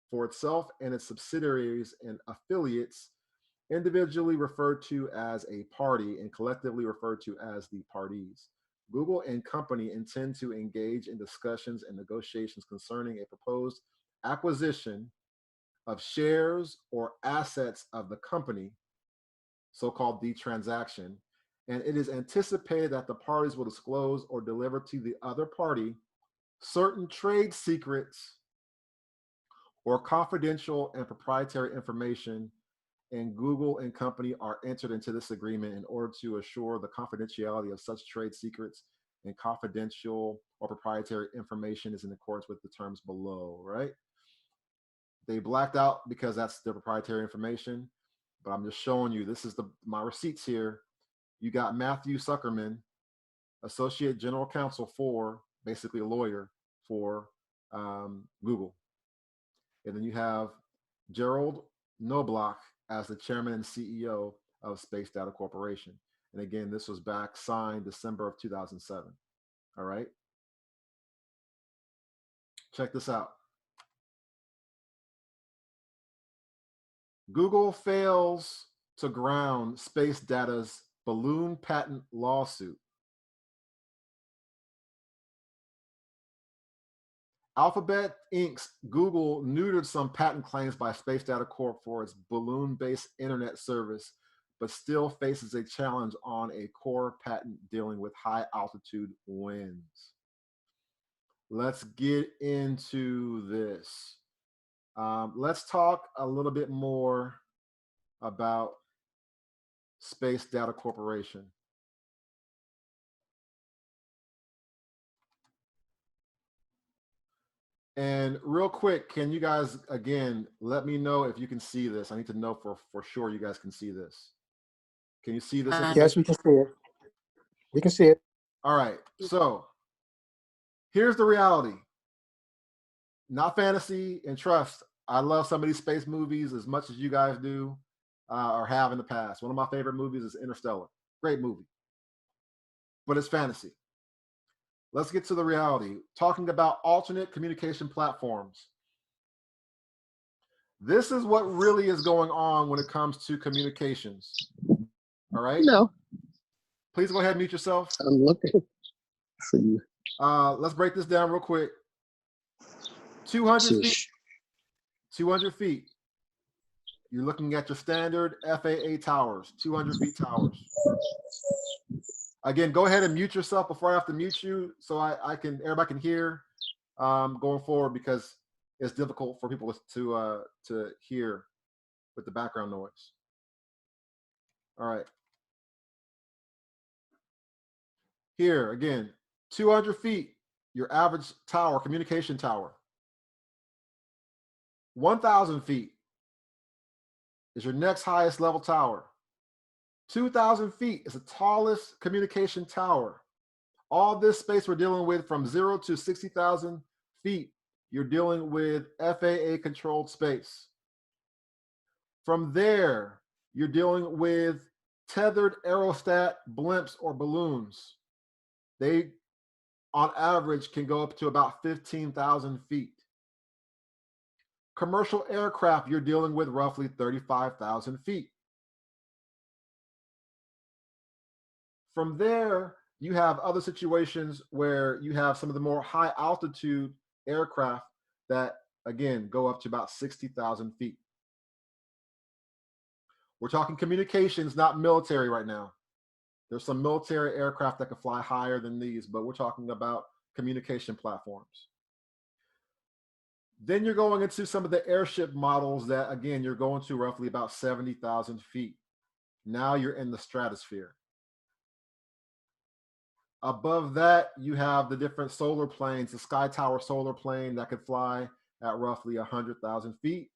for itself and its subsidiaries and affiliates, individually referred to as a party and collectively referred to as the parties. Google and company intend to engage in discussions and negotiations concerning a proposed acquisition of shares or assets of the company, so-called the transaction, and it is anticipated that the parties will disclose or deliver to the other party certain trade secrets or confidential and proprietary information, and Google and company are entered into this agreement in order to assure the confidentiality of such trade secrets and confidential or proprietary information is in accordance with the terms below, right? They blacked out because that's their proprietary information, but I'm just showing you, this is my receipts here. You got Matthew Zuckerman, Associate General Counsel for, basically a lawyer for Google. And then you have Gerald Knobloch as the chairman and CEO of Space Data Corporation. And again, this was back signed December of 2007. All right. Check this out. Google fails to ground Space Data's balloon patent lawsuit. Alphabet Inc.'s Google neutered some patent claims by Space Data Corp for its balloon-based internet service, but still faces a challenge on a core patent dealing with high-altitude winds. Let's get into this. Let's talk a little bit more about Space Data Corporation. And real quick, can you guys, again, let me know if you can see this? I need to know for sure you guys can see this. Can you see this? Yes, we can see it. We can see it. All right. So here's the reality. Not fantasy, and trust, I love some of these space movies as much as you guys do or have in the past. One of my favorite movies is Interstellar. Great movie. But it's fantasy. Let's get to the reality. Talking about alternate communication platforms. This is what really is going on when it comes to communications. All right? No. Please go ahead and mute yourself. I'm looking for you. Let's break this down real quick. 200 feet. 200 feet. You're looking at your standard FAA towers, 200 feet towers. Again, go ahead and mute yourself before I have to mute you, so everybody can hear going forward, because it's difficult for people to hear with the background noise. All right. Here again, 200 feet, your average tower, communication tower. 1,000 feet is your next highest level tower. 2,000 feet is the tallest communication tower. All this space we're dealing with from 0 to 60,000 feet, you're dealing with FAA controlled space. From there, you're dealing with tethered aerostat blimps or balloons. They, on average, can go up to about 15,000 feet. Commercial aircraft, you're dealing with roughly 35,000 feet. From there, you have other situations where you have some of the more high altitude aircraft that, again, go up to about 60,000 feet. We're talking communications, not military right now. There's some military aircraft that can fly higher than these, but we're talking about communication platforms. Then you're going into some of the airship models that, again, you're going to roughly about 70,000 feet. Now you're in the stratosphere. Above that, you have the different solar planes, the Sky Tower solar plane that could fly at roughly 100,000 feet.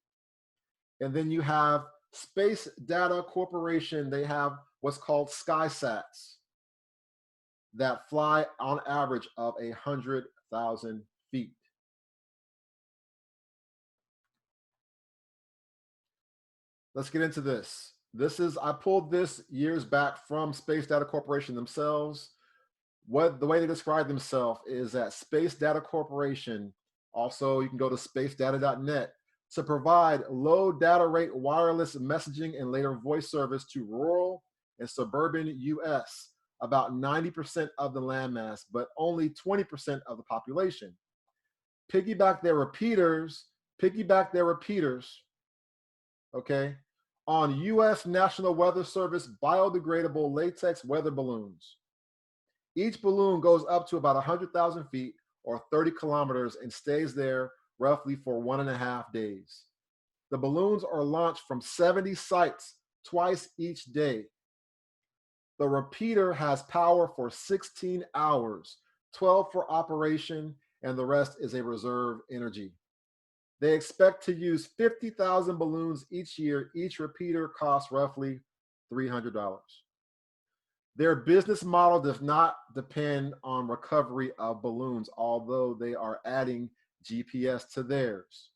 And then you have Space Data Corporation. They have what's called SkySats that fly on average of 100,000 feet. Let's get into this. I pulled this years back from Space Data Corporation themselves. The way they describe themselves is that Space Data Corporation, also you can go to spacedata.net, to provide low data rate wireless messaging and later voice service to rural and suburban US, about 90% of the landmass, but only 20% of the population. Piggyback their repeaters, okay, on US National Weather Service biodegradable latex weather balloons. Each balloon goes up to about 100,000 feet or 30 kilometers and stays there roughly for 1.5 days. The balloons are launched from 70 sites twice each day. The repeater has power for 16 hours, 12 for operation, and the rest is a reserve energy. They expect to use 50,000 balloons each year. Each repeater costs roughly $300. Their business model does not depend on recovery of balloons, although they are adding GPS to theirs.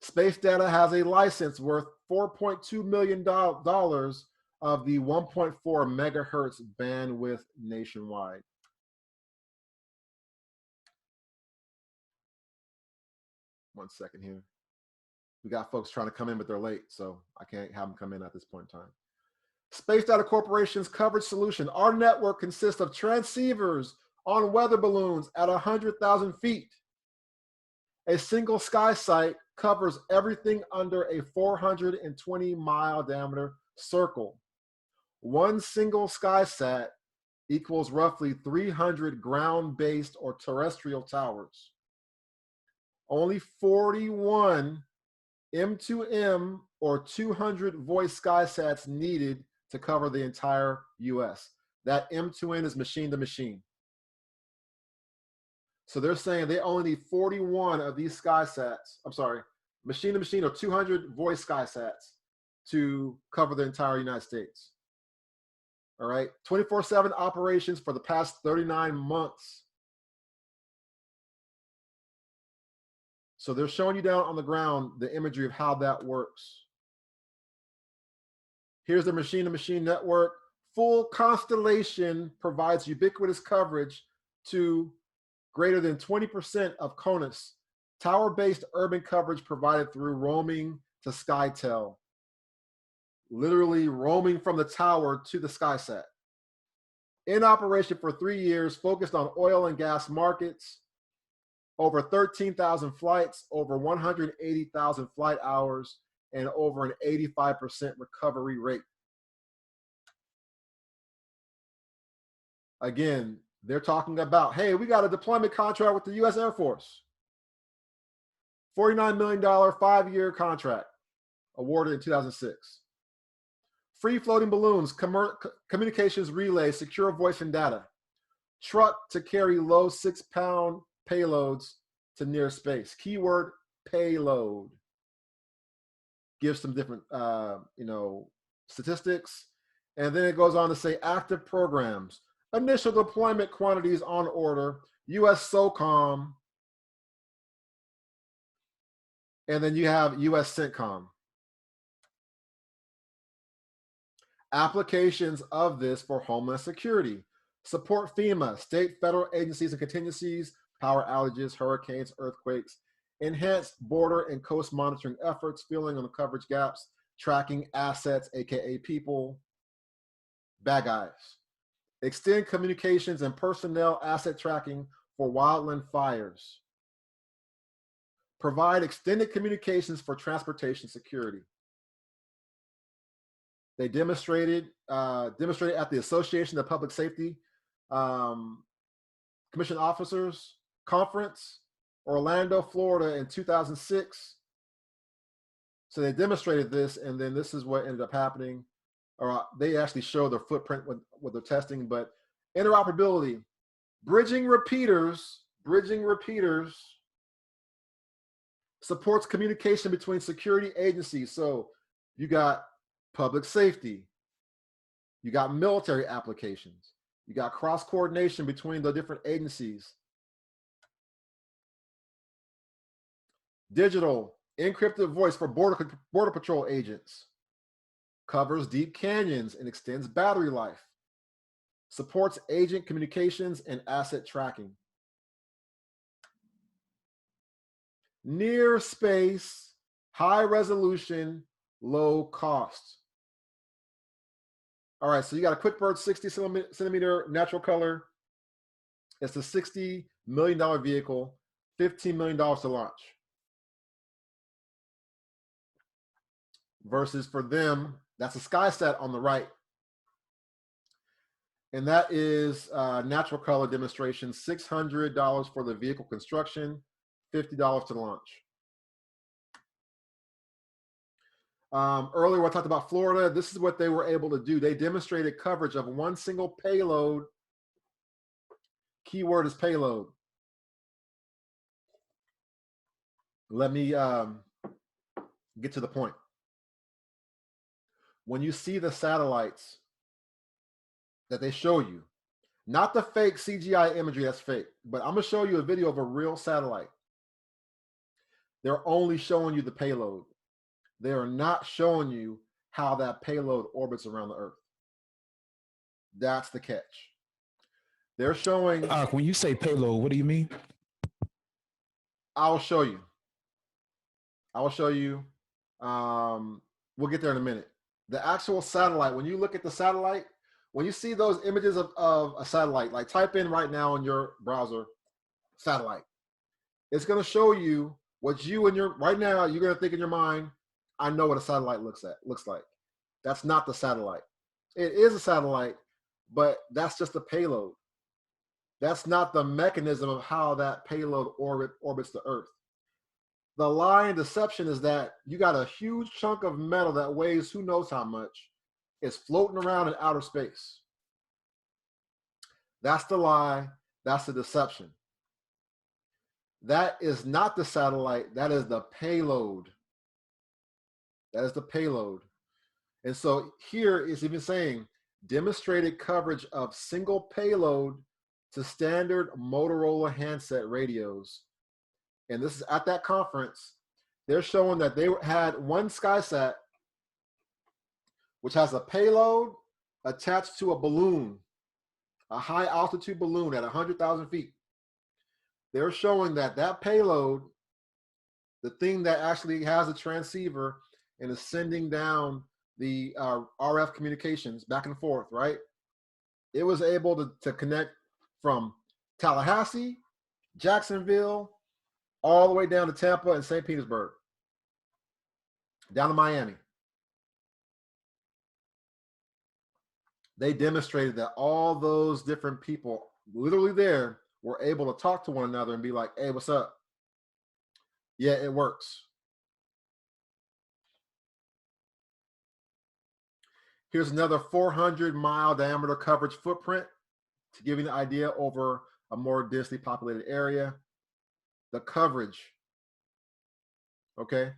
Space Data has a license worth $4.2 million of the 1.4 megahertz bandwidth nationwide. One second here. We got folks trying to come in, but they're late, so I can't have them come in at this point in time. Space Data Corporation's coverage solution. Our network consists of transceivers on weather balloons at 100,000 feet. A single sky site covers everything under a 420-mile diameter circle. One single sky sat equals roughly 300 ground-based or terrestrial towers. Only 41 M2M or 200 voice SkySats needed to cover the entire US. That M2N is machine to machine. So they're saying they only need 41 of these SkySats, machine to machine or 200 voice SkySats to cover the entire United States. All right, 24/7 operations for the past 39 months. So they're showing you down on the ground the imagery of how that works. Here's the machine-to-machine network. Full constellation provides ubiquitous coverage to greater than 20% of CONUS Tower-based urban coverage provided through roaming to SkyTel. Literally roaming from the tower to the SkySat. In operation for 3 years, focused on oil and gas markets. Over 13,000 flights, over 180,000 flight hours, and over an 85% recovery rate. Again, they're talking about, hey, we got a deployment contract with the U.S. Air Force. $49 million 5-year contract awarded in 2006. Free floating balloons, communications relay, secure voice and data. Truck to carry low 6-pound payloads to near space. Keyword payload. Gives some different, statistics. And then it goes on to say active programs. Initial deployment quantities on order. U.S. SOCOM. And then you have U.S. CENTCOM. Applications of this for Homeland Security. Support FEMA, state, federal agencies and contingencies, power outages, hurricanes, earthquakes, enhanced border and coast monitoring efforts, filling on the coverage gaps, tracking assets, AKA people, bad guys. Extend communications and personnel asset tracking for wildland fires. Provide extended communications for transportation security. They demonstrated at the Association of Public Safety Commission Officers Conference, Orlando, Florida in 2006. So they demonstrated this, and then this is what ended up happening. Or they actually show their footprint with their testing, but interoperability, bridging repeaters supports communication between security agencies. So you got public safety, you got military applications, you got cross coordination between the different agencies. Digital encrypted voice for border patrol agents. Covers deep canyons and extends battery life. Supports agent communications and asset tracking. Near space, high resolution, low cost. All right, so you got a QuickBird 60 centimeter natural color. It's a $60 million vehicle, $15 million to launch. Versus for them, that's a SkySat on the right. And that is natural color demonstration, $600 for the vehicle construction, $50 to launch. Earlier, I talked about Florida. This is what they were able to do. They demonstrated coverage of one single payload. Keyword is payload. Let me get to the point. When you see the satellites that they show you, not the fake CGI imagery that's fake, but I'm gonna show you a video of a real satellite. They're only showing you the payload. They are not showing you how that payload orbits around the Earth. That's the catch. They're showing. When you say payload, what do you mean? I'll show you. I will show you. We'll get there in a minute. The actual satellite, when you look at the satellite, when you see those images of a satellite, like type in right now in your browser, satellite, it's going to show you what you and your, right now, you're going to think in your mind, I know what a satellite looks like. That's not the satellite. It is a satellite, but that's just a payload. That's not the mechanism of how that payload orbits the Earth. The lie and deception is that you got a huge chunk of metal that weighs who knows how much. It's floating around in outer space. That's the lie. That's the deception. That is not the satellite. That is the payload. That is the payload. And so here is even saying demonstrated coverage of single payload to standard Motorola handset radios. And this is at that conference. They're showing that they had one SkySat, which has a payload attached to a balloon, a high altitude balloon at 100,000 feet. They're showing that that payload the thing that actually has a transceiver and is sending down the RF communications back and forth, right? It was able to connect from Tallahassee, Jacksonville, all the way down to Tampa and St. Petersburg, down to Miami. They demonstrated that all those different people literally there were able to talk to one another and be like, hey, what's up? Yeah, it works. Here's another 400-mile diameter coverage footprint to give you an idea over a more densely populated area. The coverage, okay?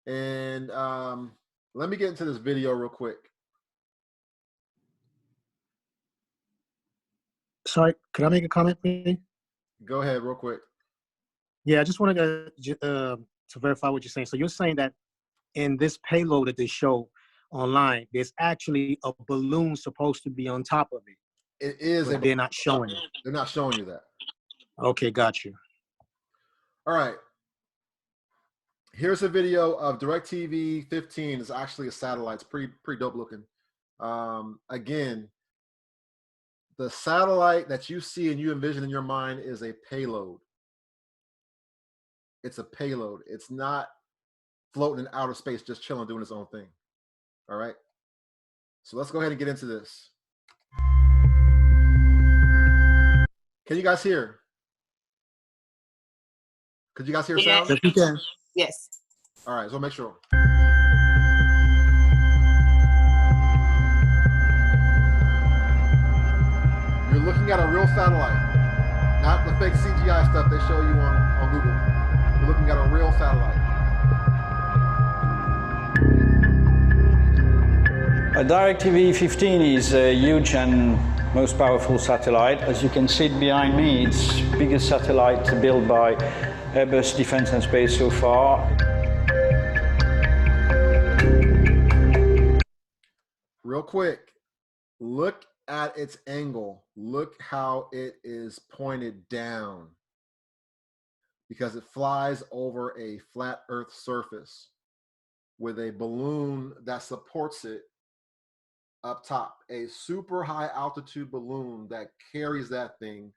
And let me get into this video real quick. Sorry, could I make a comment, please? Go ahead, real quick. Yeah, I just wanted to verify what you're saying. So you're saying that in this payload that they show online, there's actually a balloon supposed to be on top of it. It is. But they're not showing it. They're not showing you that. Okay, got you. All right. Here's a video of DirecTV 15. It's actually a satellite. It's pretty dope looking. Again, the satellite that you see and you envision in your mind is a payload. It's a payload. It's not floating in outer space, just chilling, doing its own thing. All right. So let's go ahead and get into this. Can you guys hear? Could you guys hear sound? Yes, we can. Yes. All right, so make sure. You're looking at a real satellite, not the fake CGI stuff they show you on Google. You're looking at a real satellite. A DirecTV 15 is a huge and most powerful satellite. As you can see it behind me, it's the biggest satellite built by Airbus Defence and Space so far. Real quick, look at its angle. Look how it is pointed down because it flies over a flat Earth surface with a balloon that supports it up top, a super high altitude balloon that carries that thing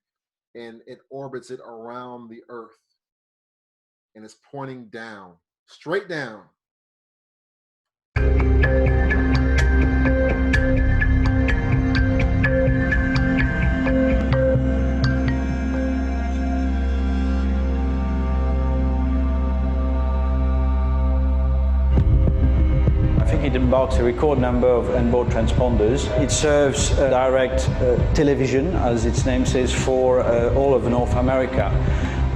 and it orbits it around the Earth and it's pointing down, straight down. It embarks a record number of onboard transponders. It serves direct television, as its name says, for all of North America.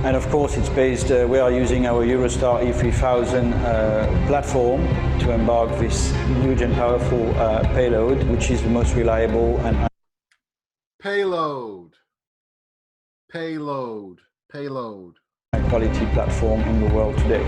And of course, it's based, we are using our Eurostar E3000 platform to embark this huge and powerful payload, which is the most reliable and Payload. high quality platform in the world today.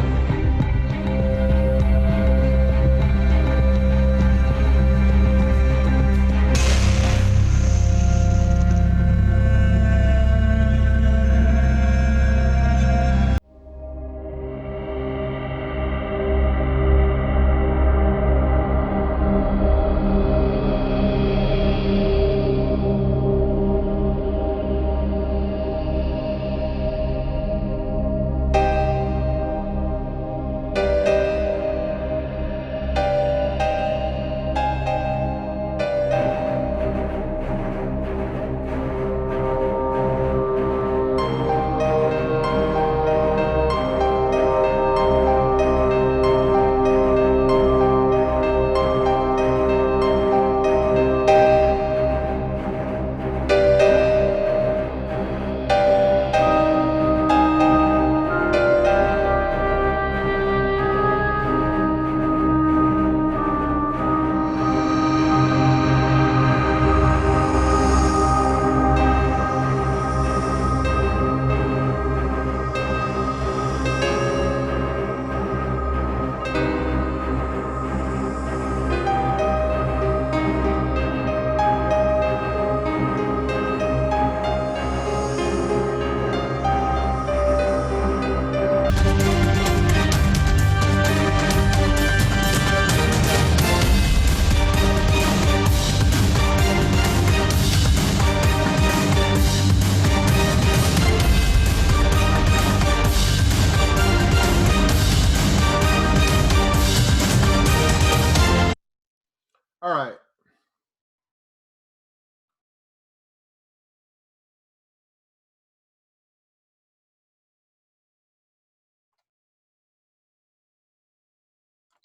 All right.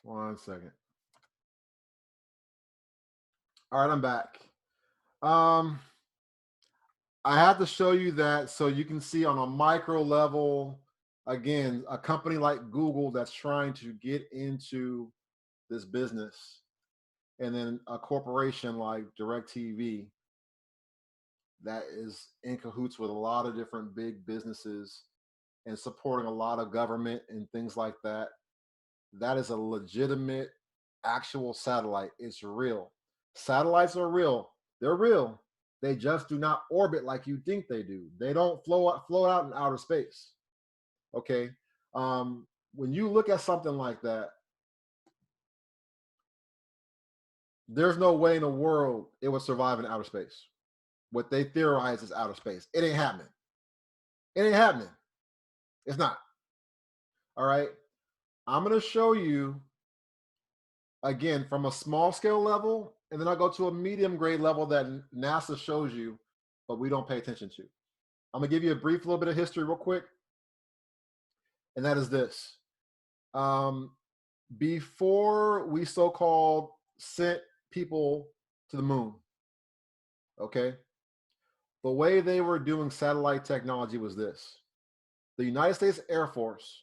One second. All right, I'm back. I have to show you that so you can see on a micro level, again, a company like Google that's trying to get into this business, and then a corporation like DirecTV that is in cahoots with a lot of different big businesses and supporting a lot of government and things like that. That is a legitimate, actual satellite. It's real. Satellites are real. They're real. They just do not orbit like you think they do. They don't float out in outer space. Okay. When you look at something like that, there's no way in the world it would survive in outer space. What they theorize is outer space. It ain't happening. It ain't happening. It's not. All right. I'm going to show you again from a small scale level, and then I'll go to a medium grade level that NASA shows you, but we don't pay attention to. I'm going to give you a brief little bit of history real quick. And that is this. Before we so-called sent people to the moon, okay, the way they were doing satellite technology was this. The United States Air Force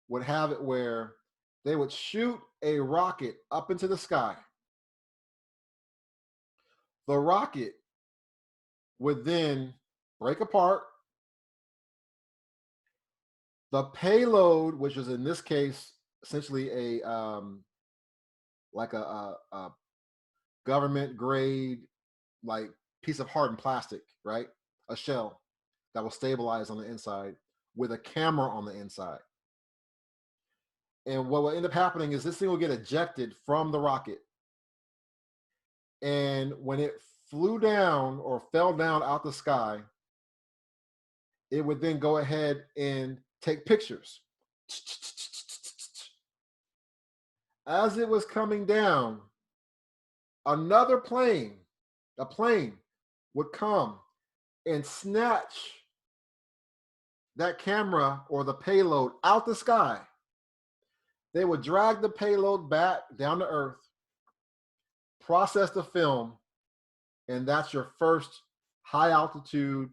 would have it where they would shoot a rocket up into the sky. The rocket would then break apart. The payload, which is in this case essentially a like a government grade like piece of hardened plastic, right? A shell that will stabilize on the inside with a camera on the inside. And what will end up happening is this thing will get ejected from the rocket. And when it flew down or fell down out the sky, it would then go ahead and take pictures. As it was coming down, another plane, a plane would come and snatch that camera or the payload out the sky. They would drag the payload back down to Earth, process the film, and that's your first high altitude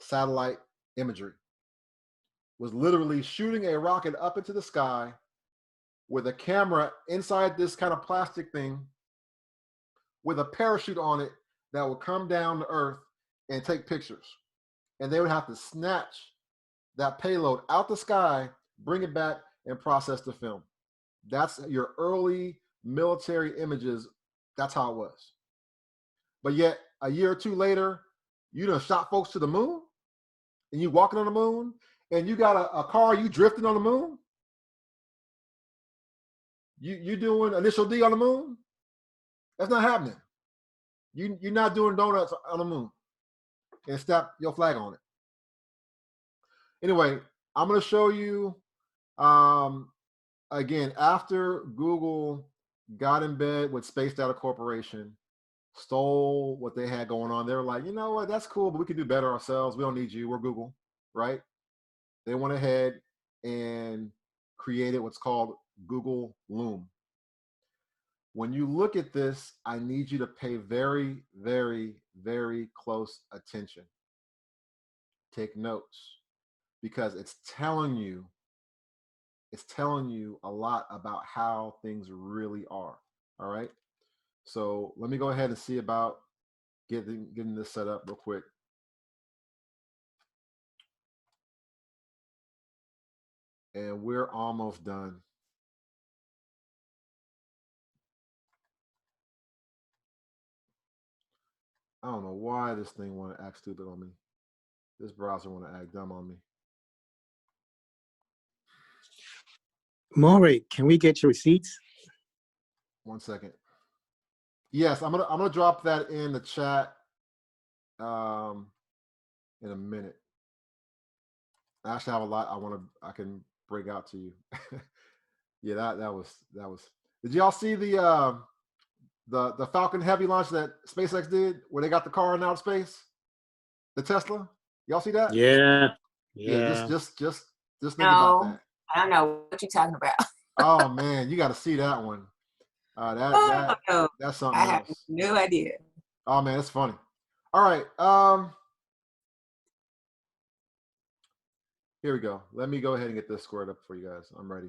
satellite imagery. Was literally shooting a rocket up into the sky with a camera inside this kind of plastic thing with a parachute on it that would come down to Earth and take pictures. And they would have to snatch that payload out the sky, bring it back, and process the film. That's your early military images. That's how it was. But yet, a year or two later, you done shot folks to the moon, and you walking on the moon, and you got a car, you drifting on the moon. You doing initial D on the moon? That's not happening. You're not doing donuts on the moon and slap your flag on it. Anyway, I'm going to show you, again, after Google got in bed with Space Data Corporation, stole what they had going on, they were like, you know what, that's cool, but we can do better ourselves. We don't need you. We're Google, right? They went ahead and created what's called Google Loom. When you look at this, I need you to pay very, very, very close attention. Take notes, because it's telling you a lot about how things really are. All right. So let me go ahead and see about getting this set up real quick. And we're almost done. I don't know why this thing want to act stupid on me. This browser want to act dumb on me. Maury, can we get your receipts? 1 second. Yes, I'm gonna drop that in the chat in a minute. I actually have a lot I can break out to you. Yeah, that was. Did y'all see the the Falcon Heavy launch that SpaceX did, where they got the car in outer space, the Tesla. Y'all see that? Yeah. Just think about that. I don't know what you're talking about. Oh man, you got to see that one. That's something I have else. no idea. Oh man, it's funny. All right, here we go. Let me go ahead and get this squared up for you guys. I'm ready.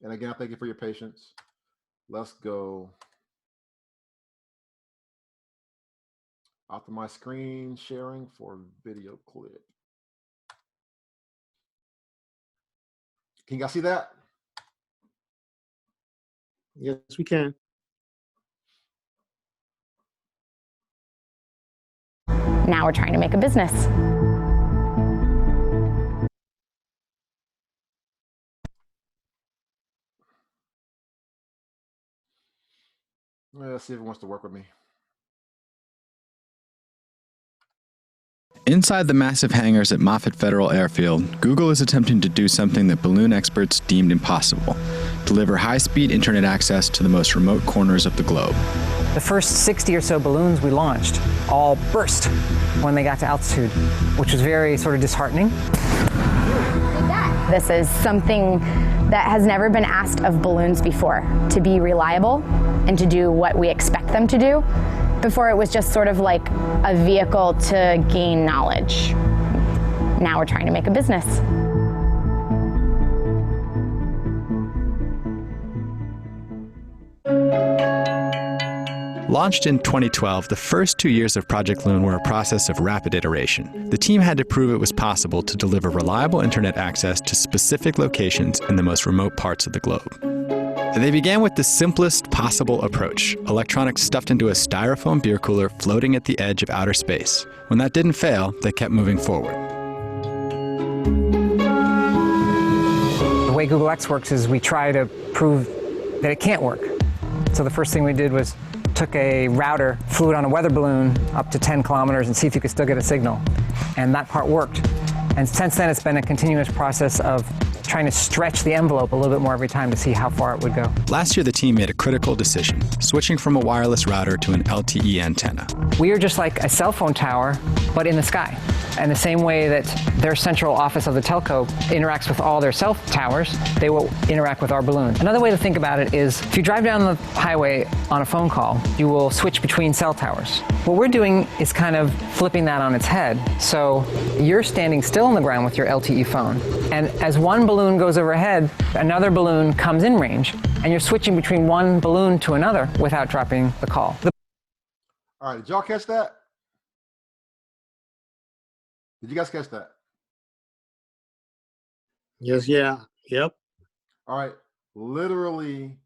And again, I thank you for your patience. Let's go. Optimize screen sharing for video clip. Can you guys see that? Yes, we can. Now we're trying to make a business. Let's see if it wants to work with me. Inside the massive hangars at Moffett Federal Airfield, Google is attempting to do something that balloon experts deemed impossible: deliver high-speed internet access to the most remote corners of the globe. The first 60 or so balloons we launched all burst when they got to altitude, which was very sort of disheartening. This is something that has never been asked of balloons before, to be reliable and to do what we expect them to do. Before, it was just sort of like a vehicle to gain knowledge. Now we're trying to make a business. Launched in 2012, the first 2 years of Project Loon were a process of rapid iteration. The team had to prove it was possible to deliver reliable internet access to specific locations in the most remote parts of the globe. They began with the simplest possible approach: electronics stuffed into a styrofoam beer cooler floating at the edge of outer space. When that didn't fail, they kept moving forward. The way Google X works is we try to prove that it can't work. So the first thing we did was took a router, flew it on a weather balloon up to 10 kilometers and see if you could still get a signal. And that part worked. And since then, it's been a continuous process of trying to stretch the envelope a little bit more every time to see how far it would go. Last year, the team made a critical decision: switching from a wireless router to an LTE antenna. We are just like a cell phone tower, but in the sky. And the same way that their central office of the telco interacts with all their cell towers, they will interact with our balloon. Another way to think about it is, if you drive down the highway on a phone call, you will switch between cell towers. What we're doing is kind of flipping that on its head. So you're standing still on the ground with your LTE phone, and as one balloon goes overhead, another balloon comes in range, and you're switching between one balloon to another without dropping the call. All right, did y'all catch that? Did you guys catch that? Yes, yeah, yep. All right, literally,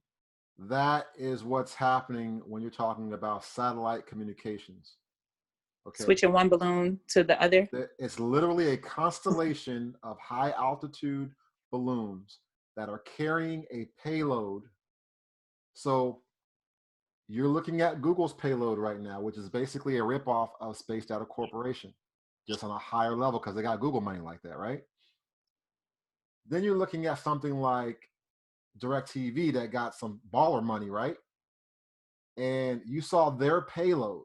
that is what's happening when you're talking about satellite communications. Okay. Switching one balloon to the other. It's literally a constellation of high altitude balloons that are carrying a payload. So you're looking at Google's payload right now, which is basically a ripoff of Space Data Corporation, just on a higher level because they got Google money like that, right? Then you're looking at something like DirecTV that got some baller money, right? And you saw their payload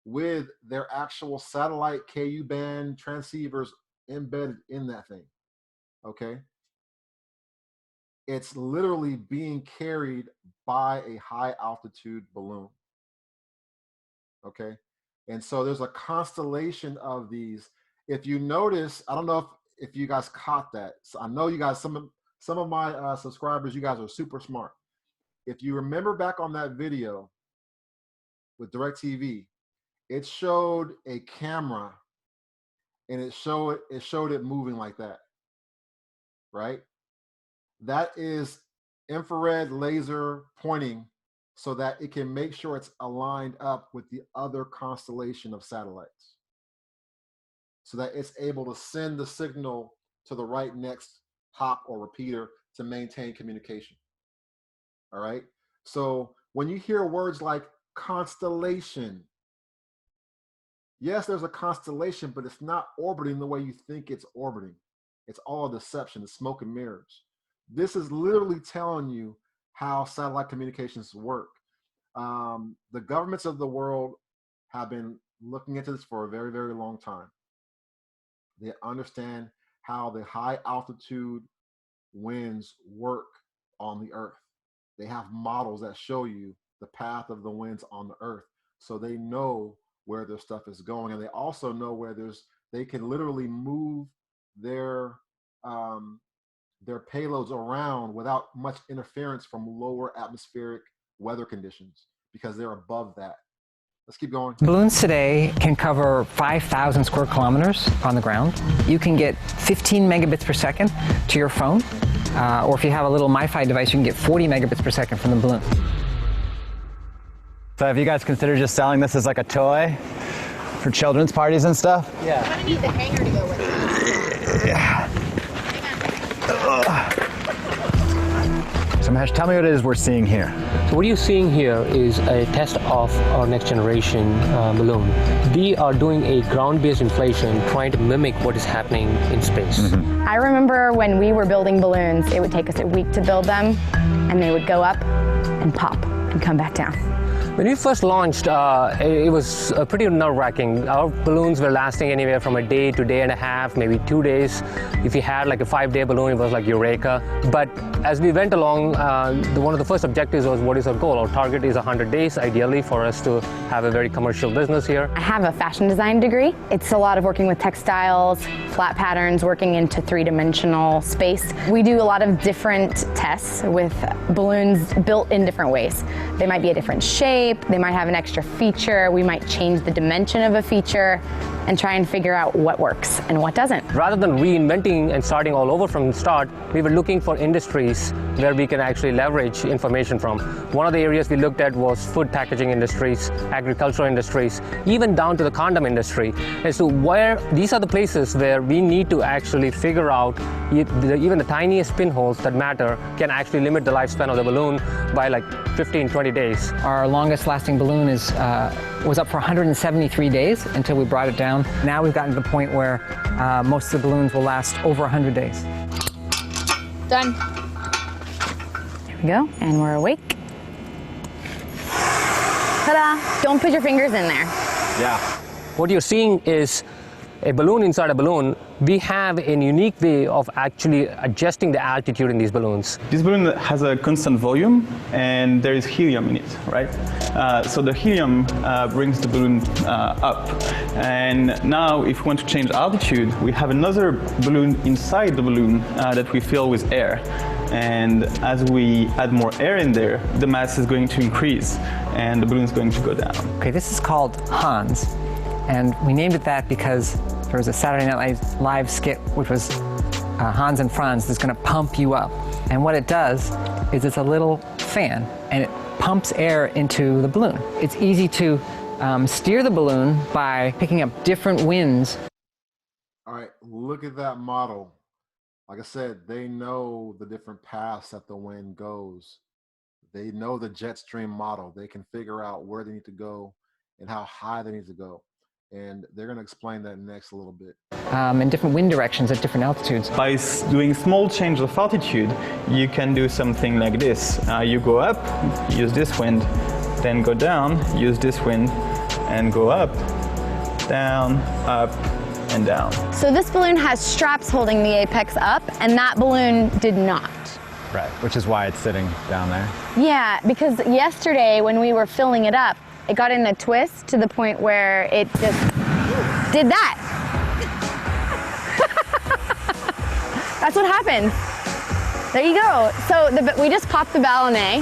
with their actual satellite KU band transceivers embedded in that thing, okay? It's literally being carried by a high altitude balloon, okay? And so there's a constellation of these. If you notice, I don't know if you guys caught that. So I know you guys, some of my subscribers, you guys are super smart. If you remember back on that video with DirecTV, it showed a camera and it showed it moving like that, right? That is infrared laser pointing so that it can make sure it's aligned up with the other constellation of satellites, so that it's able to send the signal to the right next hop or repeater to maintain communication. All right. So when you hear words like constellation, yes, there's a constellation, but it's not orbiting the way you think it's orbiting. It's all deception, it's smoke and mirrors. This is literally telling you how satellite communications work. The governments of the world have been looking into this for a very, very long time. They understand how the high altitude winds work on the earth. They have models that show you the path of the winds on the earth, so they know where their stuff is going, and they also know where they can literally move their payloads around without much interference from lower atmospheric weather conditions because they're above that. Let's keep going. Balloons today can cover 5,000 square kilometers on the ground. You can get 15 megabits per second to your phone, or if you have a little MiFi device, you can get 40 megabits per second from the balloon. So have you guys considered just selling this as like a toy for children's parties and stuff? Yeah. I'm gonna need the hanger to go with it. Yeah. So Mahesh, tell me what it is we're seeing here. So what you're seeing here is a test of our next generation balloon. We are doing a ground-based inflation, trying to mimic what is happening in space. I remember when we were building balloons, it would take us a week to build them, and they would go up and pop and come back down. When we first launched, it was pretty nerve-wracking. Our balloons were lasting anywhere from a day to day and a half, maybe 2 days. If you had like a 5-day balloon, it was like eureka. But as we went along, one of the first objectives was, what is our goal? Our target is 100 days, ideally, for us to have a very commercial business here. I have a fashion design degree. It's a lot of working with textiles, flat patterns, working into 3-dimensional space. We do a lot of different tests with balloons built in different ways. They might be a different shape, they might have an extra feature, we might change the dimension of a feature and try and figure out what works and what doesn't. Rather than reinventing and starting all over from the start, we were looking for industries where we can actually leverage information from. One of the areas we looked at was food packaging industries, agricultural industries, even down to the condom industry. And so these are the places where we need to actually figure out even the tiniest pinholes that matter can actually limit the lifespan of the balloon by like 15, 20 days. Our longest lasting balloon was up for 173 days until we brought it down. Now we've gotten to the point where most of the balloons will last over 100 days. Done. Here we go, and we're awake. Ta-da! Don't put your fingers in there. Yeah. What you're seeing is a balloon inside a balloon. We have a unique way of actually adjusting the altitude in these balloons. This balloon has a constant volume and there is helium in it, right? So the helium brings the balloon up. And now if we want to change altitude, we have another balloon inside the balloon that we fill with air. And as we add more air in there, the mass is going to increase and the balloon is going to go down. Okay, this is called Hans. And we named it that because there was a Saturday Night Live skit, which was Hans and Franz, that's gonna pump you up. And what it does is it's a little fan, and it pumps air into the balloon. It's easy to steer the balloon by picking up different winds. All right, look at that model. Like I said, they know the different paths that the wind goes. They know the jet stream model. They can figure out where they need to go and how high they need to go. And they're going to explain that next a little bit. And different wind directions at different altitudes. By doing small change of altitude, you can do something like this. You go up, use this wind, then go down, use this wind, and go up, down, up, and down. So this balloon has straps holding the apex up, and that balloon did not. Right, which is why it's sitting down there. Yeah, because yesterday when we were filling it up, it got in a twist to the point where it just did that. That's what happened. There you go. So we just popped the ballonnet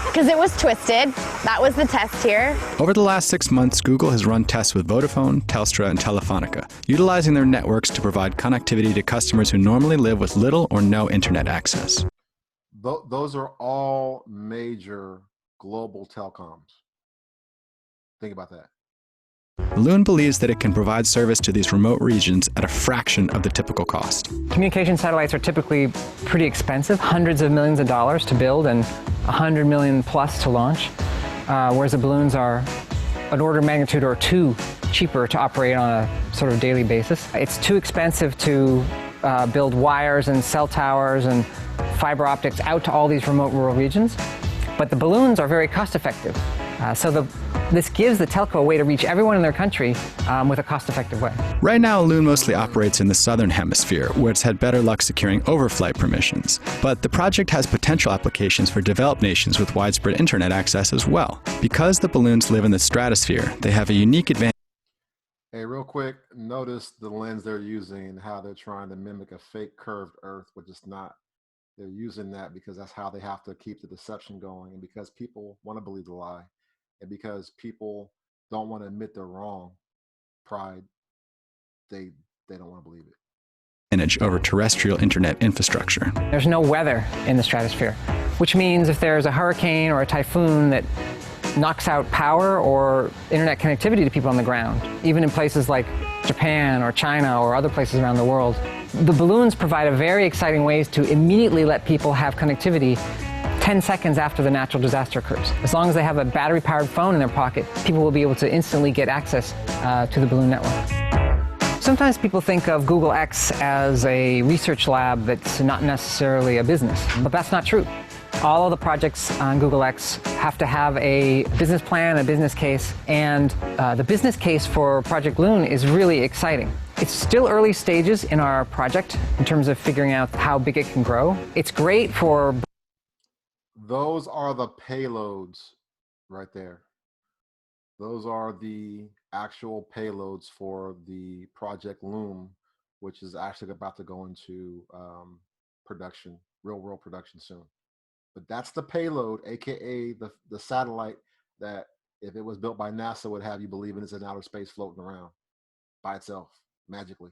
because it was twisted. That was the test here. Over the last 6 months, Google has run tests with Vodafone, Telstra, and Telefonica, utilizing their networks to provide connectivity to customers who normally live with little or no internet access. Those are all major global telecoms. Think about that. Loon believes that it can provide service to these remote regions at a fraction of the typical cost. Communication satellites are typically pretty expensive, hundreds of millions of dollars to build and 100 million plus to launch, whereas the balloons are an order of magnitude or two cheaper to operate on a sort of daily basis. It's too expensive to build wires and cell towers and fiber optics out to all these remote rural regions. But the balloons are very cost effective. This gives the telco a way to reach everyone in their country with a cost-effective way. Right now, Loon mostly operates in the southern hemisphere, where it's had better luck securing overflight permissions. But the project has potential applications for developed nations with widespread internet access as well. Because the balloons live in the stratosphere, they have a unique advantage. Hey, real quick, notice the lens they're using and how they're trying to mimic a fake curved Earth, which is not. They're using that because that's how they have to keep the deception going, and because people want to believe the lie. And because people don't want to admit they're wrong, pride, they don't want to believe it. Over terrestrial internet infrastructure. There's no weather in the stratosphere, which means if there's a hurricane or a typhoon that knocks out power or internet connectivity to people on the ground, even in places like Japan or China or other places around the world, the balloons provide a very exciting ways to immediately let people have connectivity 10 seconds after the natural disaster occurs. As long as they have a battery-powered phone in their pocket, people will be able to instantly get access to the balloon network. Sometimes people think of Google X as a research lab that's not necessarily a business, but that's not true. All of the projects on Google X have to have a business plan, a business case, and the business case for Project Loon is really exciting. It's still early stages in our project in terms of figuring out how big it can grow. It's great for... Those are the payloads right there. Those are the actual payloads for the Project Loom, which is actually about to go into production, real world production soon. But that's the payload, AKA the satellite that if it was built by NASA would have you believing it's in outer space floating around by itself, magically.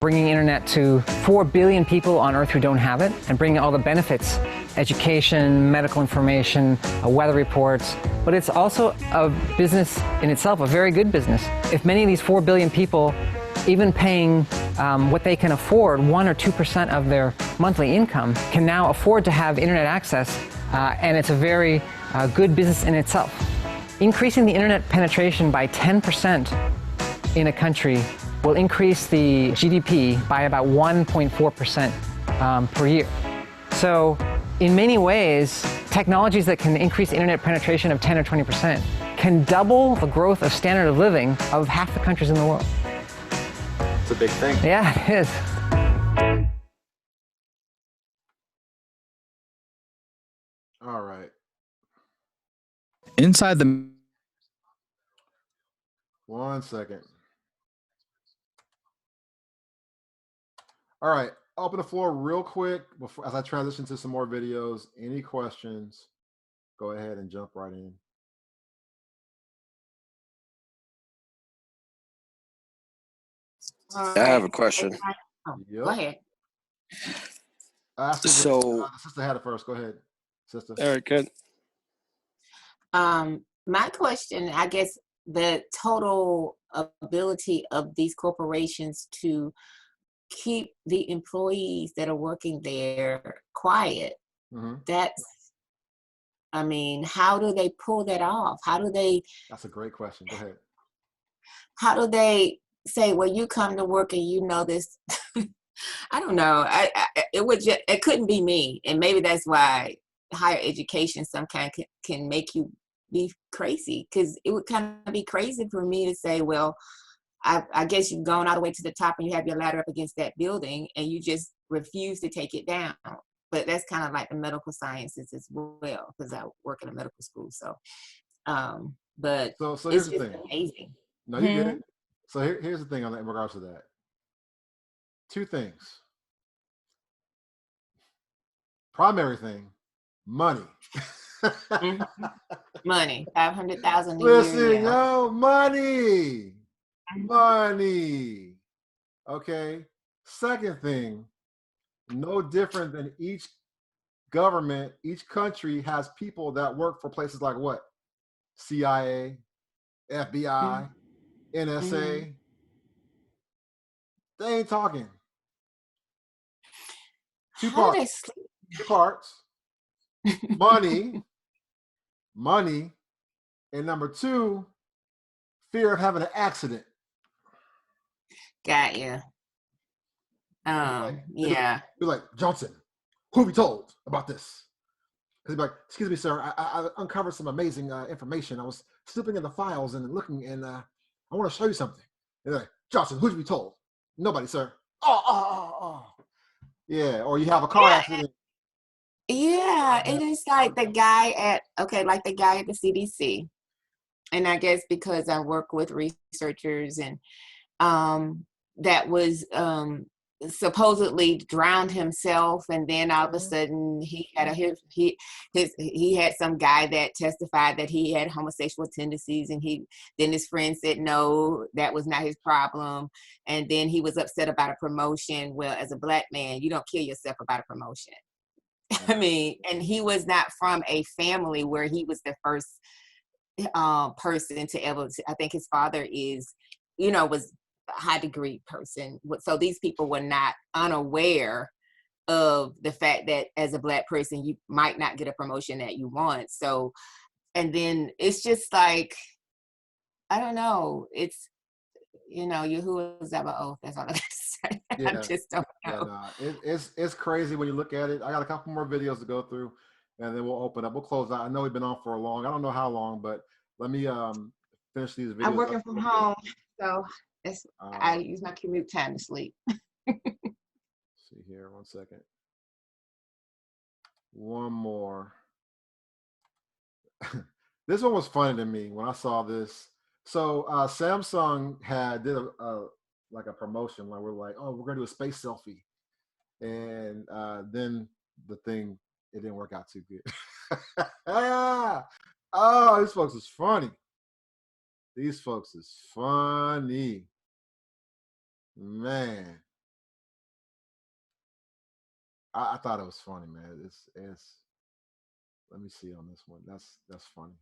Bringing internet to 4 billion people on Earth who don't have it, and bringing all the benefits, education, medical information, weather reports, but it's also a business in itself, a very good business. If many of these 4 billion people, even paying what they can afford, 1 or 2% of their monthly income, can now afford to have internet access, and it's a very good business in itself. Increasing the internet penetration by 10% in a country will increase the GDP by about 1.4% per year. So in many ways, technologies that can increase internet penetration of 10 or 20% can double the growth of standard of living of half the countries in the world. It's a big thing. Yeah, it is. All right. Inside the... One second. All right, open the floor real quick before as I transition to some more videos. Any questions? Go ahead and jump right in. I have a question. Yep. Go ahead. The sister had it first. Go ahead, sister. All right, good. My question, I guess, the total ability of these corporations to keep the employees that are working there quiet. That's, I mean, how do they pull that off? How do they? That's a great question. Go ahead. How do they say, well, you come to work and you know this? I don't know. It couldn't be me, and maybe that's why higher education sometimes can make you be crazy, because it would kind of be crazy for me to say, well, I guess you've gone all the way to the top and you have your ladder up against that building and you just refuse to take it down. But that's kind of like the medical sciences as well, because I work in a medical school. So, but so it's here's just the thing. amazing. No, you get it. So here's the thing in regards to that. Two things. Primary thing, money. Money, 500,000 a Listen, year. yo, money. Money. Okay. Second thing, no different than each government, each country has people that work for places like what? CIA, FBI, NSA. They ain't talking. Two parts. Money, and number two, fear of having an accident. Got you. Yeah. Be like, Johnson, who have you told about this? He'd be like, excuse me, sir, I uncovered some amazing information. I was snooping in the files and looking, and I want to show you something. And they're like, Johnson, who have you told? Nobody, sir. Oh. Yeah, or you have a car accident. Yeah, and it's like the guy at the CDC. And I guess because I work with researchers and that was supposedly drowned himself, and then all of a sudden he had some guy that testified that he had homosexual tendencies, and then his friend said no, that was not his problem, and then he was upset about a promotion. Well, as a Black man, you don't kill yourself about a promotion. I mean, and he was not from a family where he was the first person to ever. I think his father was a high degree person. So these people were not unaware of the fact that as a Black person, you might not get a promotion that you want. So, and then it's just like, I don't know. It's, Yahuwah's our oath. That's all I got to say. Yeah. I just don't know. Yeah, nah, it's crazy when you look at it. I got a couple more videos to go through, and then we'll open up. We'll close out. I know we've been on for a long. I don't know how long, but let me finish these videos. I'm working from home, so I use my commute time to sleep. See here, 1 second. One more. This one was funny to me when I saw this. So Samsung did a promotion where we're like, oh, we're gonna do a space selfie, and then it didn't work out too good. Oh, these folks is funny. These folks is funny, man. I thought it was funny, man. It's. Let me see on this one. That's funny.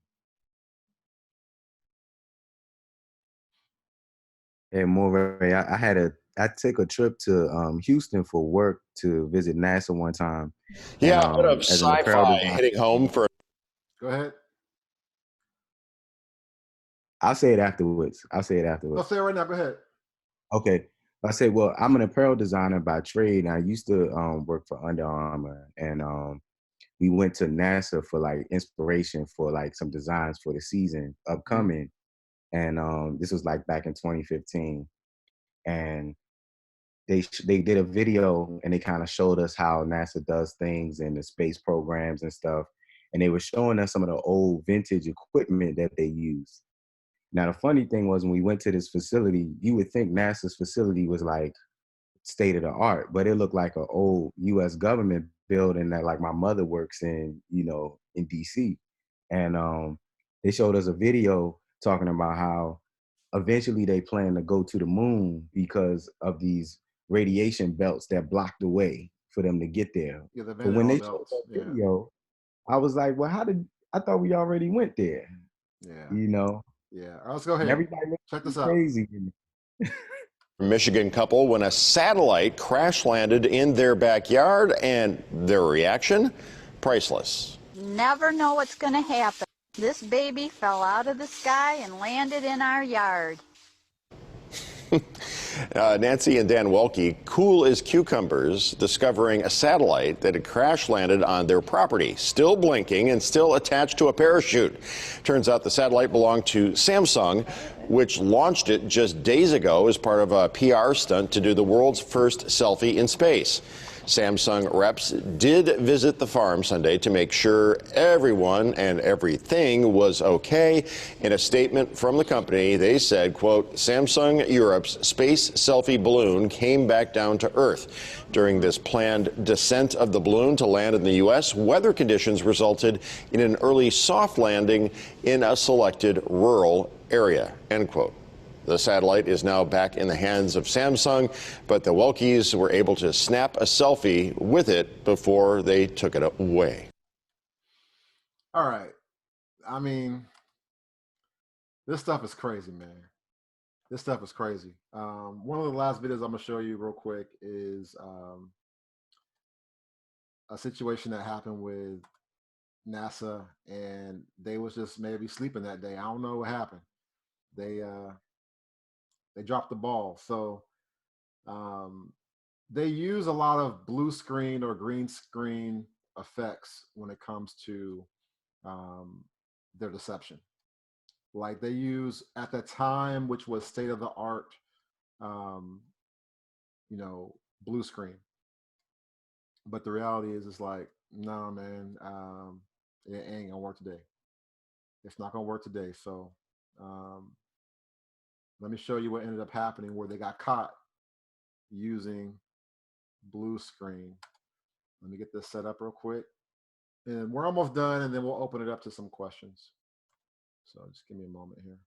Hey, Moray, I took a trip to Houston for work to visit NASA one time. Yeah, and, a bit of as an apparel sci-fi designer. hitting home for. Go ahead. I'll say it afterwards. I'll say it right now. Go ahead. Okay. I said, well, I'm an apparel designer by trade, and I used to work for Under Armour, and we went to NASA for like inspiration for like some designs for the season upcoming. And this was like back in 2015. And they did a video, and they kind of showed us how NASA does things in the space programs and stuff. And they were showing us some of the old vintage equipment that they use. Now, the funny thing was when we went to this facility, you would think NASA's facility was like state of the art, but it looked like an old US government building that like my mother works in, in DC. And they showed us a video talking about how eventually they plan to go to the moon because of these radiation belts that block the way for them to get there. Yeah, the but when they showed belts. that video, I was like, well, I thought we already went there. Yeah. Yeah. All right, let's go ahead. Everybody check this out. Crazy. Michigan couple when a satellite crash landed in their backyard, and their reaction, priceless. Never know what's going to happen. This baby fell out of the sky and landed in our yard. Nancy and Dan Welke, cool as cucumbers, discovering a satellite that had crash landed on their property, still blinking and still attached to a parachute. Turns out the satellite belonged to Samsung, which launched it just days ago as part of a PR stunt to do the world's first selfie in space. Samsung reps did visit the farm Sunday to make sure everyone and everything was okay. In a statement from the company, they said, quote, Samsung Europe's space selfie balloon came back down to Earth. During this planned descent of the balloon to land in the U.S., weather conditions resulted in an early soft landing in a selected rural area, end quote. The satellite is now back in the hands of Samsung, but the Welkes were able to snap a selfie with it before they took it away. All right. I mean, this stuff is crazy, man. This stuff is crazy. One of the last videos I'm going to show you real quick is a situation that happened with NASA, and they was just maybe sleeping that day. I don't know what happened. They dropped the ball. So they use a lot of blue screen or green screen effects when it comes to their deception. Like they use at the time, which was state of the art, you know, blue screen. But the reality is, it's like, no, man, it ain't gonna work today. It's not gonna work today. So let me show you what ended up happening where they got caught using blue screen. Let me get this set up real quick. And we're almost done, and then we'll open it up to some questions. So just give me a moment here.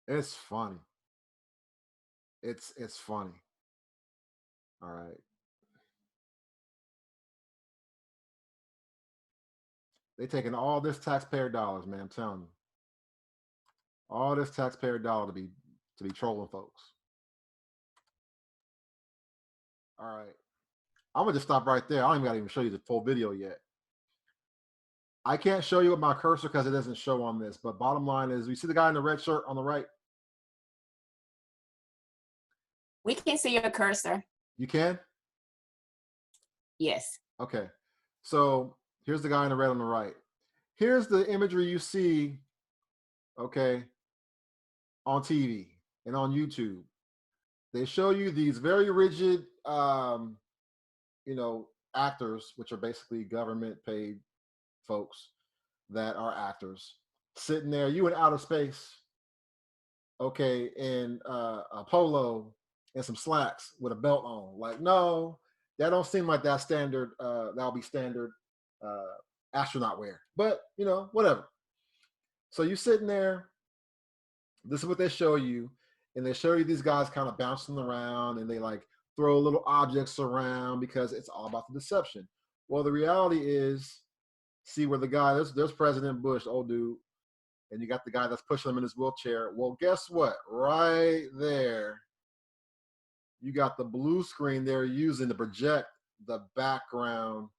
It's funny. It's funny. All right. They taking all this taxpayer dollars, man. I'm telling you. All this taxpayer dollar to be trolling folks. All right. I'm gonna just stop right there. I don't even gotta even show you the full video yet. I can't show you with my cursor because it doesn't show on this, but bottom line is, you see the guy in the red shirt on the right? We can see your cursor. You can? Yes. Okay. So here's the guy in the red on the right. Here's the imagery you see, okay, on TV and on YouTube. They show you these very rigid, you know, actors, which are basically government paid folks that are actors, sitting there, you in outer space, okay, in a polo and some slacks with a belt on. Like, no, that don't seem like that standard, that'll be standard astronaut wear. But, you know, whatever. So you sitting there, this is what they show you, and they show you these guys kind of bouncing around, and they like throw little objects around because it's all about the deception. Well, the reality is, see where the guy, there's President Bush, old dude, and you got the guy that's pushing him in his wheelchair. Well, guess what? Right there, you got the blue screen they're using to project the background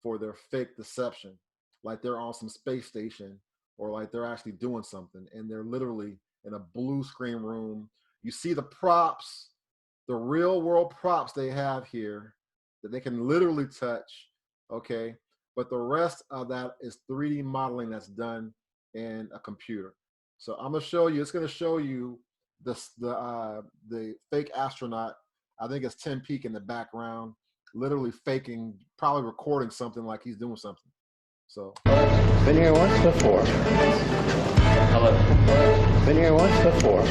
for their fake deception. Like they're on some space station, or like they're actually doing something, and they're literally in a blue screen room. You see the props, the real world props they have here that they can literally touch, okay? But the rest of that is 3D modeling that's done in a computer. So I'm gonna show you, it's gonna show you the fake astronaut. I think it's Tim Peake in the background, literally faking, probably recording something like he's doing something. So. Been here once before. Hello. Been here once before.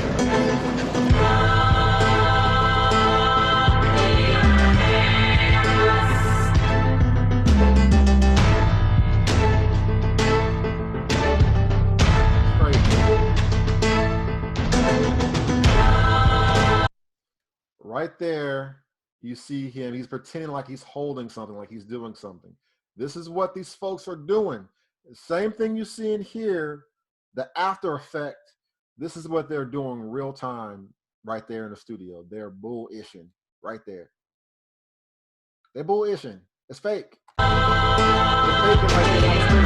Right there, you see him. He's pretending like he's holding something, like he's doing something. This is what these folks are doing. The same thing you see in here, the after effect, this is what they're doing real time right there in the studio. They're bullishing right there. They're bullishing. It's fake. They're faking like they're on stage.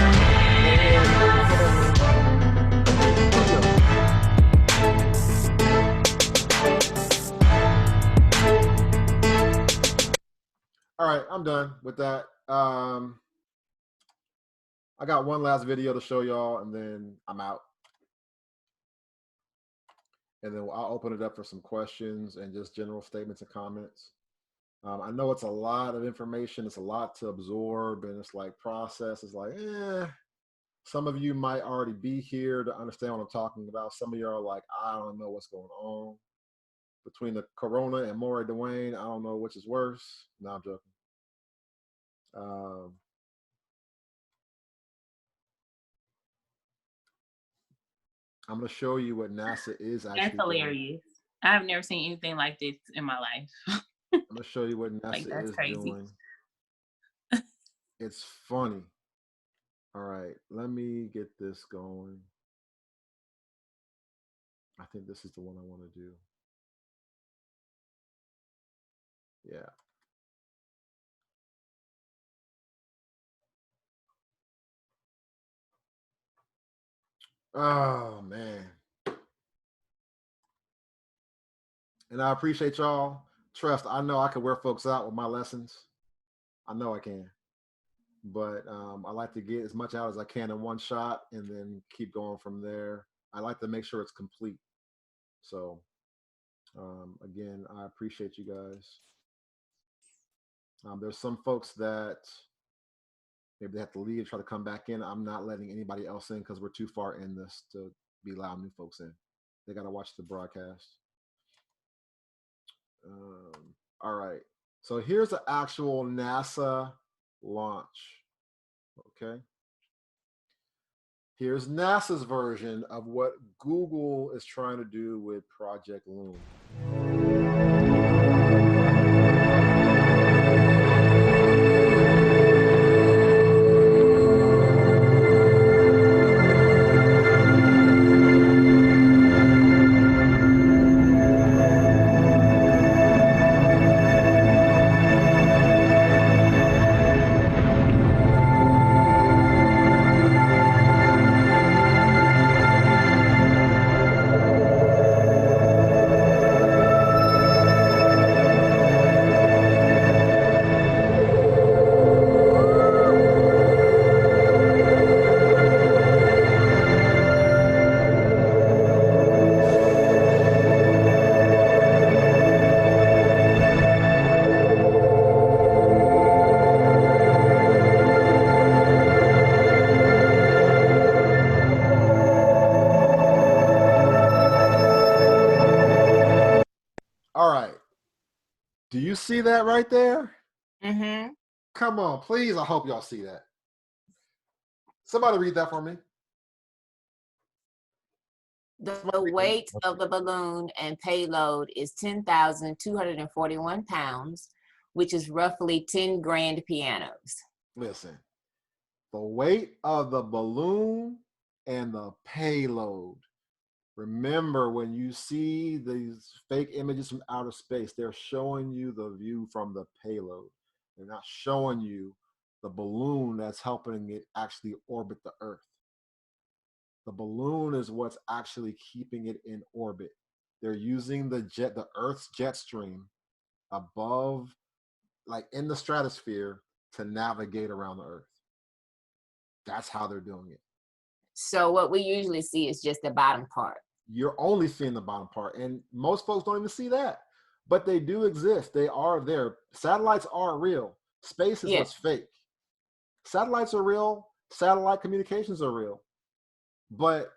All right, I'm done with that. I got one last video to show y'all, and then I'm out. And then I'll open it up for some questions and just general statements and comments. I know it's a lot of information. It's a lot to absorb, and it's like process. It's like, some of you might already be here to understand what I'm talking about. Some of you are like, I don't know what's going on. Between the Corona and Maury Dwayne, I don't know which is worse. No, I'm joking. I'm going to show you what NASA is actually That's hilarious. I've never seen anything like this in my life. I'm going to show you what NASA like, that's is crazy. doing. It's funny. All right, let me get this going. I think this is the one I want to do. Yeah. Oh, man. And I appreciate y'all. Trust, I know I can wear folks out with my lessons. I know I can. But I like to get as much out as I can in one shot and then keep going from there. I like to make sure it's complete. So again, I appreciate you guys. There's some folks that maybe they have to leave, try to come back in. I'm not letting anybody else in because we're too far in this to be allowing new folks in. They got to watch the broadcast. All right. So here's the actual NASA launch. Okay. Here's NASA's version of what Google is trying to do with Project Loon. All right. Do you see that right there? Mm-hmm. Come on, please. I hope y'all see that. Somebody read that for me. The weight of the balloon and payload is 10,241 pounds, which is roughly 10 grand pianos. Listen, the weight of the balloon and the payload. Remember, when you see these fake images from outer space, they're showing you the view from the payload. They're not showing you the balloon that's helping it actually orbit the Earth. The balloon is what's actually keeping it in orbit. They're using the Earth's jet stream above, like in the stratosphere, to navigate around the Earth. That's how they're doing it. So what we usually see is just the bottom part. You're only seeing the bottom part, and most folks don't even see that. But they do exist. They are there. Satellites are real. Space is what's fake. Satellites are real. Satellite communications are real. But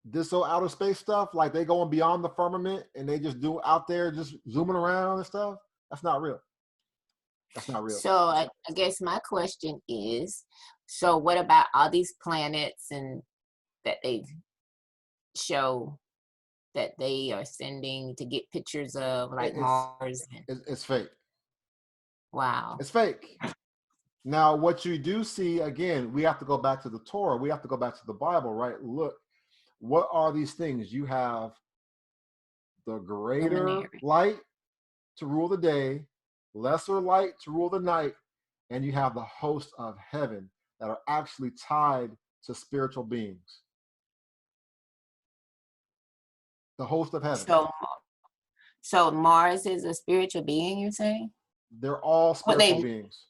this whole outer space stuff, like they going beyond the firmament and they just do out there just zooming around and stuff, that's not real. That's not real. So I guess my question is, so what about all these planets and that they show that they are sending to get pictures of, like Mars? It's fake. Wow. It's fake. Now, what you do see, again, we have to go back to the Torah. We have to go back to the Bible, right? Look, what are these things? You have the greater light to rule the day, lesser light to rule the night, and you have the host of heaven that are actually tied to spiritual beings. The host of heaven. So Mars is a spiritual being, you're saying? They're all spiritual beings.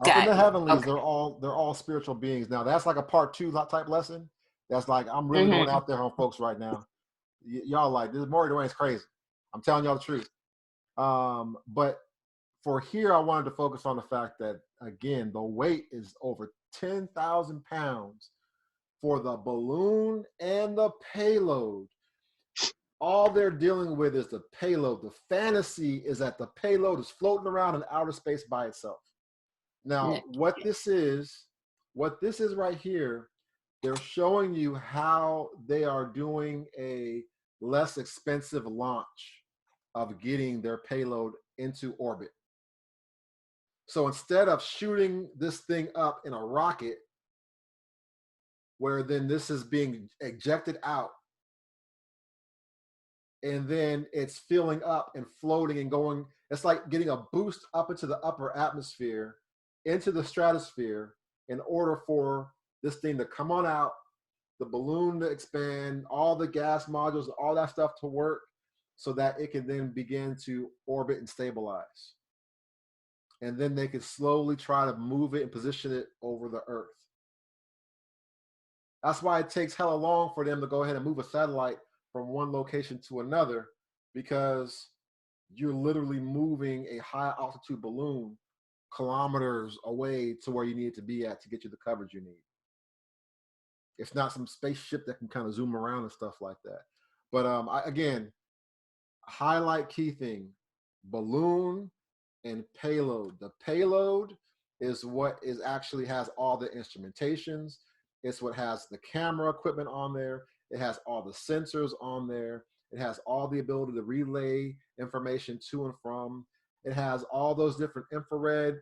Up in the heavenlies, they're all spiritual beings. Now that's like a part 2 type lesson. That's like, I'm really going out there on folks right now. Y'all like, this Maury Dwayne's crazy. I'm telling y'all the truth. But for here, I wanted to focus on the fact that, again, the weight is over 10,000 pounds for the balloon and the payload. All they're dealing with is the payload. The fantasy is that the payload is floating around in outer space by itself. Now, what this is right here, they're showing you how they are doing a less expensive launch of getting their payload into orbit. So instead of shooting this thing up in a rocket, where then this is being ejected out, and then it's filling up and floating and going, it's like getting a boost up into the upper atmosphere, into the stratosphere, in order for this thing to come on out, the balloon to expand, all the gas modules, all that stuff to work. so that it can then begin to orbit and stabilize. And then they can slowly try to move it and position it over the Earth. That's why it takes hella long for them to go ahead and move a satellite from one location to another, because you're literally moving a high altitude balloon kilometers away to where you need it to be at to get you the coverage you need. It's not some spaceship that can kind of zoom around and stuff like that. But again, highlight key thing, balloon and payload. The payload is what is actually has all the instrumentations. It's what has the camera equipment on there. It has all the sensors on there. It has all the ability to relay information to and from. It has all those different infrared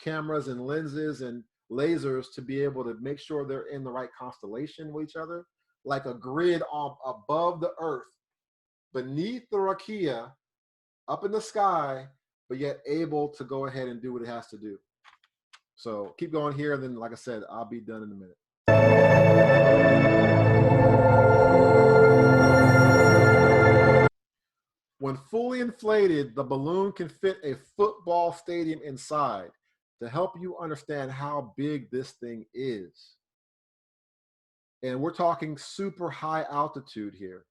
cameras and lenses and lasers to be able to make sure they're in the right constellation with each other, like a grid above the Earth, beneath the rakia, up in the sky, but yet able to go ahead and do what it has to do. So keep going here, and then, like I said, I'll be done in a minute. When fully inflated, the balloon can fit a football stadium inside. To help you understand how big this thing is, and we're talking super high altitude here.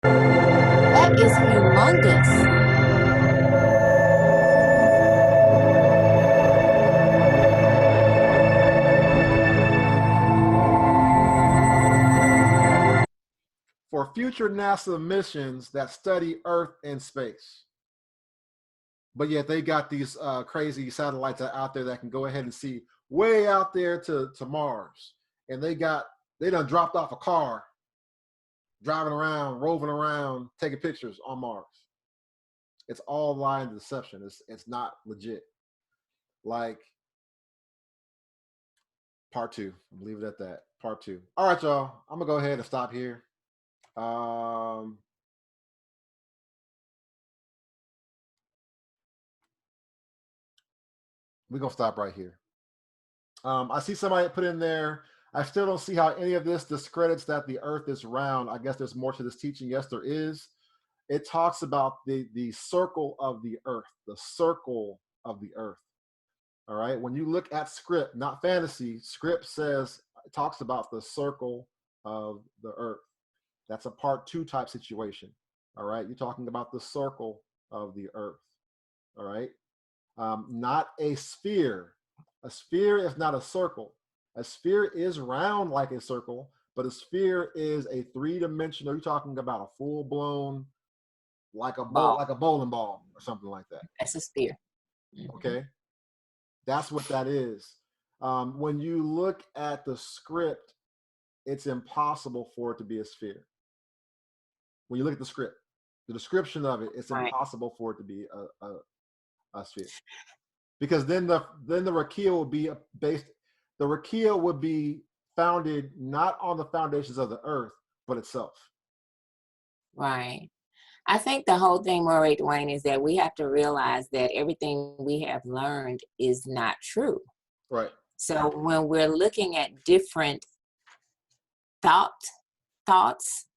That is humongous. For future NASA missions that study Earth and space. But yet they got these crazy satellites out there that can go ahead and see way out there to Mars. And they done dropped off a car, driving around, roving around, taking pictures on Mars. It's all lie and deception. It's not legit. Like, part 2. I'll leave it at that. Part 2. All right, y'all. I'm gonna go ahead and stop here. We're gonna stop right here. I see somebody put in there, I still don't see how any of this discredits that the Earth is round. I guess there's more to this teaching. Yes, there is. It talks about the circle of the Earth, the circle of the Earth. All right. When you look at script, not fantasy, script says, it talks about the circle of the Earth. That's a part 2 type situation. All right. You're talking about the circle of the Earth. All right. Not a sphere. A sphere is not a circle. A sphere is round like a circle, but a sphere is a 3-dimensional. You're talking about a full-blown, like a bowling ball or something like that. That's a sphere. Okay, that's what that is. When you look at the script, it's impossible for it to be a sphere. When you look at the script, the description of it, it's impossible for it to be a sphere, because then the rakia will be based. The rakia would be founded not on the foundations of the Earth, but itself. Right. I think the whole thing, Moray Dwayne, is that we have to realize that everything we have learned is not true. Right. So when we're looking at different thoughts,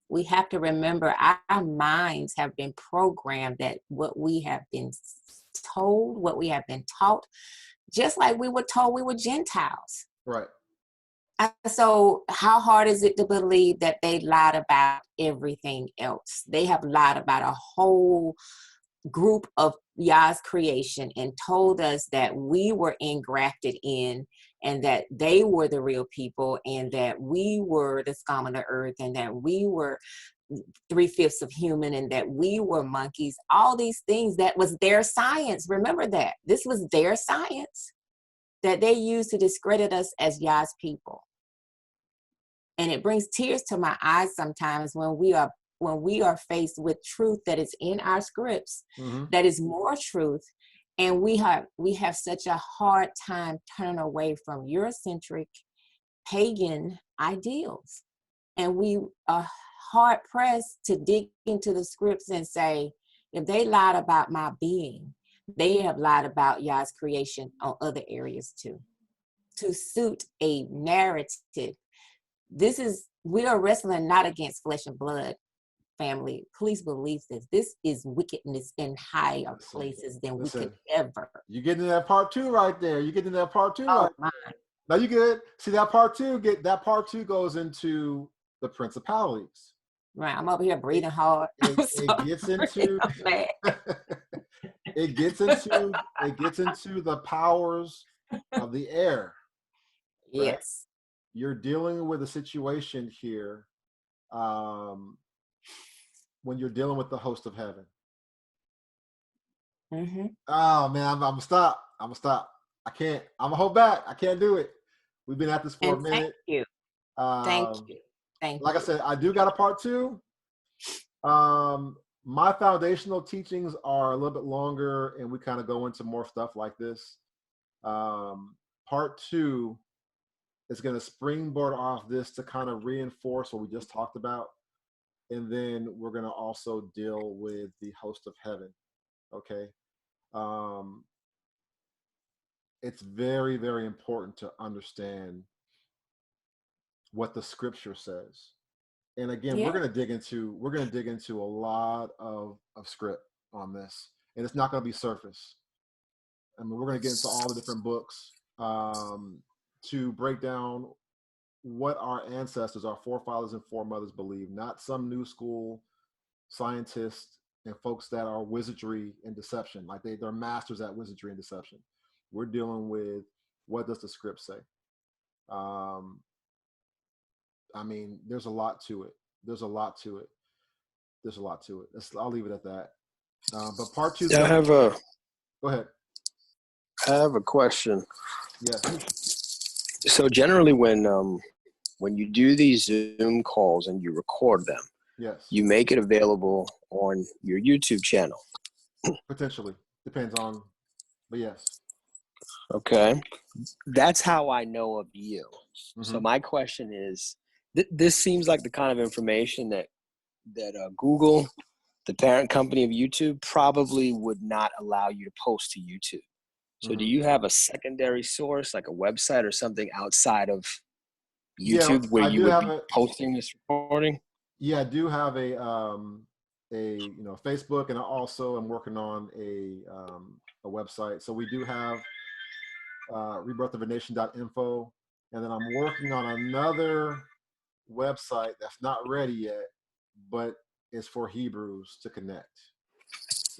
we have to remember our minds have been programmed that what we have been told, what we have been taught, just like we were told we were Gentiles. Right. So how hard is it to believe that they lied about everything else? They have lied about a whole group of Yah's creation and told us that we were engrafted in, and that they were the real people, and that we were the scum of the earth, and that we were 3/5 of human, and that we were monkeys. All these things, that was their science. Remember that. This was their science that they used to discredit us as Yah's people. And it brings tears to my eyes sometimes when we are faced with truth that is in our scripts, that is more truth, and we have such a hard time turning away from Eurocentric pagan ideals. And we are hard pressed to dig into the scripts and say, if they lied about my being, they have lied about Yah's creation on other areas too, to suit a narrative. We are wrestling not against flesh and blood, family, please believe this. This is wickedness in higher places than we could ever. You get into that part 2 right there. You get into that part 2 right my. now. You good. See that part 2, that part 2 goes into the principalities. Right. I'm over here breathing hard. It gets into it gets into the powers of the air. Right? Yes. You're dealing with a situation here when you're dealing with the host of heaven. Mm-hmm. Oh man, I'm gonna stop. I can't. I'm gonna hold back. I can't do it. We've been at this for a minute. Thank you. Thank you. Like I said, I do got a part 2. My foundational teachings are a little bit longer, and we kind of go into more stuff like this. Part 2 is going to springboard off this to kind of reinforce what we just talked about, and then we're going to also deal with the host of heaven. Okay. It's very, very important to understand what the scripture says. And again, we're going to dig into a lot of script on this, and it's not going to be surface. I mean, we're going to get into all the different books to break down what our ancestors, our forefathers and foremothers believe, not some new school scientists and folks that are wizardry and deception, like they're masters at wizardry and deception. We're dealing with, what does the script say? I mean, there's a lot to it. I'll leave it at that. But part 2. Yeah, go ahead. I have a question. Yes. So generally, when you do these Zoom calls and you record them, yes, you make it available on your YouTube channel. Potentially, depends on, but yes. Okay, that's how I know of you. Mm-hmm. So my question is, this seems like the kind of information that Google, the parent company of YouTube, probably would not allow you to post to YouTube. So do you have a secondary source, like a website or something outside of YouTube, where you would be posting this recording? Yeah, I do have a Facebook, and I also am working on a website. So we do have rebirthofanation.info, and then I'm working on another website that's not ready yet, but it's for Hebrews to connect.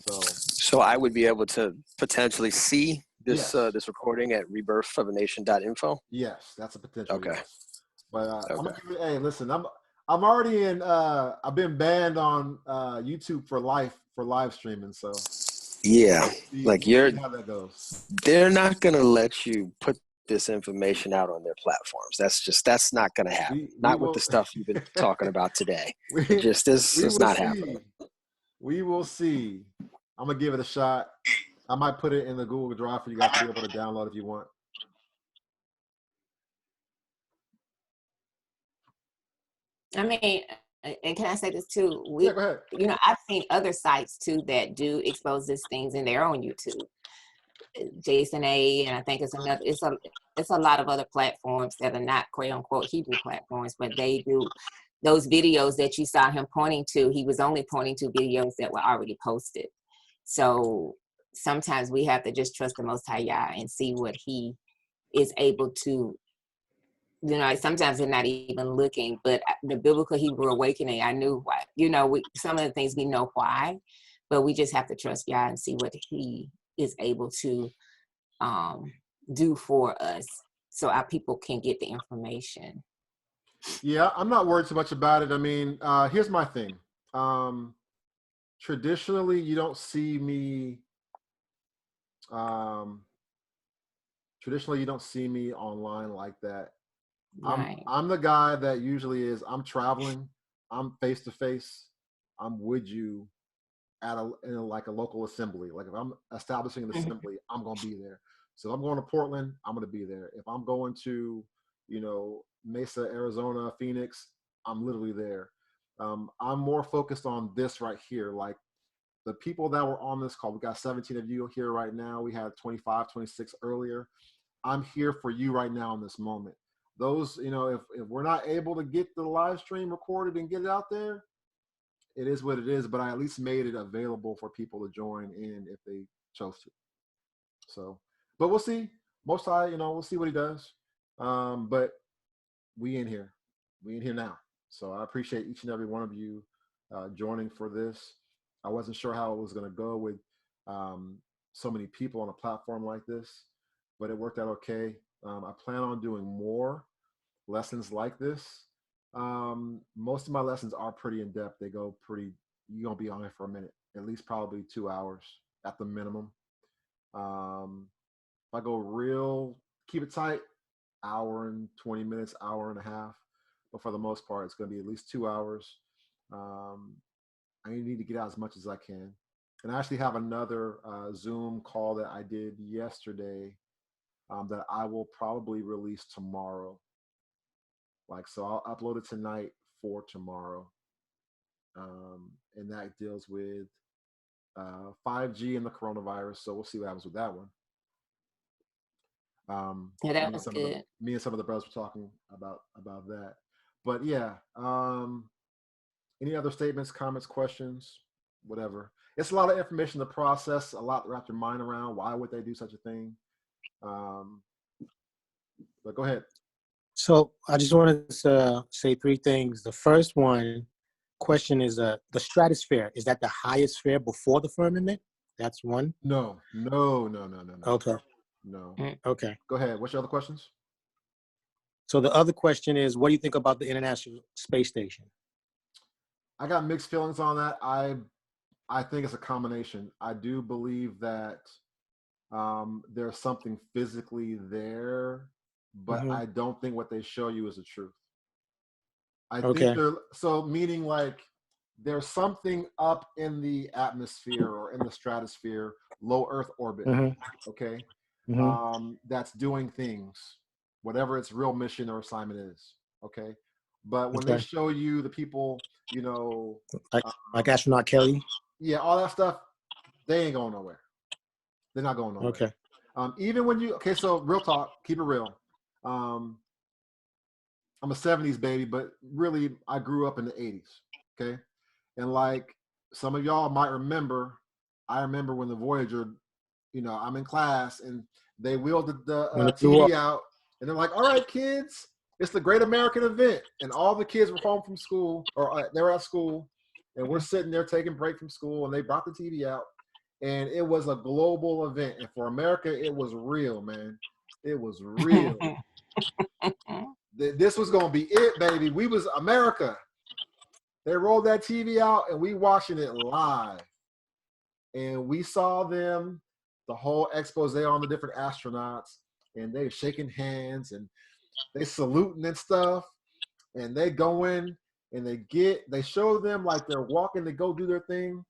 So I would be able to potentially see this this recording at rebirthofanation.info? Yes, that's a potential. Okay. Yes. But I'm gonna give you, hey, listen, I'm already in I've been banned on YouTube for live streaming, so yeah, like see how that goes. They're not gonna let you put this information out on their platforms. That's not gonna happen. Not with the stuff you've been talking about today. It's not happening. We will see. I'm gonna give it a shot. I might put it in the Google Drive for you guys to be able to download if you want. I mean, and can I say this too? Yeah, go ahead. You know, I've seen other sites too that do expose these things in their own YouTube. Jason A, and I think it's a lot of other platforms that are not quote unquote Hebrew platforms, but they do those videos that you saw him pointing to. He was only pointing to videos that were already posted. So sometimes we have to just trust the Most High Yah and see what He is able to. You know, sometimes they're not even looking, but the biblical Hebrew awakening, I knew why. You know, some of the things we know why, but we just have to trust Yah and see what He is able to do for us so our people can get the information. Yeah, I'm not worried so much about it. I mean, here's my thing. Traditionally, you don't see me online like that. Right. I'm the guy that usually is, I'm traveling, I'm face to face, I'm with you at like a local assembly. Like if I'm establishing an assembly, I'm gonna be there. So if I'm going to Portland, I'm gonna be there. If I'm going to, Mesa, Arizona, Phoenix, I'm literally there. I'm more focused on this right here. Like the people that were on this call, we got 17 of you here right now. We had 25, 26 earlier. I'm here for you right now in this moment. Those, if we're not able to get the live stream recorded and get it out there, it is what it is, but I at least made it available for people to join in if they chose to. So, but we'll see. Most High, we'll see what he does. But we in here now. So I appreciate each and every one of you joining for this. I wasn't sure how it was going to go with so many people on a platform like this, but it worked out okay. I plan on doing more lessons like this. Most of my lessons are pretty in depth. They go pretty, you're going to be on it for a minute, at least probably 2 hours at the minimum. If I go real, keep it tight, hour and 20 minutes, hour and a half. But for the most part, it's going to be at least 2 hours. I need to get out as much as I can. And I actually have another Zoom call that I did yesterday that I will probably release tomorrow. So I'll upload it tonight for tomorrow. And that deals with 5G and the coronavirus. So we'll see what happens with that one. Yeah, that was good. Me and some of the brothers were talking about that. But yeah, any other statements, comments, questions, whatever. It's a lot of information to process, a lot to wrap your mind around. Why would they do such a thing? But go ahead. So I just wanted to say 3 things. The first question is the stratosphere. Is that the highest sphere before the firmament? That's one. No. Okay. No. Okay. Go ahead. What's your other questions? So the other question is, what do you think about the International Space Station? I got mixed feelings on that. I think it's a combination. I do believe that there's something physically there, but I don't think what they show you is the truth. I think meaning there's something up in the atmosphere or in the stratosphere, low Earth orbit, okay? That's doing things, whatever its real mission or assignment is, okay? But when they show you the people, like astronaut Kelly, yeah, all that stuff, they ain't going nowhere. They're not going nowhere. Okay. Even when so real talk, keep it real. I'm a 70s baby, but really I grew up in the 80s, okay? And some of y'all might remember, I remember when the Voyager, I'm in class and they wheeled the TV out and they're like, all right, kids, it's the Great American Event. And all the kids were home from school or they were at school and we're sitting there taking break from school and they brought the TV out and it was a global event. And for America, it was real, man. It was real. This was going to be it, baby. We was America. They rolled that TV out and we watching it live. And we saw them, the whole expose on the different astronauts, and they shaking hands and they saluting and stuff. And they go in and they show them like they're walking to go do their thing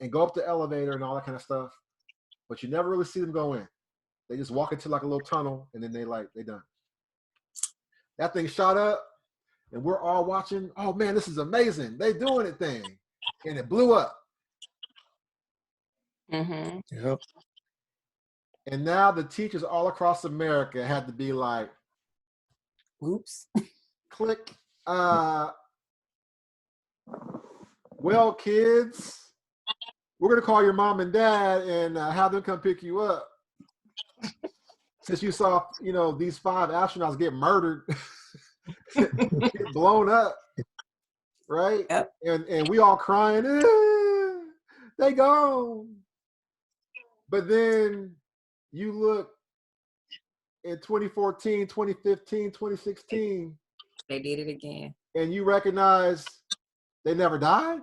and go up the elevator and all that kind of stuff. But you never really see them go in. They just walk into like a little tunnel and then they done. That thing shot up and we're all watching. Oh man, this is amazing. They doing it thing. And it blew up. Yep. And now the teachers all across America had to be like, oops. Click. Well, kids, we're going to call your mom and dad and have them come pick you up. Since you saw, these 5 astronauts get murdered, get blown up, right? Yep. And we all crying, they gone. But then you look in 2014, 2015, 2016. They did it again. And you recognize they never died.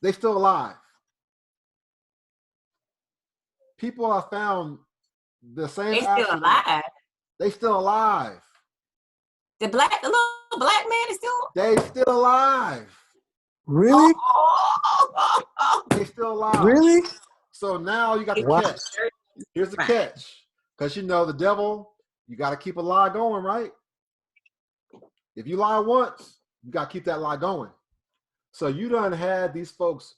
They still alive. People have found the same. They still alive. They still alive. The little black man is still. They still alive. Really? They still alive. Really? So now you got the catch. Here's the catch. Because the devil, you got to keep a lie going, right? If you lie once, you got to keep that lie going. So you done had these folks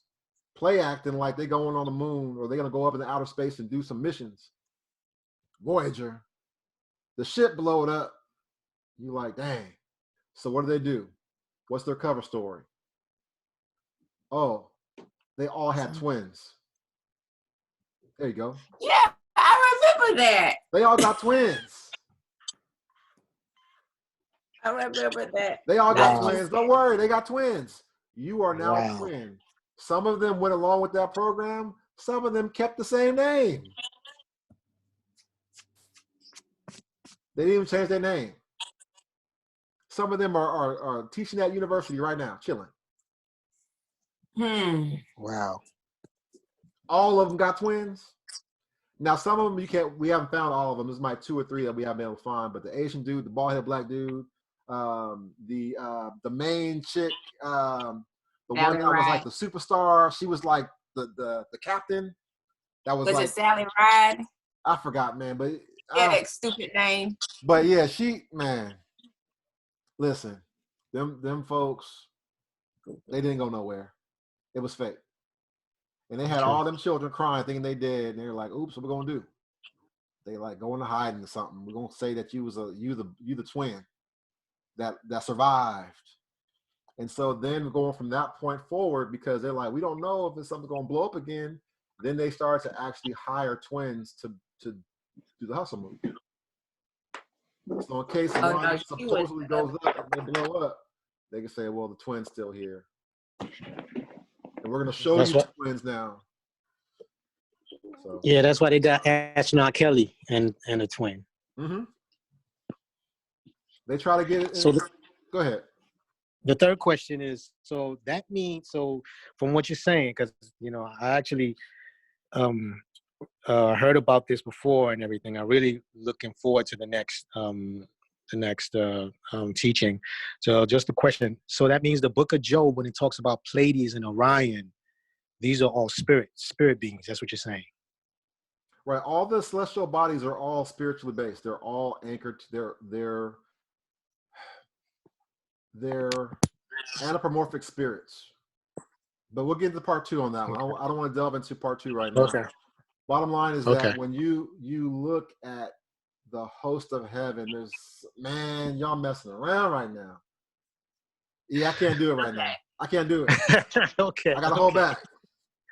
play acting like they're going on the moon or they're going to go up into outer space and do some missions. Voyager, the ship blowed up. You like, dang. So what do? What's their cover story? Oh, they all had twins. There you go. Yeah, I remember that. They all got twins. I remember that. They all got Wow. twins. Don't worry, they got twins. You are now a Wow. twin. Some of them went along with that program. Some of them kept the same name. They didn't even change their name. Some of them are teaching at university right now, chilling. Wow. All of them got twins. Now, some of them we haven't found all of them. There's like 2 or 3 that we haven't been able to find. But the Asian dude, the bald-headed black dude, the main chick, the one that was like the superstar. She was like the captain. That was like, it Sally Ride? I forgot, man. But Yeah, that stupid name. But yeah, listen, them folks, they didn't go nowhere. It was fake. And they had all them children crying, thinking they dead, and they were like, "Oops, what we gonna do?" They like going to hiding or something. We're gonna say that you the twin that survived. And so then going from that point forward, because they're like, we don't know if it's something gonna blow up again. Then they start to actually hire twins to do the hustle move. So in case one supposedly goes up and they blow up, they can say, "Well, the twin's still here, and we're gonna show you the twins now." So. Yeah, that's why they got Astronaut Kelly and a twin. Mm-hmm. They try to get it. So go ahead. The third question is, so that means, from what you're saying, because I actually heard about this before and everything. I'm really looking forward to the next teaching. So just a question. So that means the Book of Job, when it talks about Pleiades and Orion, these are all spirit beings. That's what you're saying. Right. All the celestial bodies are all spiritually based. They're all anchored to their anthropomorphic spirits. But we'll get into part 2 on that one. I don't want to delve into part 2 right now. Okay. Bottom line is that when you look at the host of heaven, y'all messing around right now. Yeah, I can't do it right now. I can't do it. Okay. I gotta hold back.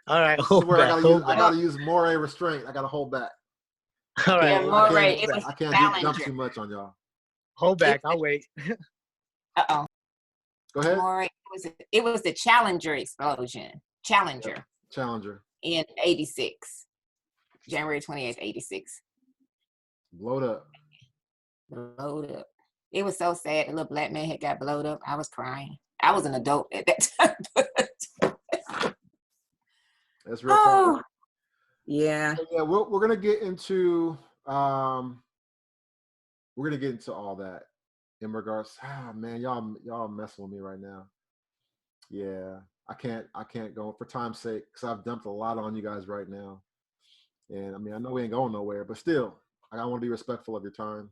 All right. I gotta use moray restraint. I gotta hold back. All right. I can't jump too much on y'all. Hold back. I'll wait. Uh-oh. Go ahead. Moray, it was the Challenger explosion. Challenger. In 86. January 28th, 86. Blowed up. It was so sad. The little black man had got blowed up. I was crying. I was an adult at that time. That's real tough. Yeah. So yeah, we're gonna get into all that in regards. Man, y'all messing with me right now. Yeah, I can't go for time's sake because I've dumped a lot on you guys right now. And I mean, I know we ain't going nowhere, but still, I want to be respectful of your time.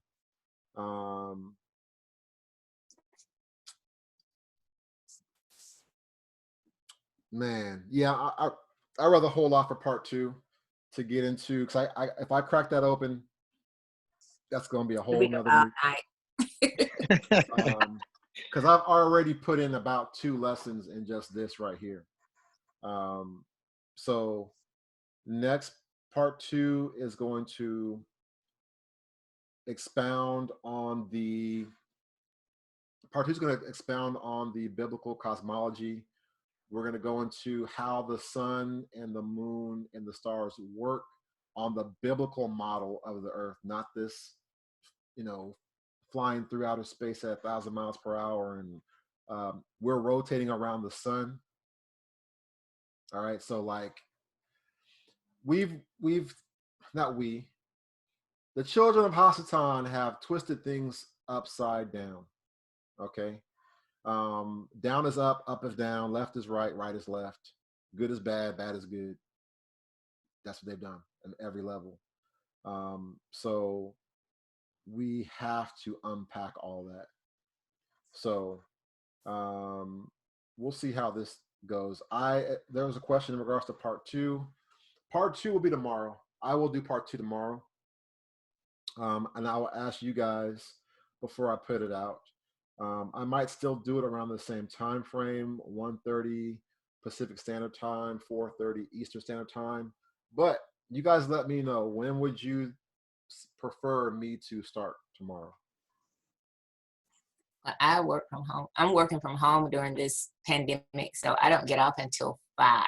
Man, yeah, I rather hold off for part 2 to get into, because if I crack that open, that's going to be a whole nother because I've already put in about 2 lessons in just this right here. So next part 2 is going to expound on the biblical cosmology. We're going to go into how the sun and the moon and the stars work on the biblical model of the earth, not this, flying through outer space at 1,000 miles per hour. And we're rotating around the sun. All right. So like the children of Hasatan have twisted things upside down. Okay. Down is up is down, left is right, right is left, good is bad, bad is good. That's what they've done at every level. So we have to unpack all that. So we'll see how this goes. There was a question in regards to part 2. Part 2 will be tomorrow. I will do part 2 tomorrow. And I will ask you guys before I put it out. I might still do it around the same time frame, 1:30 Pacific Standard Time, 4:30 Eastern Standard Time. But you guys let me know, when would you prefer me to start tomorrow? I work from home. I'm working from home during this pandemic, so I don't get off until 5.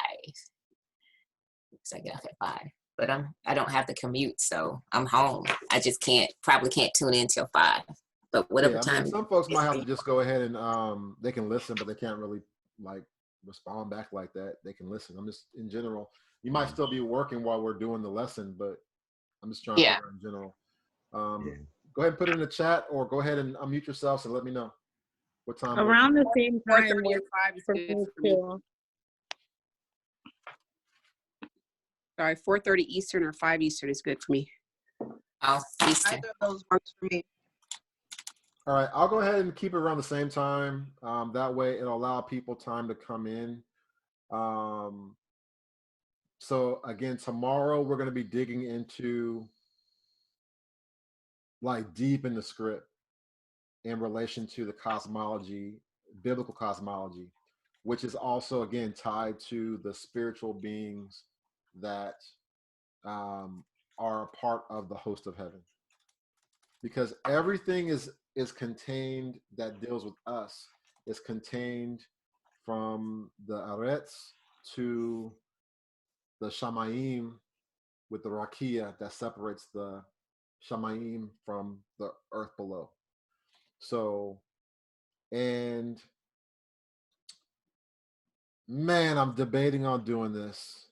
So I get off at 5. But I don't have to commute, so I'm home. I just probably can't tune in till 5. But whatever Yeah, I mean, time. some folks might have to just go ahead and they can listen, but they can't really like respond back like that. They can listen. I'm just in general. You might still be working while we're doing the lesson, but I'm just trying to figure out in general. Go ahead and put it in the chat, or go ahead and unmute yourselves and let me know what time. Around the same time. 4:30 or 5 is good for me. Sorry, 4:30 Eastern or 5 Eastern is good for me. Oh, Eastern. Either of those works for me. All right, I'll go ahead and keep it around the same time. That way it'll allow people time to come in. So again, tomorrow we're going to be digging into like deep in the script in relation to the cosmology, biblical cosmology, which is also again tied to the spiritual beings that are a part of the host of heaven. Because everything is contained that deals with us is contained from the Aretz to the Shamayim with the Rakia that separates the Shamayim from the earth below. So, and man, I'm debating on doing this.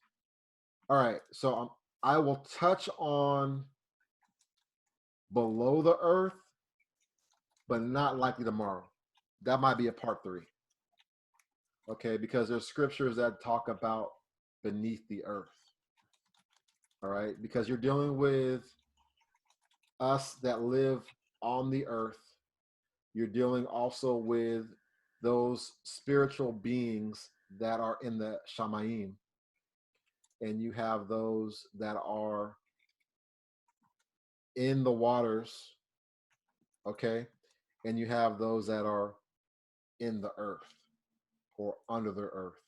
All right, so I will touch on below the earth, but not likely tomorrow. That might be a part 3. Okay, because there's scriptures that talk about beneath the earth. All right, because you're dealing with us that live on the earth. You're dealing also with those spiritual beings that are in the Shamayim. And you have those that are in the waters, okay? And you have those that are in the earth or under the earth.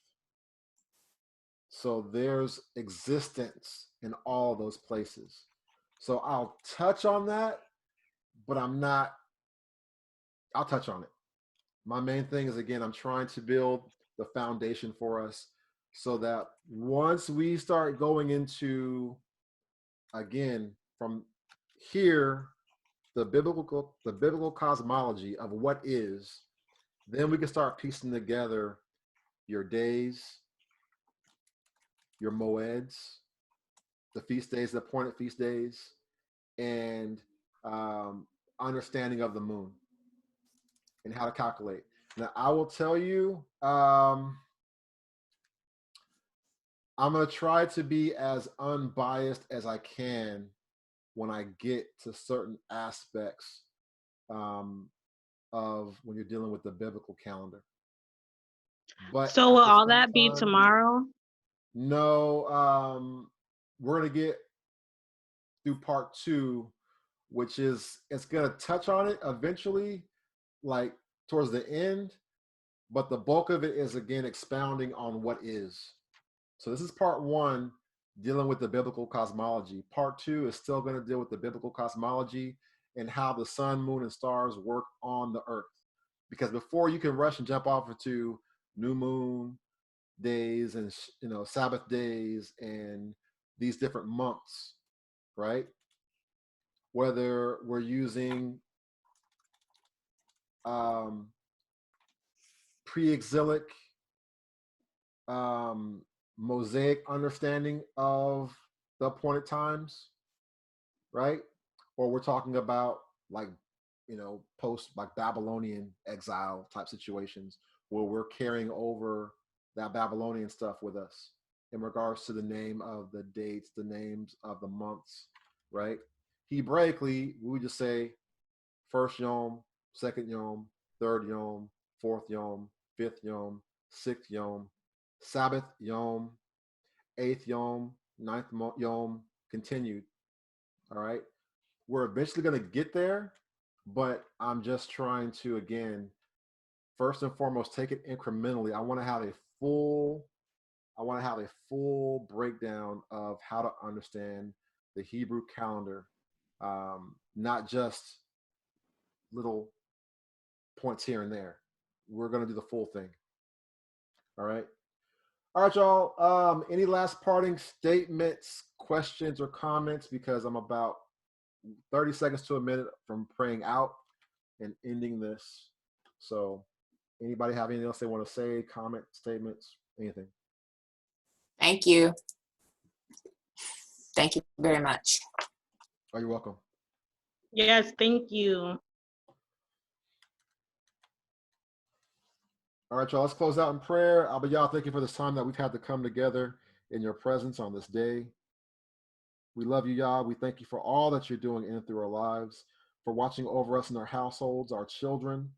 So there's existence in all those places. So I'll touch on that, but I'll touch on it. My main thing is, again, I'm trying to build the foundation for us so that once we start going into, again, from here, the biblical cosmology of what is, then we can start piecing together your days, your moeds, the feast days, the appointed feast days, and understanding of the moon and how to calculate. Now, I will tell you, I'm going to try to be as unbiased as I can when I get to certain aspects of when you're dealing with the biblical calendar. But so will all that be tomorrow? No, we're going to get through part 2, which is, it's going to touch on it eventually, like towards the end, but the bulk of it is, again, expounding on what is. So this is part 1, dealing with the biblical cosmology. Part 2 is still going to deal with the biblical cosmology and how the sun, moon, and stars work on the earth. Because before you can rush and jump off into new moon days and Sabbath days and these different months, right? Whether we're using pre-exilic Mosaic understanding of the appointed times, right? Or we're talking about like, post like Babylonian exile type situations where we're carrying over that Babylonian stuff with us in regards to the name of the dates, the names of the months, right? Hebraically, we would just say first Yom, second Yom, third Yom, fourth Yom, fifth Yom, sixth Yom, Sabbath Yom, eighth Yom, ninth Yom, continued. All right. We're eventually going to get there, but I'm just trying to, again, first and foremost, take it incrementally. I want to have a full breakdown of how to understand the Hebrew calendar, not just little points here and there. We're going to do the full thing. All right. All right, y'all. Any last parting statements, questions, or comments? Because I'm about 30 seconds to a minute from praying out and ending this. So anybody have anything else they want to say, comment, statements, anything? Thank you. Thank you very much. Oh, you're welcome. Yes, thank you. All right, y'all, let's close out in prayer. Abba, y'all, thank you for this time that we've had to come together in your presence on this day. We love you, Yah. We thank you for all that you're doing in and through our lives, for watching over us in our households, our children,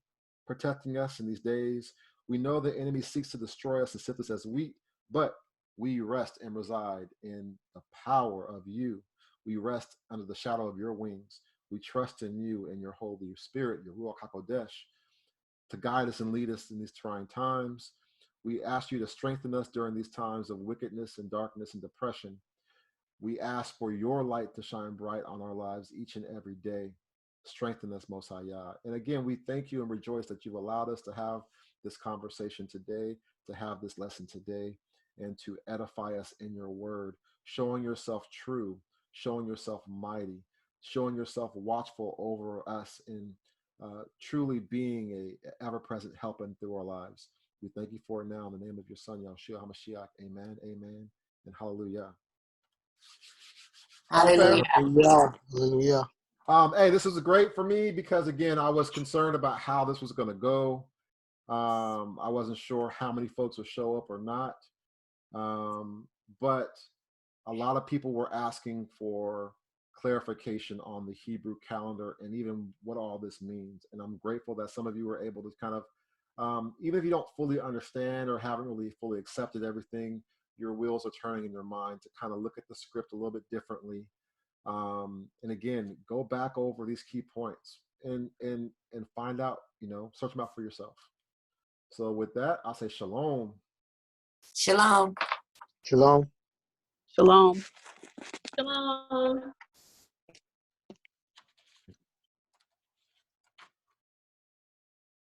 protecting us in these days. We know the enemy seeks to destroy us and sift us as wheat, but we rest and reside in the power of you. We rest under the shadow of your wings. We trust in you and your Holy Spirit, your Ruach HaKodesh, to guide us and lead us in these trying times. We ask you to strengthen us during these times of wickedness and darkness and depression. We ask for your light to shine bright on our lives each and every day. Strengthen us, Most High Yah. And again, we thank you and rejoice that you've allowed us to have this conversation today, to have this lesson today, and to edify us in your word, showing yourself true, showing yourself mighty, showing yourself watchful over us in truly being a ever-present help in through our lives. We thank you for it now in the name of your son, Yahshua HaMashiach. Amen, amen, and hallelujah. Hallelujah. Hallelujah. Hey, this was great for me because, again, I was concerned about how this was going to go. I wasn't sure how many folks would show up or not. But a lot of people were asking for clarification on the Hebrew calendar and even what all this means. And I'm grateful that some of you were able to kind of, even if you don't fully understand or haven't really fully accepted everything, your wheels are turning in your mind to kind of look at the script a little bit differently. And again, go back over these key points and find out, search them out for yourself. So with that, I'll say shalom. Shalom. Shalom. Shalom. Shalom.